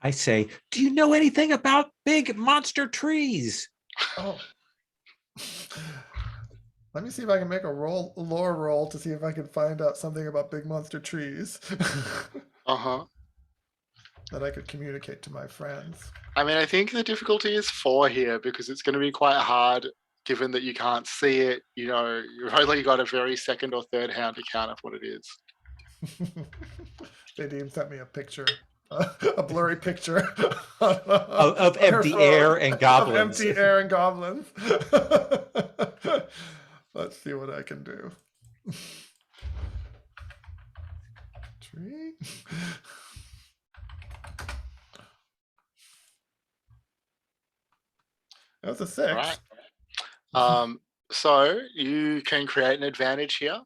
I say, do you know anything about big monster trees? Oh. Let me see if I can make a lore roll to see if I can find out something about big monster trees. That I could communicate to my friends. I mean, I think the difficulty is 4 here because it's going to be quite hard given that you can't see it. You know, you've only got a very second or third hand account of what it is. They sent me a picture, a blurry picture of empty air and goblins. Of empty air and goblins. Let's see what I can do. Tree. That was a 6. All right. So you can create an advantage here.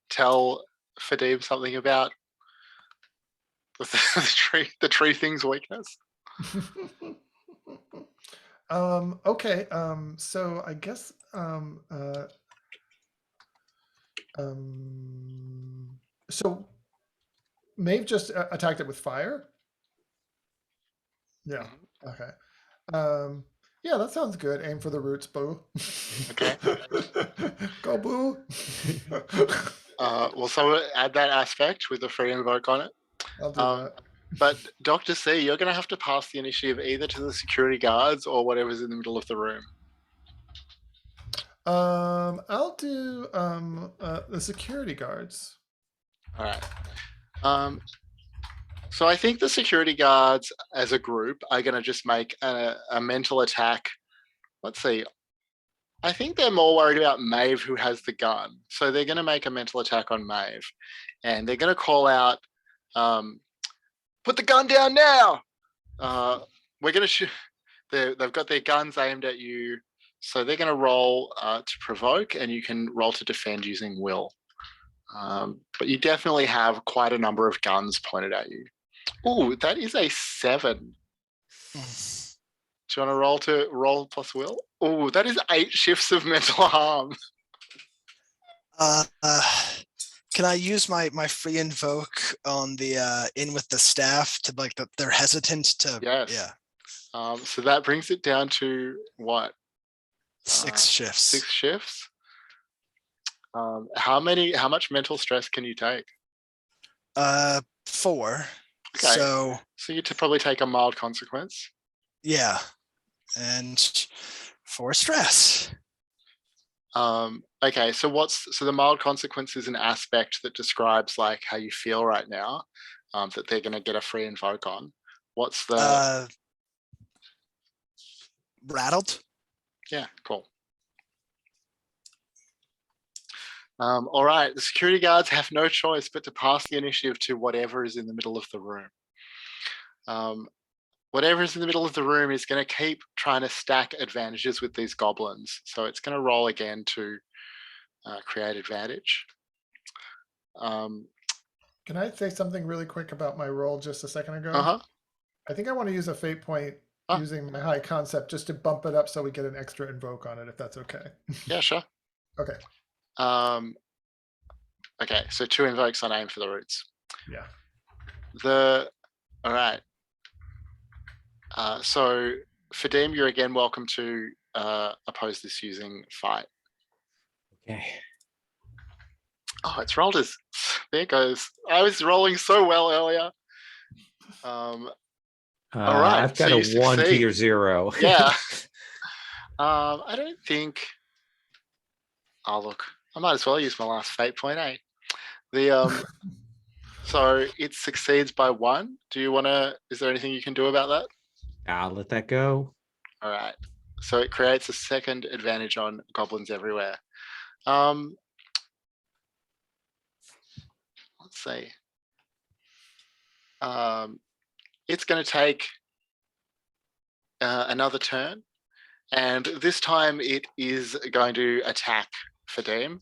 Tell Fadeeb something about the tree thing's weakness? Okay. So I guess so Maeve just attacked it with fire. Yeah. Mhm. Okay. Yeah, that sounds good. Aim for the roots, boo. Okay. Go, boo. Will someone add that aspect with a free invoke on it? I'll do Um, that. But Dr. C, you're going to have to pass the initiative either to the security guards or whatever's in the middle of the room. I'll do the security guards. All right. So I think the security guards as a group are going to just make a mental attack. Let's see. I think they're more worried about Maeve, who has the gun. So they're going to make a mental attack on Maeve. And they're going to call out, put the gun down now. We're going to shoot. They've got their guns aimed at you. So they're going to roll to provoke, and you can roll to defend using will. But you definitely have quite a number of guns pointed at you. Oh, that is a 7. Do you want to roll plus will? Oh, that is 8 shifts of mental harm. Can I use my free invoke on the in with the staff to like they're hesitant to? Yes. Yeah. So that brings it down to what? 6 shifts. 6 shifts. How much mental stress can you take? 4. Okay. So you probably take a mild consequence. yeah, and 4 stress. Okay, so the mild consequence is an aspect that describes like how you feel right now, that they're going to get a free invoke on. What's the rattled? Yeah, cool. All right, the security guards have no choice but to pass the initiative to whatever is in the middle of the room. Whatever is in the middle of the room is going to keep trying to stack advantages with these goblins. So it's going to roll again to create advantage. Can I say something really quick about my roll just a second ago? Uh-huh. I think I want to use a fate point using my high concept just to bump it up so we get an extra invoke on it, if that's okay. Yeah, sure. Okay. Okay, so 2 invokes on aim for the roots. Yeah. All right. So Fadim, you're again welcome to oppose this using fight. Okay. Oh, it's rolled as, there it goes. I was rolling so well earlier. All right. I've got a 1 to your 0. Yeah. I don't think, oh look, I might as well use my last fate point, eh? So it succeeds by 1. Do you want to, is there anything you can do about that? I'll let that go. All right. So it creates a second advantage on goblins everywhere. Let's see. It's going to take another turn, and this time it is going to attack Fadim.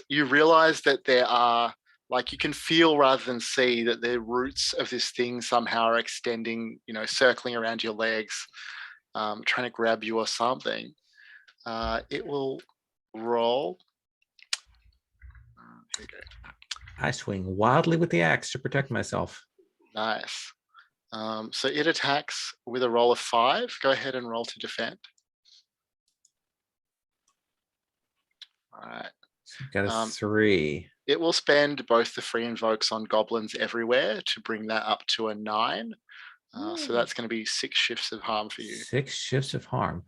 You realize that there are, like, you can feel rather than see that the roots of this thing somehow are extending, circling around your legs, trying to grab you or something. It will roll. Here we go. I swing wildly with the axe to protect myself. Nice. So it attacks with a roll of 5. Go ahead and roll to defend. All right. So got a 3. It will spend both the free invokes on goblins everywhere to bring that up to a 9. So that's going to be 6 shifts of harm for you. 6 shifts of harm.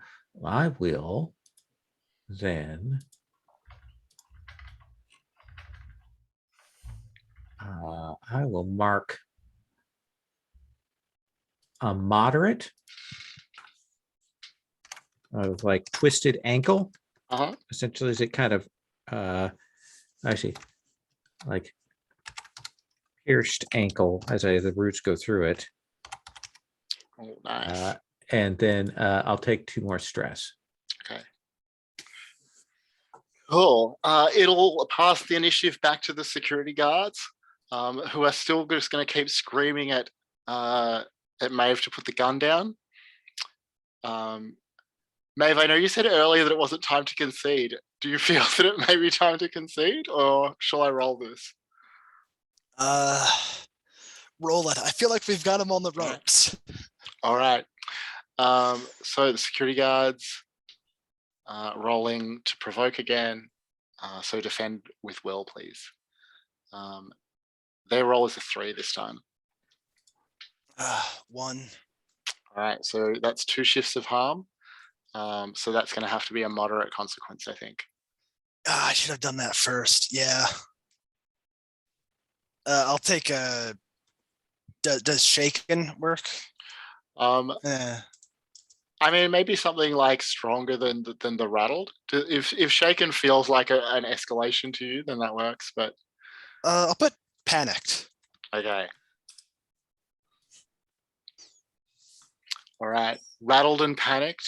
I will then I will mark a moderate of like twisted ankle. Essentially, is it kind of actually like pierced ankle as the roots go through it. Oh, nice. And then I'll take 2 more stress. Okay. Cool. It'll pass the initiative back to the security guards, who are still just going to keep screaming at Maeve to put the gun down. Maeve, I know you said earlier that it wasn't time to concede. Do you feel that it may be time to concede, or shall I roll this? Roll it. I feel like we've got him on the All right. ropes. All right. So the security guards rolling to provoke again. So defend with will, please. Their roll is a 3 this time. 1. All right, so that's 2 shifts of harm. So that's going to have to be a moderate consequence, I think. I should have done that first. Yeah. I'll take a. Does shaken work? I mean, maybe something like stronger than the rattled. If shaken feels like an escalation to you, then that works. But I'll put panicked. okay. All right, rattled and panicked.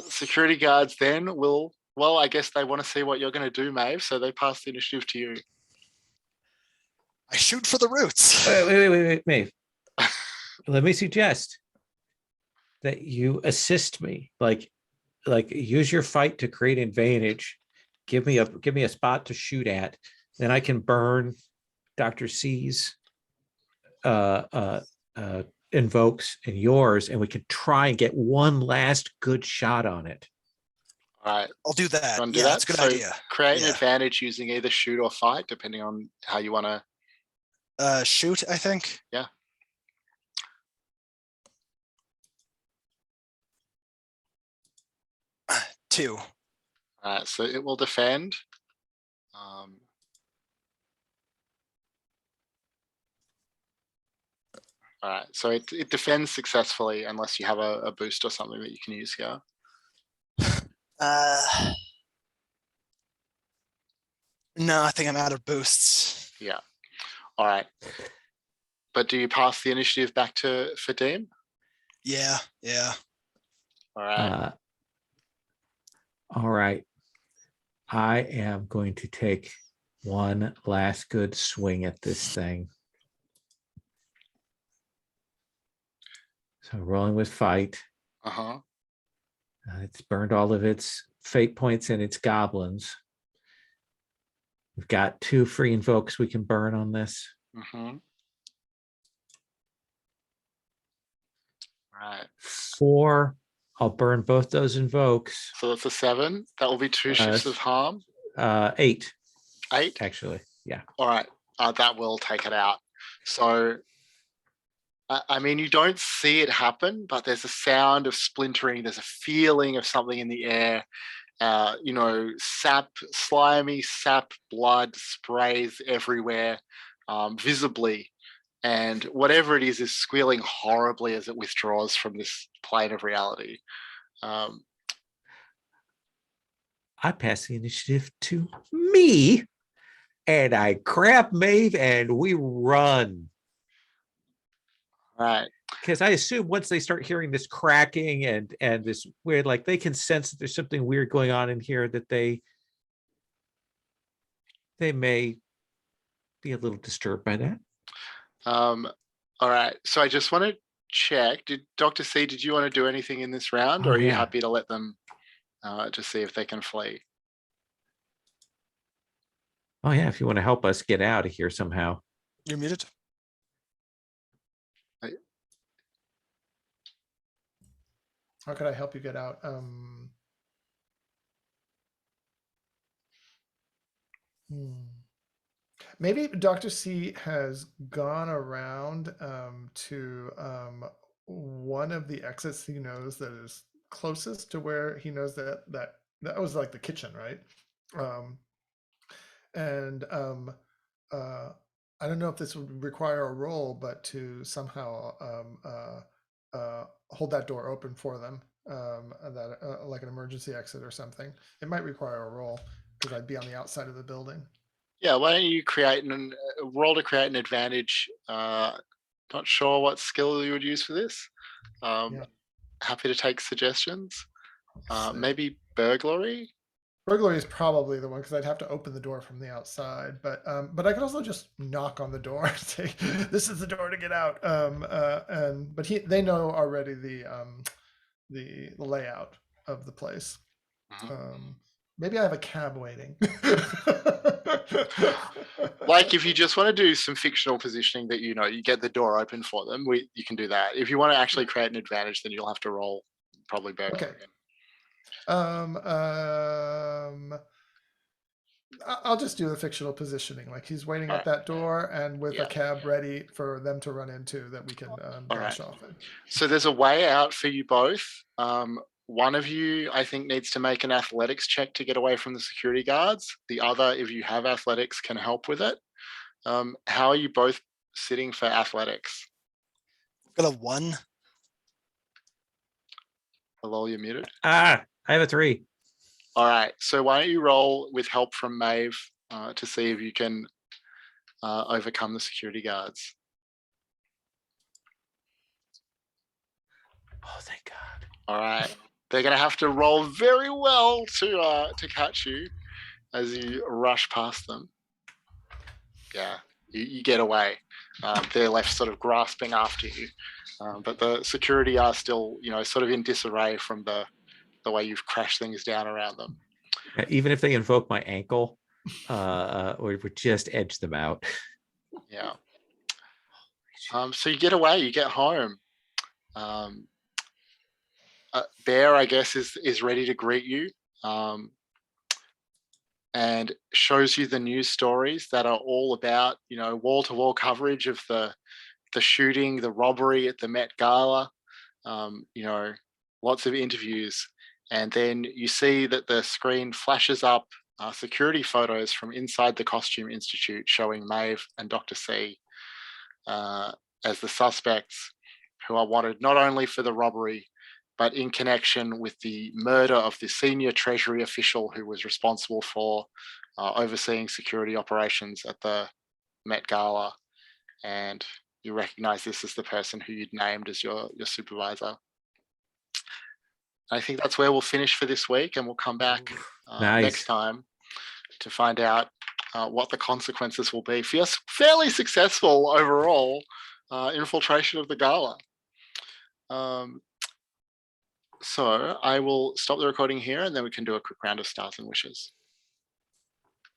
Security guards then will. Well, I guess they want to see what you're going to do, Maeve. So they pass the initiative to you. I shoot for the roots. Wait, Maeve. Let me suggest that you assist me, like use your fight to create advantage. Give me a spot to shoot at, then I can burn Dr. C's invokes and yours, and we can try and get one last good shot on it. All right, I'll do that. do Yeah, that? that's a good So idea. Create an advantage using either shoot or fight, depending on how you want to. Shoot, I think. Yeah. Two. All right, so it will defend. All right, so it defends successfully unless you have a boost or something that you can use here. No, I think I'm out of boosts. Yeah. All right. But do you pass the initiative back to Fadim? Yeah. All right. All right. I am going to take one last good swing at this thing. So rolling with fight. It's burned all of its fate points and its goblins. We've got 2 free invokes we can burn on this. All right. 4. I'll burn both those invokes. So that's a 7. That will be 2 shifts of harm. 8. 8? Actually, yeah. All right. That will take it out. So, I mean, you don't see it happen, but there's a sound of splintering. There's a feeling of something in the air. Slimy sap blood sprays everywhere, visibly. And whatever it is squealing horribly as it withdraws from this plane of reality. I pass the initiative to me, and I grab Maeve and we run. Right. Because I assume once they start hearing this cracking and this weird, like they can sense that there's something weird going on in here, that they may be a little disturbed by that. All right. So I just want to check. Did Dr. C, did you want to do anything in this round, or are you happy to let them just see if they can flee? Oh yeah, if you want to help us get out of here somehow. You're muted. How could I help you get out? Maybe Dr. C has gone around to one of the exits he knows that is closest to where he knows that was like the kitchen, right? I don't know if this would require a roll, but to somehow hold that door open for them, like an emergency exit or something. It might require a roll because I'd be on the outside of the building. Yeah, why don't you create roll to create an advantage? Not sure what skill you would use for this. Happy to take suggestions. Maybe burglary. Burglary is probably the one because I'd have to open the door from the outside, but I could also just knock on the door and say, "This is the door to get out." But they know already the layout of the place. Maybe I have a cab waiting. Like if you just want to do some fictional positioning that you get the door open for them, you can do that. If you want to actually create an advantage, then you'll have to roll probably burglary. Okay. I'll just do the fictional positioning. Like he's waiting at that door, and with a cab ready for them to run into that we can dash off in. So there's a way out for you both. One of you, I think, needs to make an athletics check to get away from the security guards. The other, if you have athletics, can help with it. How are you both sitting for athletics? I've got a 1. Hello, you're muted. I have a 3. All right. So why don't you roll with help from Maeve to see if you can overcome the security guards? Oh, thank God. All right. They're going to have to roll very well to catch you as you rush past them. Yeah, you get away. They're left sort of grasping after you. But the security are still, sort of in disarray from the way you've crashed things down around them. Even if they invoke my ankle, we would just edge them out. Yeah. So you get away, you get home. Bear, I guess, is ready to greet you and shows you the news stories that are all about, wall-to-wall coverage of the shooting, the robbery at the Met Gala, lots of interviews. And then you see that the screen flashes up security photos from inside the Costume Institute showing Maeve and Dr. C as the suspects who are wanted not only for the robbery, but in connection with the murder of the senior Treasury official who was responsible for overseeing security operations at the Met Gala. And you recognize this as the person who you'd named as your supervisor. I think that's where we'll finish for this week, and we'll come back next time to find out what the consequences will be for your fairly successful overall infiltration of the gala. So I will stop the recording here, and then we can do a quick round of stars and wishes.